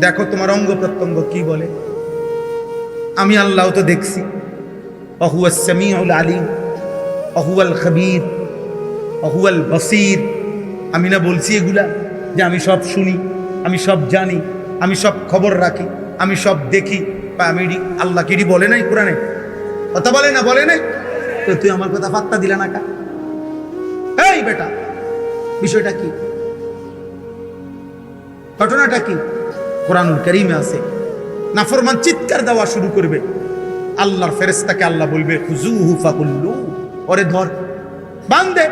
দেখো তোমার অঙ্গ প্রত্যঙ্গ কি বলে। আমি আল্লাহ তো দেখছি। অহুয়াস সামিউল আলিম, অহুয়াল খবীর, অহুয়াল বসীর। আমি না বলছি এগুলা যে আমি সব শুনি, আমি সব জানি, আমি সব খবর রাখি, আমি সব দেখি। বা আমি আল্লাহ কি বলে নাই কোরআনে? কথা বলে না, বলে নাই তো? তুই আমার কথা পাত্তা দিলা না কা? এই বেটা, বিষয়টা কি? ঘটনাটা কি? কোরআনুল কারীমে আছে। নাফরমান চিৎকার দেওয়া শুরু করবে, আল্লাহর ফেরেশতাকে আল্লাহ বলবে খুজুহু ফাকুল্লু, ওরে ধর, বাঁধে।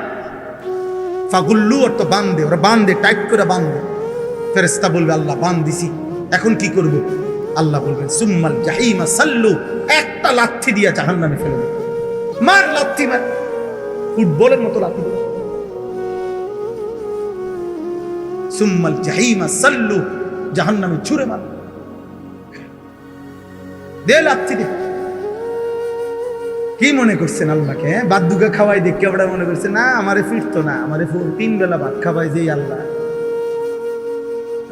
ফাকুল্লু অর্থ বাঁধে, ওরা বাঁধে, টাইট করে বাঁধে। ফেরেশতা বলবে আল্লাহ বাঁধ দিছি, এখন কি করব? আল্লাহ বলবেন সুম্মাল জাহিমা সাল্লু, একটা লাথি দিয়া জাহান্নামে ফেলে দেবে। মার লাথি, মার, ফুটবলের মতো লাথি। সুম্মাল জাহিমা সাল্লু, জাহান্নামে ছুঁড়ে মার, দে লাথি দে। কি মনে করছেন আল্লাহকে? বাদুকা খাওয়াই দেখে ওরা মনে করছে না আমারে ফিরতো না, আমারে 3 বেলা ভাত খাওয়াই যেই আল্লাহ,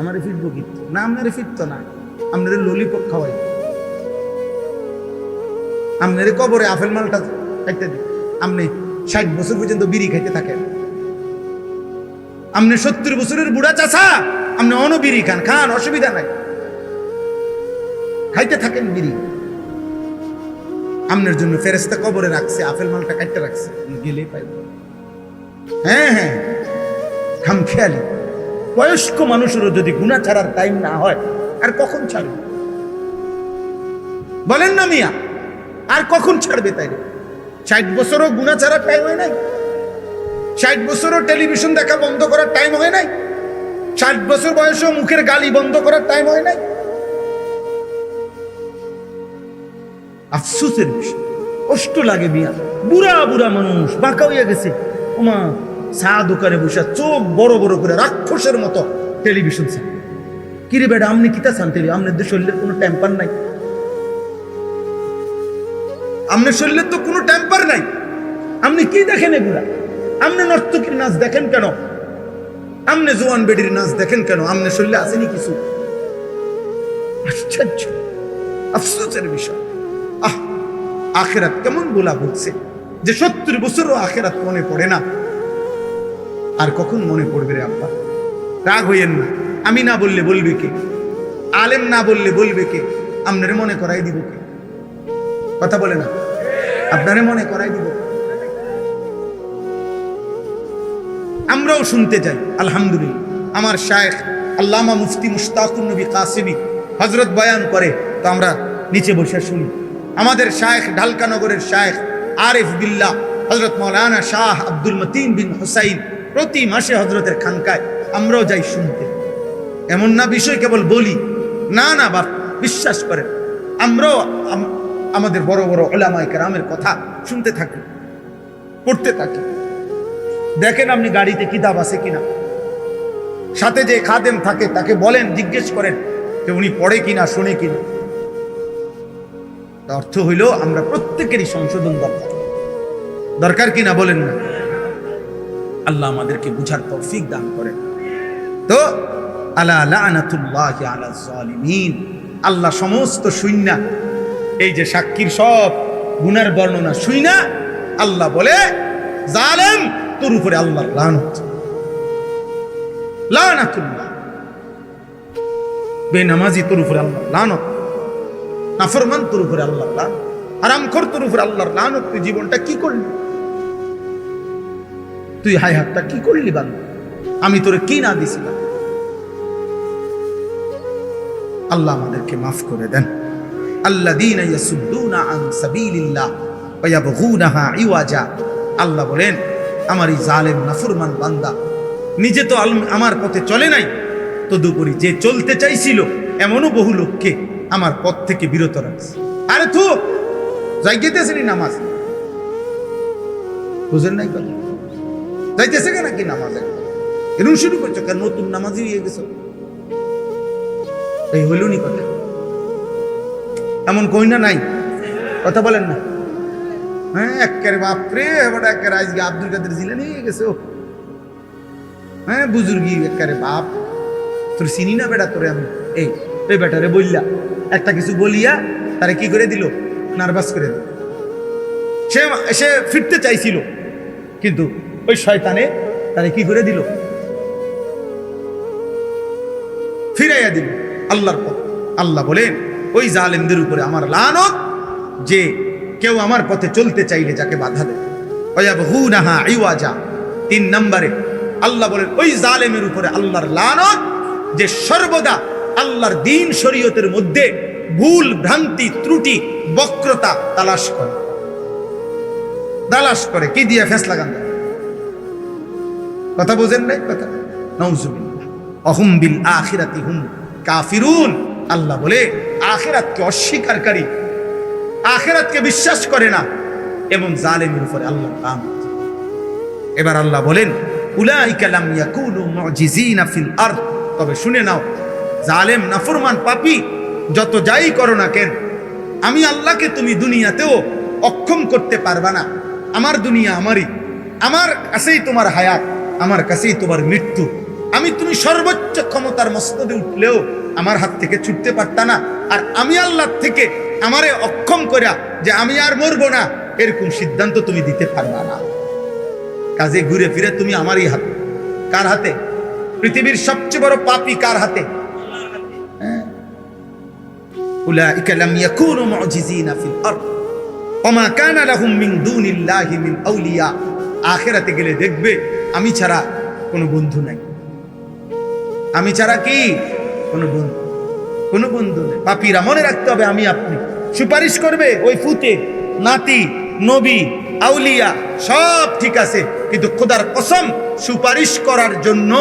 আমারে ফিরবো কিন্তু না, আপনারে ফিরতো না, আপনারে ললিপপ খাওয়াই, আপনারে কবরে আপেল মালটা খাইতে দিই, আপনি 60 বছর পর্যন্ত বিড়ি খাইতে থাকেন, আপনি 70 বছরের বুড়া চাচা, আপনি অনবিড়ি খান, খান, অসুবিধা নাই, খাইতে থাকেন বিড়ি। আপনার জন্য ফেরেশতা কবরে রাখছে, আপেল মালটা কাটতে রাখছে, গেলেই পাইব। হ্যাঁ হ্যাঁ, খামখেয়ালি। বয়স্ক মানুষেরও যদি গুনাহ ছাড়ার টাইম না হয়, আর কখন ছাড়বে? বলেন না মিয়া, আর কখন ছাড়বে? তাই 60 বছরও গুনাহ ছাড়ার টাইম হয় নাই? 60 বছরও টেলিভিশন দেখা বন্ধ করার টাইম হয় নাই? 60 বছর বয়সেও মুখের গালি বন্ধ করার টাইম হয় নাই? আফসোসের বিষয়, কষ্ট লাগে মিয়া। বুড়া বুড়া মানুষ বাঁকা হইয়া গেছে, ওমা চা দোকানে বসে চোখ বড় বড় করে রাক্ষসের মতো টেলিভিশন চান। কিরে বেটা, আপনি কিতা চান? আপনাদের শরীরের কোনো টেম্পার নাই, আপনার শরীরের তো কোনো টেম্পার নাই, আপনি কি দেখেন এগুলা? আপনি নর্তকীর নাচ দেখেন কেন? আপনি জোয়ান বেডির নাচ দেখেন কেন? আপনার শরীরে আসেনি কিছু? আশ্চর্য, আফসোসের বিষয়। আখেরাত কেমন বলা বলছে যে 70 বছরও আখেরাত মনে পড়ে না। আর কখন মনে পড়বে রে আব্বা? রাগ হইয়েন না, আমি না বললে বলবে কে? আলেম না বললে বলবে কে? আপনারে মনে করাই দিব কে? কথা বলে না, আপনারে মনে করাই দিব। আমরাও শুনতে যাই। আলহামদুলিল্লাহ, আমার শায়েখ আল্লামা মুফতি মুশতাকুন নবী কাসিমি হযরত বয়ান করে, তো আমরা নিচে বসে শুনি। আমাদের শায়েখ ঢালকানগরের শায়েখ আরিফ বিল্লাহ হযরত মাওলানা শাহ আব্দুল মতিন বিন হুসাইন প্রতি মাসে হযরতের খানকায় আমরাও যাই শুনতে। এমন না বিষয় কেবল বলি, না না বাপ, বিশ্বাস করেন আমরাও আমাদের বড় বড় উলামায়ে কেরামের কথা শুনতে থাকি, পড়তে থাকি। দেখেন আপনি গাড়িতে কিতাব আছে কিনা, সাথে যে খাদেম থাকে তাকে বলেন, জিজ্ঞেস করেন যে উনি পড়ে কিনা, শোনে কিনা। অর্থ হইল আমরা প্রত্যেকেরই সংশোধন দরকার, দরকার কিনা বলেন না? আল্লাহ আমাদেরকে বুঝার তৌফিক দান করেন। তো আলা লানাতুল্লাহি আলা যালিমিন, আল্লাহ সমস্ত শুইনা, এই যে সাক্ষীর সব গুনার বর্ণনা শুইনা আল্লাহ বলে, জালেম তোর উপরে আল্লাহর লানত, লানাতুল্লাহ, বেনামাজি তোর উপরে আল্লাহর লানত, নাফরমান তোর উপরে আল্লাহর লানত, হারামখোর তোর উপরে আল্লাহর লানত। তুই জীবনটা কি করলি? তুই হায়াতটা কি করলি বান্দা? আমি তোরে কি না দিছিলাম? আল্লাহ আমাদেরকে মাফ করে দেন। আল্লাযীনা ইয়াসুদ্দুনা আন সাবিলিল্লাহ ওয়া ইয়াবগুনাহা ইওয়াজা। আল্লাহ বলেন, আমার এই জালেম নাফরমান বান্দা নিজে তো আমার পথে চলে নাই, তদুপরি যে চলতে চাইছিল এমনও বহু লোককে আমার পথ থেকে বিরত রাখছে। আরে তো যাইতেছেনি নামাজ, বুঝেন নাই কথা, যাইতেছে কেন কি নামাজে এরকম শুরু করছো কেন? নতুন নামাজি হয়ে গেছো, এই হইল নি কথা? এমন কই না নাই, কথা বলেন না। হ্যাঁ একেবারে বাপরে, এবার একেবারে আজকে আব্দুল কাদের জিলানী হয়ে গেছে। হ্যাঁ বুজুর্গি একেবারে বাপ, তোর চিনি না বেটা তোরে আমি। এই বেটারে বললা একটা কিছু বলিয়া তারে কি করে দিল, নার্ভাস করে দিল। সে ফিরতে চাইছিল কিন্তু ওই শয়তানে তারে কি করে দিল, ফিরাইয়া দিল আল্লাহর পথ। আল্লাহ বলেন ওই জালেমদের উপরে আমার লানত, যে কেউ আমার পথে চলতে চাইলে যাকে বাধা দেয়। ওয়ায়াবগুনাহা ইওয়াজা, 3 নম্বরে আল্লাহ বলেন ওই জালেমের উপরে আল্লাহর লানত, যে সর্বদা আল্লাহর দ্বীন শরীয়তের মধ্যে ভুল ভ্রান্তি ত্রুটি বক্রতা তালাশ করে কি দিয়ে ফেসলা গান, কথা বোঝেন নাই কথা? নাউজুবিল্লাহ। অহুম বিল আখিরাতি হুম কাফিরুন, আল্লাহ বলে আখিরাতকে অস্বীকারী, আখিরাতকে বিশ্বাস করে না এমন জালেমের উপরে আল্লাহ লানত। এবার আল্লাহ বলেন উলাইকা লাম ইয়াকুনু মুজিজিনা ফিল আরদ, তবে শুনে নাও জালেম নাফরমান পাপী যত যাই করো না কেন, আমি আল্লাহকে তুমি দুনিয়াতেও অক্ষম করতে পারবা না। আমার দুনিয়া আমারই, আমার কাছেই তোমার হায়াত, আমার কাছেই তোমার মৃত্যু। তুমি সর্বোচ্চ ক্ষমতার মস্তদে উঠলেও আমার হাত থেকে ছুটতে পারতা না। আর আমি আল্লাহ থেকে আমারে অক্ষম করা যে আমি আর মরবো না, এরকম সিদ্ধান্ত তুমি দিতে পারবা না। কাজে ঘুরে ফিরে তুমি আমারই হাতে। কার হাতে? পৃথিবীর সবচেয়ে বড় পাপী কার হাতে? উলাইকা লাম ইয়াকুনু মুজিজিনা ফিল আরদ ওমা কানা লাহুম মিন দুনিল্লাহি মিন আউলিয়া। আখিরাতে গেলে দেখবে আমি ছাড়া কোনো বন্ধু নাই। আমি ছাড়া কি কোনো বন্ধু নেই। পাপীরা মনে রাখতে হবে আমি আপনি সুপারিশ করবে ওই ফুতে, নাতি, নবী, আউলিয়া সব ঠিক আছে, কিন্তু খোদার কসম সুপারিশ করার জন্য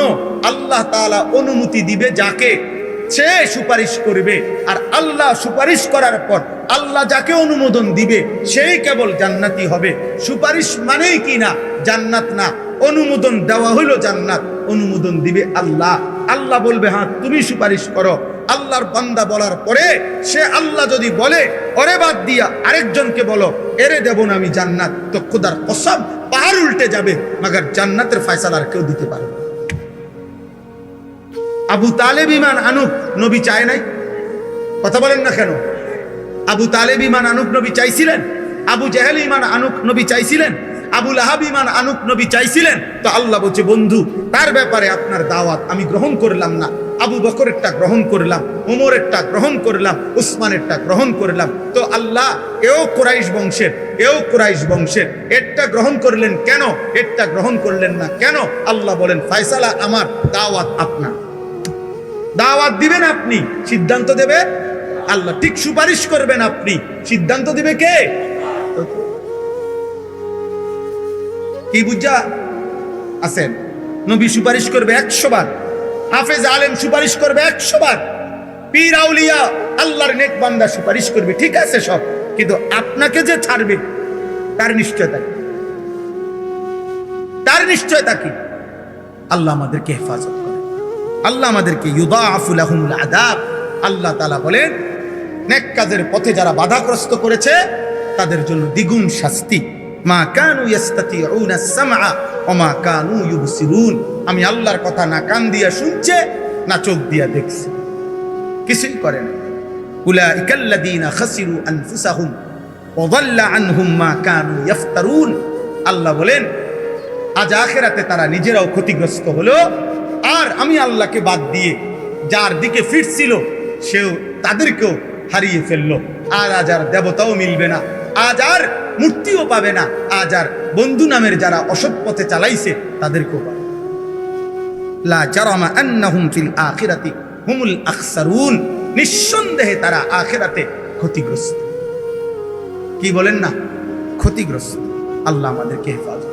আল্লাহ তাআলা অনুমতি দিবে যাকে, সে সুপারিশ করবে। আর আল্লাহ সুপারিশ করার পর আল্লাহ যাকে অনুমোদন দিবে সেই কেবল জান্নাতি হবে। সুপারিশ মানেই কি না জান্নাত না, অনুমোদন দেওয়া হলো জান্নাত। অনুমোদন দিবে আল্লাহ। আল্লাহ বলবে হ্যাঁ তুমি সুপারিশ করো। আল্লাহর বান্দা বলার পরে সে আল্লাহ যদি বলে ওরে বাদ দিয়া আরেকজনকে বলো এরে দেব না আমি জান্নাত, তো খোদার কসম পাহাড় উল্টে যাবে, মাগার জান্নাতের ফয়সালা আর কেউ দিতে পারবে। আবু তালেব ঈমান আনুক নবী চায় নাই, কথা বলেন না কেন? আবু তালেব ঈমান আনুক নবী চাইছিলেন? আবু জেহেল ঈমান আনুক নবী চাইছিলেন? আবু লাহাব ঈমান আনুক নবী চাইছিলেন? তো আল্লাহ বলছে বন্ধু তার ব্যাপারে আপনার দাওয়াত আমি গ্রহণ করলাম না। আবু বকরেরটা গ্রহণ করলাম, ওমরেরটা গ্রহণ করলাম, উসমানেরটা গ্রহণ করলাম। তো আল্লাহ এও কুরাইশ বংশের এরটা গ্রহণ করলেন কেন, এরটা গ্রহণ করলেন না কেন? আল্লাহ বলেন ফয়সালা আমার, দাওয়াত আপনার। দাওয়াত দিবেন আপনি, সিদ্ধান্ত দেবে আল্লাহ। ঠিক সুপারিশ করবেন আপনি, সিদ্ধান্ত দিবে কে? কি বুঝা আছেন? নবী সুপারিশ করবে 100 বার, হাফেজ আলেম সুপারিশ করবে 100 বার, পীর আউলিয়া আল্লাহর নেক বান্দা সুপারিশ করবে, ঠিক আছে সব, কিন্তু আপনাকে যে ছাড়বে তার নিশ্চয়তা কি? আল্লাহ আমাদেরকে হেফাজত করে, আল্লাহ আমাদেরকে ইউদাআফু লাহুমুল আযাব। আল্লাহ তাআলা বলেন নেক কাজের পথে যারা বাধাগ্রস্ত করেছে তাদের জন্য দ্বিগুণ শাস্তি। মা কানু ইস্তাতিউনা আস-সামআ ওয়া মা কানু ইউবসিরুন। আমি আল্লাহর কথা না কান দিয়া শুনছে না চোখ দিয়া দেখছে, কিছুই করে না। উলাইকাল্লাযীনা খাসিরু আনফুসাহুম ওয়া যাল্লা আনহুম মা কানু ইফতারুন। আল্লাহ বলেন আজ আখিরাতে তারা নিজেরাও ক্ষতিগ্রস্ত হলো, আর আমি আল্লাহকে বাদ দিয়ে যার দিকে ফিরছিল সেও তাদেরকেও হারিয়ে ফেললো। আজ আর দেবতাও মিলবে না, আজ আর মূর্তিও পাবে না, আজ আর বন্ধু নামের যারা অসৎ পথে চালাইছে তাদেরকেও পাবে। লা জারামা আন্নাহুম ফিল আখিরাতি হুমুল আখসারুন। নিঃসন্দেহে তারা আখিরাতে ক্ষতিগ্রস্ত। কি বলেন না? ক্ষতিগ্রস্ত। আল্লাহ আমাদেরকে হেফাজত